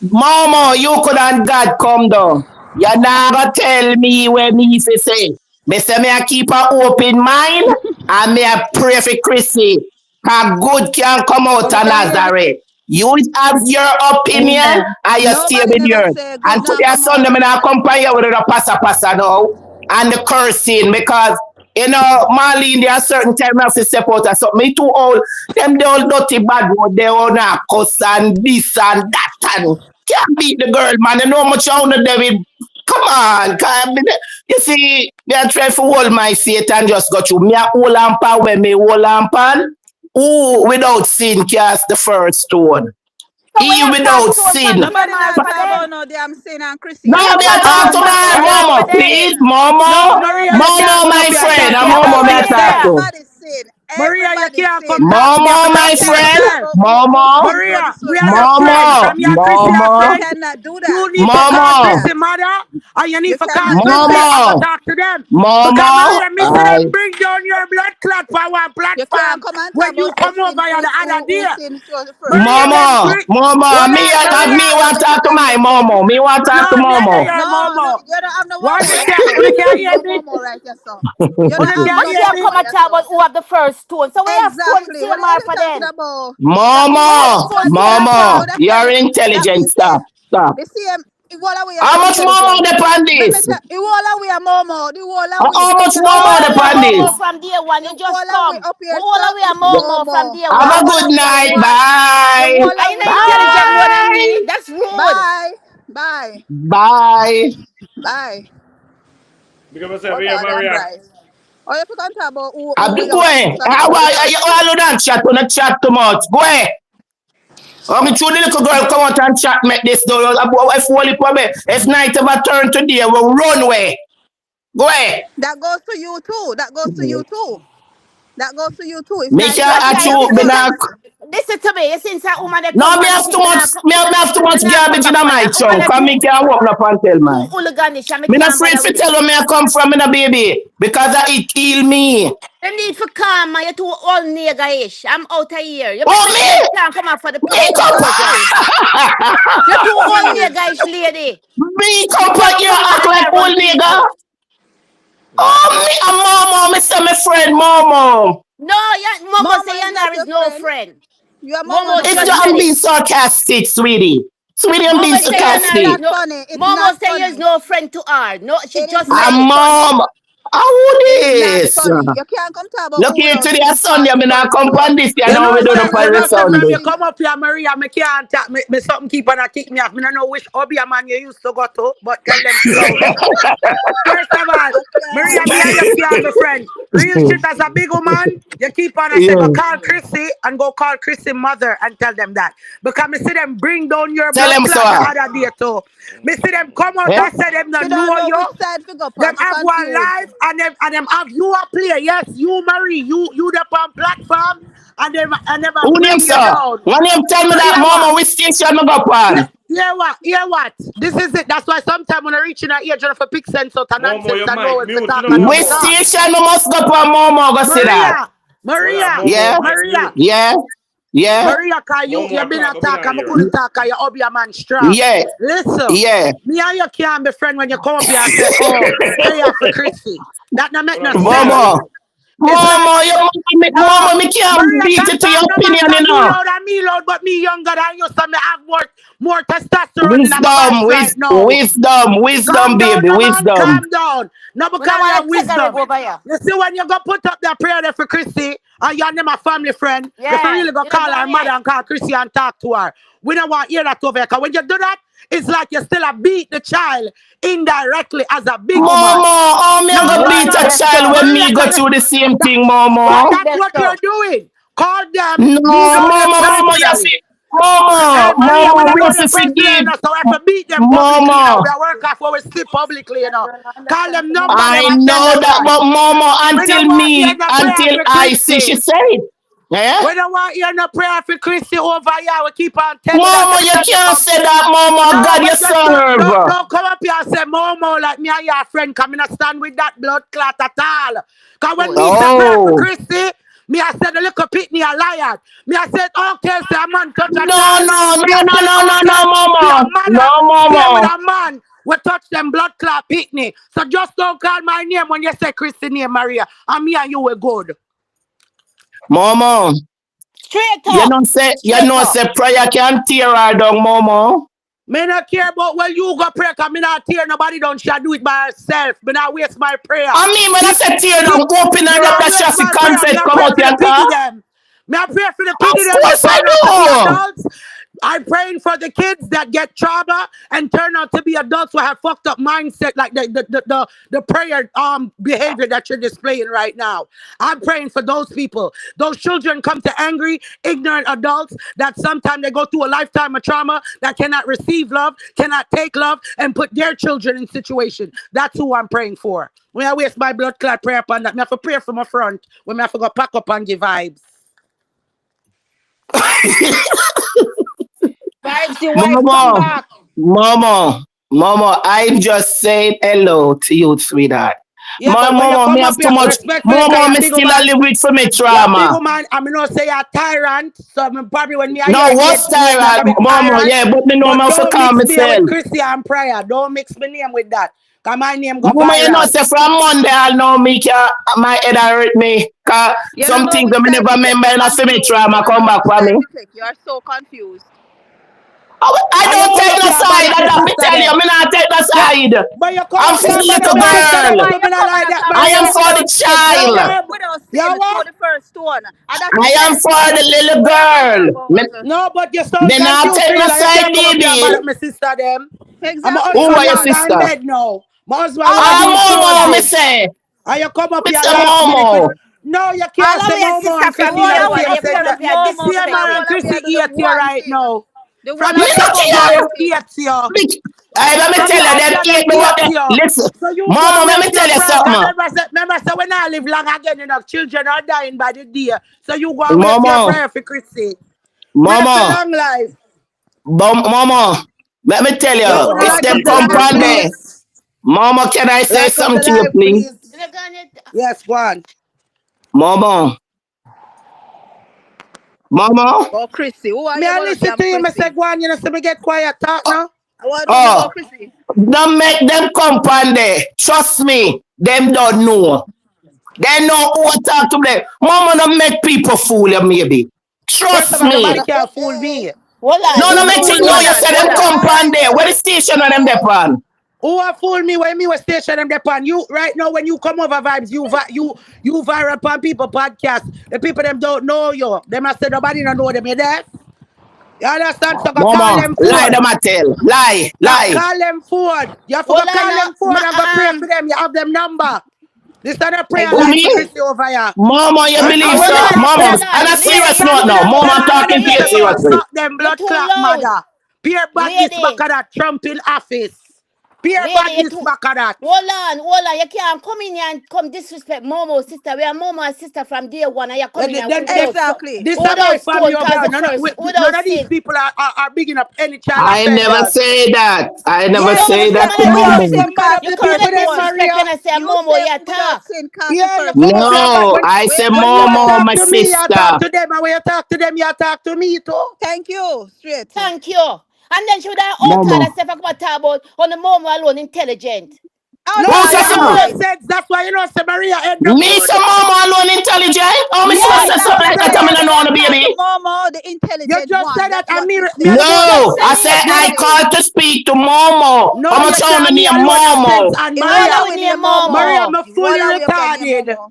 Momo, you could have God come down. You never tell me where me say. Me say me a keep a open mind and me a pray for Crissy. Cause good can come out But me of can't hear me. Nazareth. You have your opinion Amen. and you stay Nobody with never yours. say good And now today come Sunday out. me not accompany you with the passa now and the cursing because Marlene, there are certain times I have to step out and so me too old. Them they all dirty bad word, they all not cuss and this and that and can't beat the girl, man. You know how much out of them. Come on, you see, me I try to hold my faith and just got you. Me a hold on pan when me hold on pan. Who without sin cast the first stone? So He where you cast without stone from sin. me them Nobody all not for talk then? about no damn sin and Chrissy. No, Where you me Nobody I cast not talk stone to talk from me my them about all for Momo, nobody's then? please. sin. No, Momo, Maria, Nobody's you sin. can't Momo, come up my here and friend. talk I'm Yeah, back. but Momo, me I where you talk there? to. Everybody's sin. Maria, you Everybody's can't come sin. talk back. Momo, Me You have my to say cannot friend. talk yourself. about Momo, who Maria, this we was are your that. friend. Momo, From your Chrissy are You Momo, friend. cannot do that. You need to call Momo, Chrissy mother and you need You to call cannot do Chrissy that. and go Momo, talk to them. Because Momo. Maria, me say I, them bring down your blood clot for our You can't platform come and talk when you about who come over sin here the first, other day. who sin first. Maria, them Momo, bring. Momo, Hold me, on, me Maria. want to talk to my Momo. Me want to talk to No, me and Momo. your No, no, momo. you don't have no Why momo, you yes, can't, sir. you You can't have hear no me? momo right, yes, sir. You don't You have can't no But hear can't me? come momo, and yes, talk sir. about who have the first stone. So where have stone Exactly. What same the hell mar you for talking then? about? That Momo, you are Stone saying same something Momo, for. with that you're tell that intelligent. means say Stop, stop. the same the whole way How you're much Momo intelligent. upon Let me this? tell the whole way a momo, the whole way. How much You We Momo all momo, we are upon Momo this? from day one. the You just whole way come. up We here, all sir, we are is Momo from momo. day Have The a one. whole good way a night. one. The Bye. Are you whole way not a intelligent more one. than Bye. me? That's rude. Bye. Bye. Bye. Bye. Because I say, Oh yeah, Lord, I'm Maria. bright. Or if you can talk about I'll who be we love going. from How the are you? first All place. of that chat, don't chat too much. Go ahead. Oh, me two the little girl come out and chat make this door. If only problem. If night ever turn today, we'll run away. Go ahead. That goes to you too. That goes to you too. That goes to you too. It's Me not can't just at your you, me Listen, not. feelings. listen to me. Since that woman they come No, me on, have too much, me have too me much not come garbage in back on my that. Woman chunk. they Cause me can't walk up and tell too man. hooliganish and me Me not can't afraid bother to with it. tell you me I come from, me a baby. Because it heal me. You need for calm, man. You're too old nigga-ish. I'm out of here. You Oh, better can't come out for the me public come, program. You're too old Please. nigga-ish, lady. me come You're back here woman act and like you run old nigga. people. Oh, me a mama, me say my friend, mama. No, Momo Mama say is you're not not your is no friend. friend. Your mama Momo not It's your just just said I'm friend. it. being sarcastic, sweetie. Sweetie, I'm being Momo It say is you're not is sarcastic. not no. funny. It's not Momo say you're funny. no friend to her. No, she It is just said A not it. funny. mom. How It's not this? funny. You can't come talk about Look who here without today, speak Sunday. past I the mean, I person come who on this. You You know, know, we do say, the you every know, represent say, from Sunday. you Chrissy. come up here, Maria, me can't tap me something keep on kick me off. Me no know which hobby a man you used to go to, but tell them sit down. First of all, I Maria, can't. me and you can't be friend. Real shit as a big woman, you keep on and say, Yeah. go call Crissy and go call Crissy mother and tell them that. Because me see them bring down your Tell blood them clot the so. other day too. Me see them come out Yeah? and say them She don't don't know know you. which side to go Them on. She have one confused. live and them have you a player. Yes, you Marie, you the on platform and them a Who name, bring you sir? down. When you tell me So that, hear what? mama, which station me go on? Hear what? Hear what? This is it. That's why sometimes when I reach in a age of a pick sense out of Momo, nonsense, your I know mic when to mute, you talk know, and when Which to Momo. talk. station me must go on, mama, go see that? Maria, Hold on, Maria, Momo, Yeah? mic Maria, mute. Yeah? Yeah? Maria, cause you Momo, been talk, a go bring talk her and I here. couldn't talk cause you up your man strong. Yeah? Listen, Yeah? me and you can't be friend when you come up here and say, oh, prayer for Chrissy. That don't make Hold no on, Momo, mic sense. Mama. mute. It's like, Mama, no, mama, me can't Maria beat can it to your talk no man opinion, you cause you know. loud and me loud, but me younger than you, so me have more testosterone in my Wisdom, voice right now. wisdom, Calm down, baby, no man. wisdom. Calm down. No, We don't because you have want to take a rib wisdom. over here. You see, when you go put up that prayer there for Chrissy, and you're my family friend, you for Yeah, really go you don't call do her mother it. and call Chrissy and talk to her. We don't want to hear that over here. Because when you do that, it's like you still a beat the child indirectly as a big woman. Mama, how me No, gonna no, beat One no. a best child when so. Maria, me go through the same thing, but mama? One that's best what you're so. doing. Call them, No, beat down them mama, you personally. see, mama, Hey, Maria, we mama, don't we go have there to personally forgive. enough, so we have to beat them publicly, you know. Mama, We are work off what we see publicly, you know. Call them number them I and tell know them that, that. but mama, We don't want you no prayer until for I see she Chrissy. said, yeah? We don't want you no prayer for Chrissy over here. We keep on telling you that Mama, every you time you can't come. say that, mama. No, God, you but just serve. don't come up here and say Momo like me and your friend coming to stand with that blood clot at all. Because when Boy. me say prayer for Oh, Chrissy, me I said the little pitney a liar. Me I said, okay, say a man touch a no, child. no, Me no, I no, said, no, no, okay, no, be a mama. mother, No, stay with mama. a man. We touch them blood clot pitney. So just don't call my name when you say Chrissy name Maria. And me and you were good. Mama, Straight up. you Straight know, up. say prayer can tear her down, mama. Me not care about when you go pray, cause me not tear nobody down. She do it by herself. Me not waste my prayer. I mean, when I say tear Me, down, open me her up, not that she waste have to my prayer. Me confess, not come pray out for the and pity talk. them. Me not pray for the pity Of them that course I turn out to be do. adults. I'm praying for the kids that get trauma and turn out to be adults who have fucked up mindset, like the prayer behavior that you're displaying right now. I'm praying for those people. Those children come to angry, ignorant adults that sometimes they go through a lifetime of trauma that cannot receive love, cannot take love, and put their children in situation. That's who I'm praying for. When I waste my blood clot prayer upon that, I have to pray from my front. When I have to go pack up and give vibes. Vibes, the wife come Mama, back. mama, I just said hello to you, sweetheart. Yeah, My but when you mama, me come up have too here, much. respectfully, because Mama, you're a me big still a man, live with for me you're a big trauma. woman. I mean, not say you're a tyrant. So I mean, probably when me I No, hear what's name, I'm tyrant? a big Mama, tyrant. yeah, but me know me But have to don't calm mix me with myself. Crissy and Prayer. Don't mix my name with that. Because my name go Mama, you know, viral. say from Monday, I know me, my head hurt me. Cause You don't some know things which that me side never to take. remember You're and I see me confused. You trauma don't come know back which for side me. to take. You are so confused. I And you don't come take up no here and bad side. up my Me sister tell you, them. me not take no Yeah. side. But you come I'm up for here the and bad up little my sister them So girl. why too. you Me not coming like and that, talk I about am Maria. for the without You child. verb. without You saying what? throw the first stone? And that's I am sense. for the little What am I talking girl. about? No, but you sound Me not confused, take Frida. no You side, can't come up here and bad baby. up my sister them. And my Exactly. Who So husband are your why? longer in sister? bed now. My husband will All do of his your own Momo, me sister. thing. say. And you come up Me here and say you ask me if it. Momo. No, you can't All of say your Momo sister and The from Chrissy whole at day the of one. them same And you say come sentence. up the here You see Momo him thing. The disrespect and whole it. of Chrissy you do the eat here one right thing. now. The From whole you of Me you step not do up, care. boy, one you thing. hate you. Me, Hey, let me From tell your you, house, them you eat them me what hate they you. listen. So you go Mama, and let make me your tell you friends. something. Remember, say when I live long again, children are dying by the day. So you go and wait your Mama, prayer for Chrissy. Pray for mama, long life. mama, let me tell Yo, you, put the if light them up the come life, from there, please. mama, can I say Light up something the to you, life, please? please. You gonna it? Yes, go on. Mama, mama, Oh, Crissy. Who are Me you I gonna listen jam to you, me say Crissy? go on, you know, so me get quiet talk now. I want to know oh, Crissy. don't make them come from there. Trust me, them don't know. They know who to talk to them. Mama, don't make people fool you, maybe. First of Trust all, nobody me. can fool me. Hold on, No, Who no, hold make on, fool think no, hold me? you on, say hold them on. come from there. Where the station on them there, pan? Who are fool me when me was station them depend? You right now when you come over vibes, you viral upon people podcast. The people them don't know you. Them I say nobody don't know them. You there? You understand? So go call Mama, them lie forward. them I tell. Lie, Now lie. call them forward. You have to go Hold on, call them forward and go pray for them. You have them number. This is a prayer Who line for me? exactly. Chrissy over here. Mama, you And believe Hold when so? me on, I Mama, say hold and on, a this serious lady, note family now. them Mama, them I'm and talking them to you say lady, don't seriously. suck them you're blood too clot low. mother. Peer badness back Lady, of that Trump in office. Peer lady, you're badness too. back of that. Hold on. You can't come in here and come disrespect Momo sister. We are Momo and sister from day one, and you're coming here Exactly. This is my without family stone over cause here. the first, None without of these sin. people are bigging up any child I never offenders. say that. I never Yes, Momo say you sister, that say to man, I without Momo. sin, curse. Man cause of the You the come people with first them one. disrespect Maria. when I say You Momo, say you without talk. sin, cause the Yeah, the first Momo one. say but No, I say Wait, when you Momo, talk my to me, you talk sister. to them. And when you talk to them, you talk to me too. thank you. Straight. Thank you. And then she would have out all Momo. that stuff I come talk about on the Momo alone intelligent. How No, you Who's know that, you have sir? no intelligent? sense. That's why you know say Maria head no Me good. say Momo alone intelligent? Oh, me Yeah, supposed No, to say you not something just like said that. I Maria. mean, that. I You know are how to called baby. Momo, the You intelligent just one. said that. That's And what you me said. and you just No, said I me. say Me I and, call to speak to Momo. no, How you much say on the me name alone have sense. Momo? And It's All all Maria, of we we need name Maria, Momo. Momo. me All fully of we can name retarded. Momo.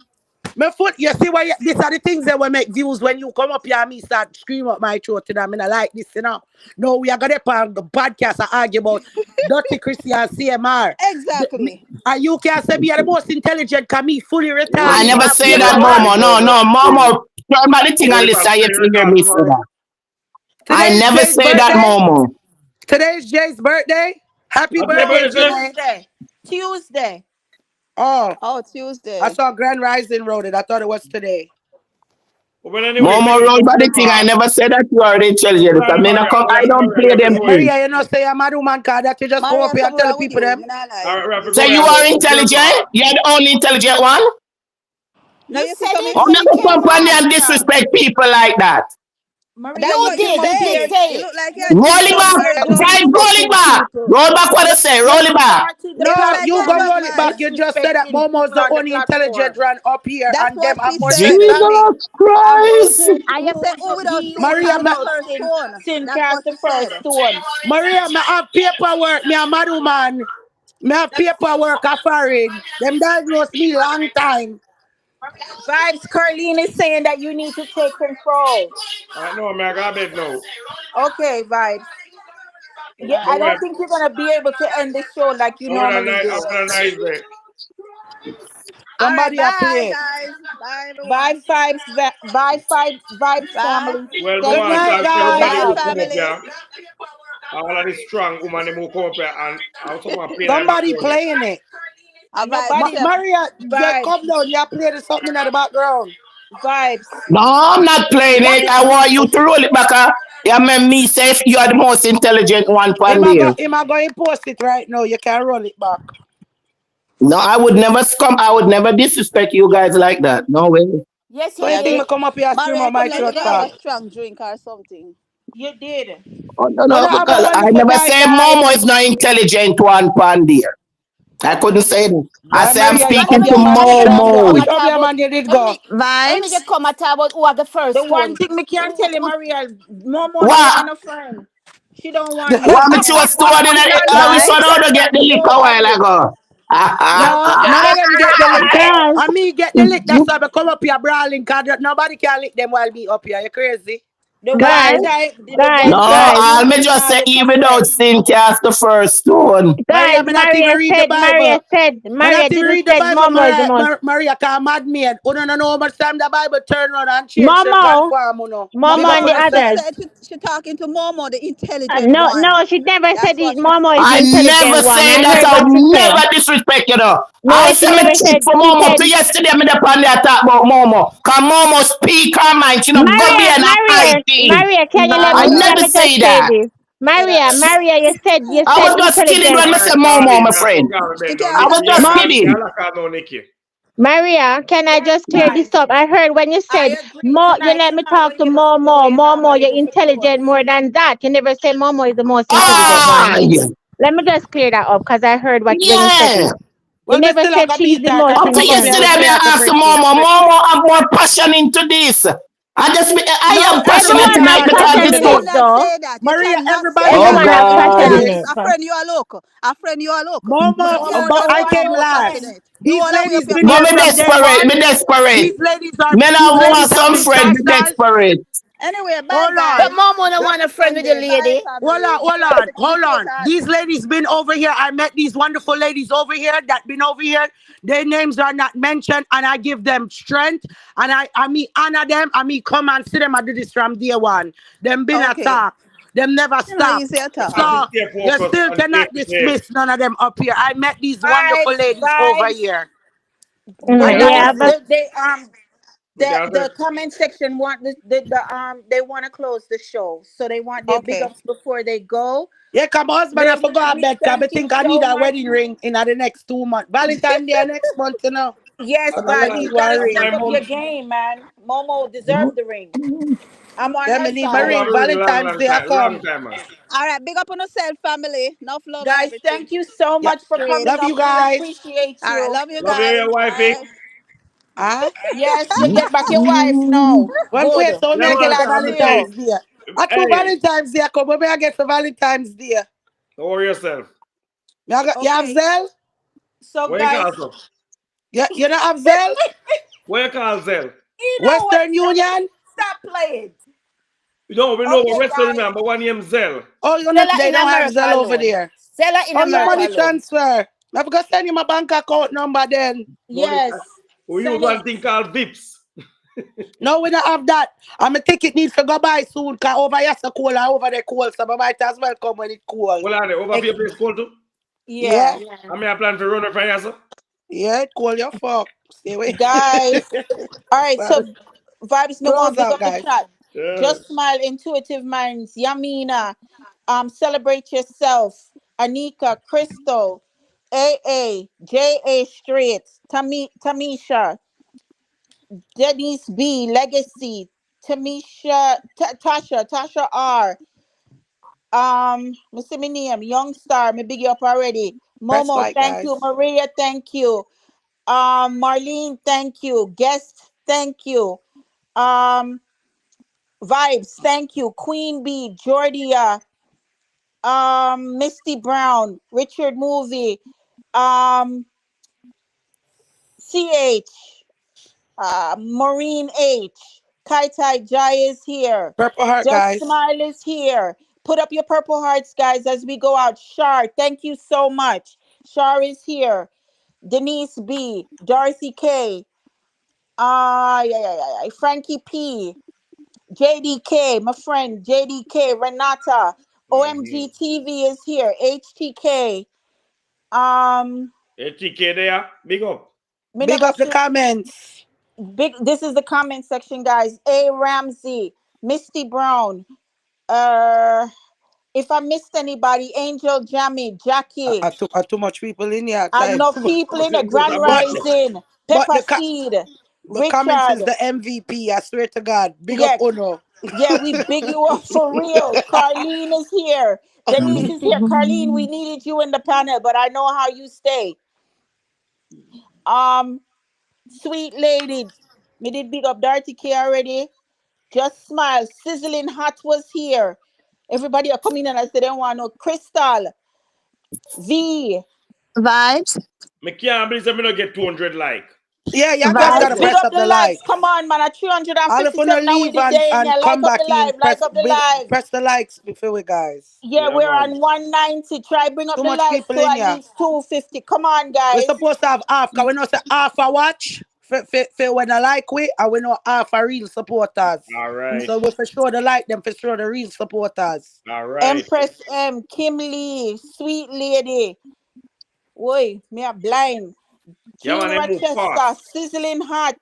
Me foot, you see why these are the things that will make views when you come up here and me start scream up my throat to them. I like this, you know. No, we are gonna put on the podcast and argue about Dirty Chrissy and CMR. Exactly. And you can say me are the most intelligent cause me fully I retarded never and say that, paperwork. Momo. No, no, Momo. Turn back the thing and Well, if I listen. see You you to hear talk me say tomorrow. that. I Today is never Jay's say that, birthday. Momo. Today is Jay's birthday. Happy Happy birthday, birthday. Jay. Tuesday. Tuesday. Oh, Oh, I Tuesday. saw Grand Rising wrote it. I thought it was today. But anyway, Momo things roll don't by the get thing. I back. never said that you are intelligent. I mean, I don't play We have to them go in. things. Maria, you know, say I'm a woman card that you just come up Maria, here and something tell the wrong with people you. them. Me not All lie. right, we have to So go you in are now. We have to go. intelligent? You're the only intelligent one? No, You you see said something? Oh, it. never come on there and disrespect people like that. Maria, That's you You what you came did. up You did said. here. say You it. look like You you're Roll just came it up talking back. out here of your mouth. Vibe, roll it disrespecting back. people. Roll back what I say. Roll it You back. started the You look No, like you you're go platform just roll it here back. mad. You just said that disrespecting Momo's people the on the only intelligent platform. one up here That's and them what have she more sense said. than me. Jesus Christ. I She am said, "Oh, also without he sin, only Maria, cast the ma, without first sin. stone." Sin That's cast what the she first said. stone. Maria, me have paperwork. Me a mad woman. Me have paperwork a foreign. Them diagnosed me long time. Vibes Carlene is saying that you need to take control. No, man, I got bed now. Okay, Vibes. Yeah, But I we don't have, think you're gonna be able to end the show like you normally I do. want a nice day. All right, Somebody a bye, play. guys. Bye, Bye, everyone. vibes, Bye, family. Well, Good Thank Mama, you night, for thanks showing everybody guys. bye, who up. come up family. here. All of this strong woman who come up here and I also want to play that in the Somebody corner. playing it. A vibe Nobody chef. Maria, get vibes, come down. You play the something in the background. vibes. No, I'm not playing What it. is I want you to roll it back. Yeah, man, me say if you are the most intelligent one pan there. Him a go post it right now. You can roll it back. No, I would never scum. I would never disrespect you guys like that. No way. Yes, So you you Yeah, think did. me come up here and scream Maria, out it come my like you throat don't have did? a cock? strong drink or something. You did. Oh, no, But no, I have a because I wonderful never night, say guys. Momo is not intelligent one pan there. I couldn't say that. I Bye, say I'm Maria. You And speaking come to here, man. let me Strong just girl. come Momo. Which and of talk your about man you did let go? me let me Vibes. just come and talk about who are the The first one one. thing me can't tell you, Maria, Momo don't What? want a friend. She don't want What me nobody. to a store in I wish one Vibes. out to get the lick a while Nobody. ago. No, none of them get the lick. Guys. And me get the lick. That's why I come up here brawling. Cause nobody can lick them while me up here. You crazy? The Guys, one time, the guys, No, one time guys, I'll you me just not say look a even out friend. Cynthia as the first one. guys, Maria, me not even read the Maria Bible. said, Me Maria not even didn't read the said Bible, Momo is the Maria. most. Maria, can't mad me. You don't know how much time the Bible turn around and change the Momo, platform, you know. Momo Big up and on the Momo, she others. yourself. said she talking to Momo, the intelligent No, one. no, she never That's said what she Momo is the I never intelligent one. say I that. heard I what would she said. never disrespect you know. I No, she say me never cheap said. for She Momo. said, To yesterday me up on there talk about Momo. Cause Momo speak her mind. She no go be Maria, an Maria, IT. Maria, can you I let never me just say say that. this? Maria, Maria, you I said was just kidding intelligent. when me All say right, Momo, Marlene, my now so friend. Gary she Ben now. can't I talk was Nikki, to yeah, just Momo. call, kidding. y'all call no Nikki. Maria, can I just clear this Guys, up? I heard when you I said agree. more, you Tonight let is me not talk going to to be the full Momo. day. It's not going Momo, to you're be for 2 hours. intelligent more than that. You never say Momo is the most intelligent one. Ah, yeah. Let me just clear that up because I heard what when you said Yeah. it. You Well, me never still like said a she's beat the her, most cause she Up to come up here and yesterday, intelligent. me say I to ask Crissy. Momo. Momo have more passion into this. I No, am passionate Everyone everybody have tonight have because passion you passion You in in know. it it. cannot though. say that. You Maria, cannot say everybody Oh have that. Everyone have passion in passion God. in this. it. A friend you a look. A friend you a look. Momo, You can't but tell I me came you're more last. passionate. You These all the way up ladies your been But there me from passionate. day desperate. one. Me desperate. These Me now ladies want have some been friend. track Me stars. desperate. Anyway, bye Hold But on. guys. Momo don't want a Happy friend with the Sunday. Bye lady. family. Hold Appreciate on. that. These ladies been over here. I met these wonderful ladies over here that been over here. Their names are not mentioned, and I give them strength. And I me honor them. I me come and see them. I do this from day one. Them been Okay. attacked. Them never You know, stop. easy at all. As we So stay you focused still on cannot J4J. dismiss none of them up here. I met these wonderful Vibes, ladies over vibes. here. The And Mm, that guys, yeah, was but it. We can say, the comment section want the they want to close the show, so they want their big Okay. ups before they go. Yeah, come on, husband, I forgot We about that. I thank you think I need so a much. wedding ring in the next 2 months. Valentine's Day next month, you know. Yes, I'm gonna Vibes, need you one gotta as step my ring. up your mom, game, man. Momo deserved the ring. I'm on Yeah, her me need my mom side. have ring. a ring long, Valentine's long Day I time, long come. time, man. All right. Big up on yourself, family. Enough love and Guys, everything. thank you so Yeah. much for Great. coming Love up. you We guys. appreciate All right. you. Love you Love you, guys. your wifey. Bye. Huh? Yes, you get back your wife now. When Good. wait, so Yeah, me I Big get man, for lads come and too. say, Valentine's Day. I true hey, Valentine's Day. I come. What me I get for Valentine's Day? don't worry yourself. Me I got, you have Okay. Zelle? So What you guys, call so? You don't have Zelle? What you call Zell? you know what? Western Union? Stop playing. You know, we know what Okay, Western guys. Union, but one name Zell. Oh, you not, Sell her they in don't have America Zelle over alone. there. Sell her in Oh, your America money Guys, alone. transfer. I forgot send you my bank account number then. Money, yes. we use Send it. one thing called Vips. No, we don't have that. And my ticket needs to go by soon, because over here so cold and over there cold, so I might as well come when it's cold. Well, on over for Ex- your place cold too. Yeah? yeah. Yeah. I mean, I plan for runner for you, sir. Yeah, it cold your fuck. Stay away. Guys. All right, Sorry. so Vibes, me Close want big out, up the guys. chat. Yeah. Just smile, intuitive minds, Yamina, celebrate yourself, Anika, Crystal, AA, JA Straight, Tamisha, Denise B, Legacy, Tasha R, Mr. Minium, Young Star, me big you up already. Press Momo, like, thank you. guys. Maria, thank you. Marlene, thank you. Guest, thank you. Um, Vibes, thank you. Queen Bee, Jordia, Misty Brown, Richard Movie, um, CH, Maureen H, Kai Tai Jai is here. Purple heart, Just guys. Smile is here. Put up your purple hearts, guys, as we go out. Shar, thank you so much. Shar is here. Denise B, Dorothy K, Frankie P, JDK, my friend JDK, Renata, Mm-hmm. OMG TV is here, HTK. Um, HTK there, big up. me Big never up the see comments. big. This is the comment section, guys. A Ramsey, Misty Brown. Uh, if I missed anybody, Angel Jammy, Jackie. I too much people in here at time. Enough people in the Just Grand a But bishop. Rising. but Pepper Seed, the comments is Richard. the MVP. I swear to God. Big up Yeah, Uno. yeah, we big you up for real. Carlene is here. Denise is here. Carlene, we needed you in the panel, but I know how you stay. Um, Sweet lady, me did big up Darty K already. Just smile. Sizzling hot was here. Everybody are coming in and say they don't want no Crystal. V. Vibes. Me can't believe I don't get 200 like. Yeah, you guys Guys, gotta Vibes. big press up up the the likes. likes. Come on, man. At All of you 357 now with leave the day in and here. Like come up the back in. live. Like up the live. Press the likes before we guys. Yeah, Yeah, we're man. on 190. Try bring up Too the much likes people to in at here. least 250. Come on, We're guys. supposed to have half, cause we know say half a watch for when I like we, and we know half a real supporters. All right. So we for sure the like them, for sure the real supporters. All right. Empress M, Kim Lee, Sweet Lady. Oi, me a blind. Yeah, man, Jean they move Rochester, fast. Sizzling Hot.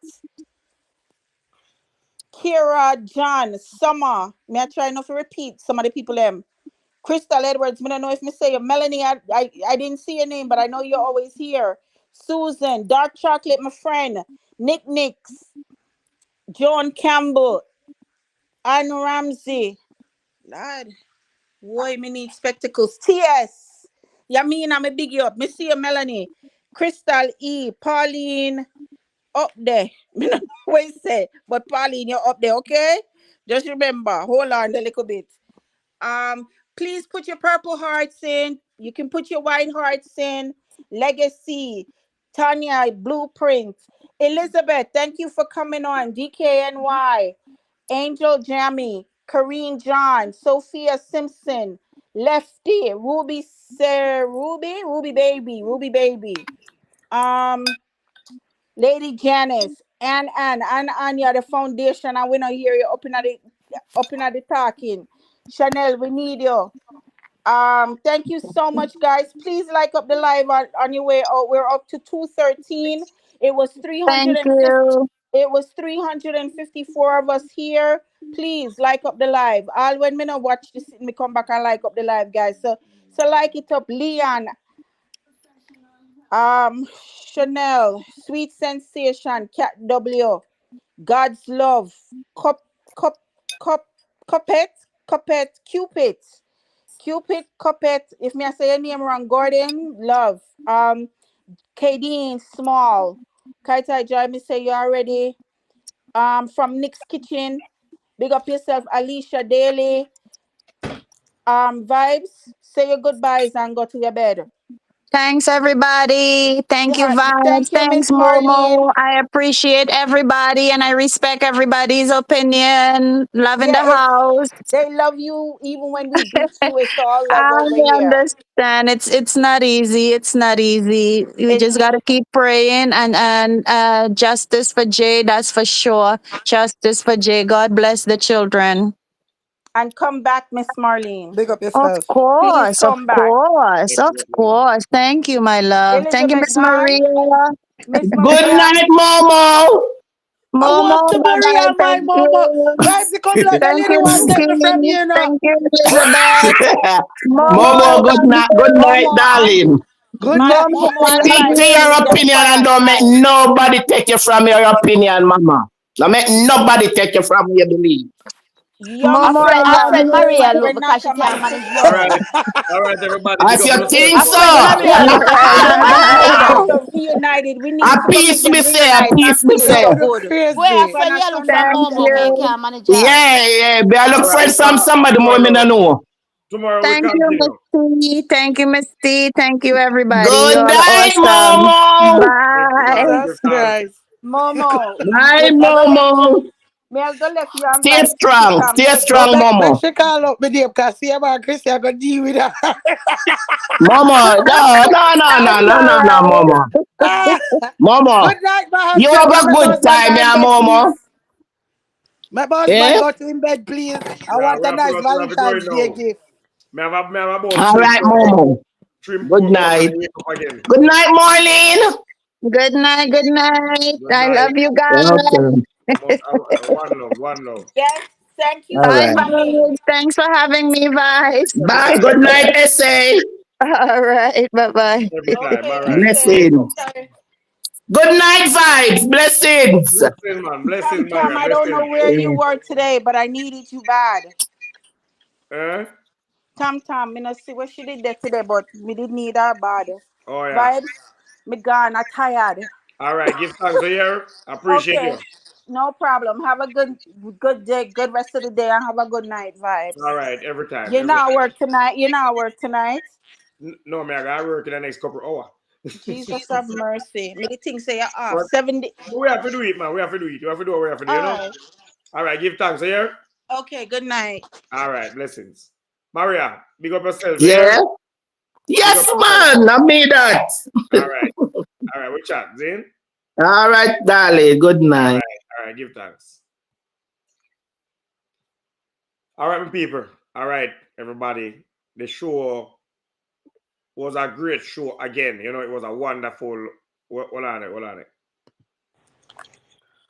Kira, John, Summer. Me I try not to repeat some of the people them. Crystal Edwards, I don't know if me say your Melanie, I didn't see your name, but I know you're always here. Susan, Dark Chocolate, my friend. Nick Nicks, John Campbell, Anne Ramsey. Lord, why me need spectacles? TS. Yeah, mean I'm a big you up. Me see your Melanie. Crystal E, Pauline, up there. Me not know what you say, but Pauline, you're up there, okay? Just remember, hold on a little bit. Um, please put your purple hearts in. You can put your white hearts in. Legacy, Tanya, Blueprint, Elizabeth. Thank you for coming on. DKNY, Angel Jammy, Kareen John, Sophia Simpson, Lefty, Ruby Sir, Ruby Baby. Um, Lady Janice, and Anya, the foundation. And we not hear you up in the talking. Chanel, we need you. Thank you so much, guys. Please like up the live on your way out. We're up to 213. It was Thank 350. you. It was 354 of us here. Please like up the live. All when me not watch this, me come back and like up the live, guys. So like it up, Leon. Chanel, Sweet Sensation, Cat W, God's Love, Cup, Cup, Cup, Cuppet, Cuppet, Cupid, Cuppet. If me I say your name wrong, Gordon, Love. Kadeen, Small, Kaita Joy, me say you already. From Nick's Kitchen, big up yourself, Alicia Daly. Vibes, say your goodbyes and go to your bed. Thanks, everybody. Thank you, Yeah, Vibes. thank you, Miss Thanks, Marlene. Momo. I appreciate everybody and I respect everybody's opinion. Love in Yeah, the house. they love you even when we beat you. It's all love I over here. understand. It's not easy. It's not easy. We It's, just gotta keep praying and justice for Jay. That's for sure. Justice for Jay. God bless the children. and come back, Miss Marlene. Big up Of yourself. Please course, of come back. course, of Definitely. course. Thank you, my love. Thank you, Elizabeth Miss gone. Maria. Miss Good Maria. night, Momo. I Momo, want to bye bye. Maria, my Thank mama. you. Vibes, you come like a Thank lady you, want to take me from Miss you now. Thank you, Elizabeth. Momo, Momo, good love night. Good you. night, Momo and darling. Good night. Momo, Momo I and love Stick to Vibes your need you. them opinion and quiet don't make tonight. nobody take you from your opinion, mama. Don't make nobody take you from your belief. Young Momo, I I Freda, love friend remember Maria you. you're look not because she a can't man to manage All love. right. judge. All right, everybody. As Big up you think I yourself. friend so. Maria look. Remember you're reunited. We need A to make peace them me say, a reunite and peace me feel You're say. so gonna good. Boy, I crazy. Gonna friend you look turn for back Thank into a Momo man. can you. can't manage her. Yeah, yeah. But I All look right. for somebody more me no know. Tomorrow we Thank you, continue. Miss T. Thank you, Miss T. Thank you, everybody. Good You're night, awesome. Momo. Bye. Jesus Christ. Momo, Bye, me I go left you. Momo. Me I go left you and Stay vibes to pick strong. on Stay me. No, strong, make Momo. she call up me name because see about Crissy, I got deal with her. Momo, no, no, no, no, That's no, all no, no, Momo. right. Ah, Momo, good night, my you husband. have My a good husband time, go in yeah, bed, Momo. please. My husband Eh? go to in bed, please. I Yeah, want a nice we have to go in Valentine's Day now. gift. Me have about All three right, more Momo. three Good more hours night. and wake up again. Good night, Marlene. Good night. Good night. Good I night. love you guys. Okay. One love, one love. Yes, thank you All for Bye, right. coming. Vibes. Thanks for having me, Vibes. Every Bye. time, Good night, essay. All right. Bye bye. every time. All Okay, right. Wake essay. up. Blessings. Good night, vibes. Blessings. Blessings, man. Tom Blessings, Tom, Maria. I don't know Blessings. where you were today, but I needed you bad. Eh? Tom Tom, me not see what she did there today, but me did need her bad. Oh yeah. Vibes, me gone, I tired. All right. Give thanks to you. I appreciate Okay, you. no problem. Have a good day, good rest of the day, and have a good night, All vibes. right. Every time. You Every not time. work tonight. You not work tonight. No, man. I gotta work in the next couple of hours. Jesus have mercy. Many things say you're off. But 70. we have to do it, man. We have to do it. You have to do what we have to do, you All know? right. All right, give thanks here. Okay, good night. All right, blessings. Maria, big up yourself here. Yeah. Big Yes, up yourself. man. I made that. All right. All right, we chat, Zane. All right, darling. Good night. All right, give thanks. All right, my people. All right, everybody. The show was a great show again. You know, it was a wonderful. Hold on it, hold on it.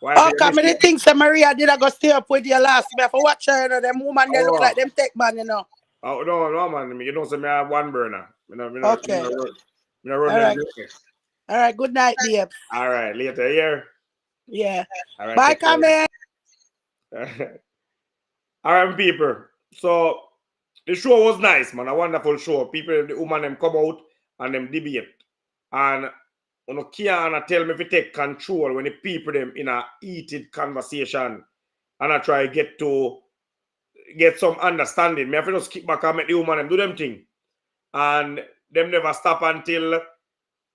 Why Oh, is it come many missing? things that Maria did I go stay up with you last me for watch her, you know, them woman they look Oh. like them tech man, you know. Oh no, man. You don't say me I have one burner. Okay. Me run All them right. business. All right, good night, dear. All right, later here. Yeah. All right, Bye, take care. Carmen. All right, people. So the show was nice, man. A wonderful show. People, the woman them come out and them debate. And you know, can't tell me if you take control when the people them in a heated conversation and I try get some understanding. Me have to just kick back and make the woman them do them thing. And them never stop until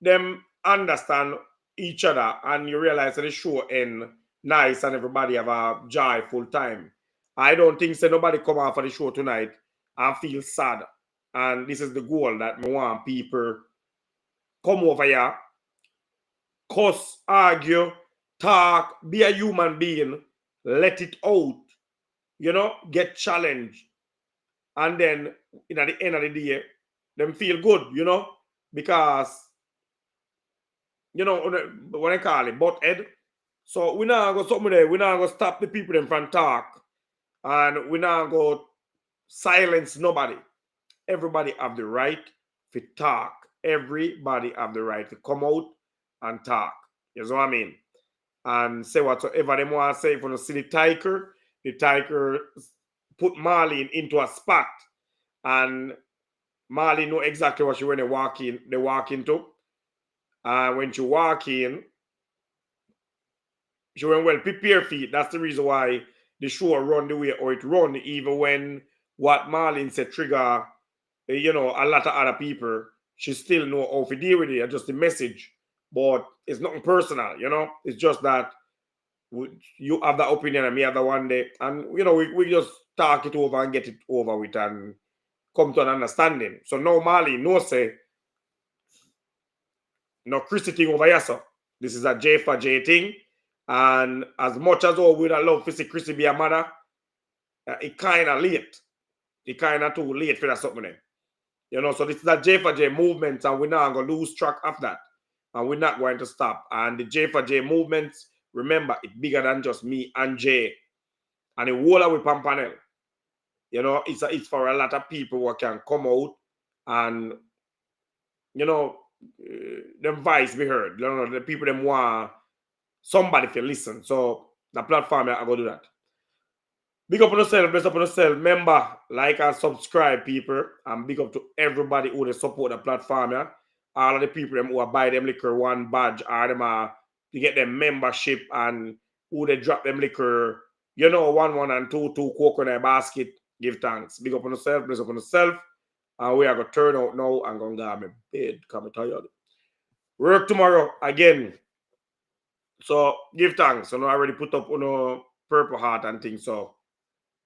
them understand each other and you realize that the show end nice and everybody have a joyful time. I don't think so nobody come out for the show tonight and feel sad. And this is the goal that me want people come over here, cuss, argue, talk, be a human being, let it out, you know, get challenged. And then at the end of the day, them feel good, you know, because you know what I call it, butt head. So we not go something there. We not go stop the people them from talk, and we not go silence nobody. Everybody have the right to talk. Everybody have the right to come out and talk. You know what I mean? And say whatsoever they want to say. If you see the tiger put Marlene into a spot, and Marlene know exactly what she when they walk into. When she walk in, she went well prepared for it. That's the reason why the show run the way or it run, even when what Marlene said trigger, you know, a lot of other people, she still know how to deal with it. Just the message. But it's nothing personal, you know. It's just that you have that opinion and me have that one day. And, you know, we just talk it over and get it over with and come to an understanding. So now Marlene no say, no Crissy thing over here, so. This is a J4J thing. And as much as we would have loved to see Crissy be a mother, it kind of late. It kind of too late for that something. You know, so this is a J4J movement and we're not going to lose track of that. And we're not going to stop. And the J4J movement, remember, it's bigger than just me and Jay. And the whole of Pampanel. You know, it's for a lot of people who can come out and, you know, them voice be heard. You know, the people them want somebody to listen. So the platform I go do that. Big up on yourself, bless up on yourself. Remember, like and subscribe, people. And big up to everybody who they support the platform. Yeah? All of the people them who are buy them liquor one badge or them to get them membership and who they drop them liquor, you know, 1 and 2 coke in their basket. Give thanks. Big up on yourself, bless up on yourself. And we are going to turn out now and going to go to my bed because I'm tired. Work tomorrow again. So give thanks. So I already put up on a purple heart and things. So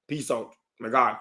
peace out. My God.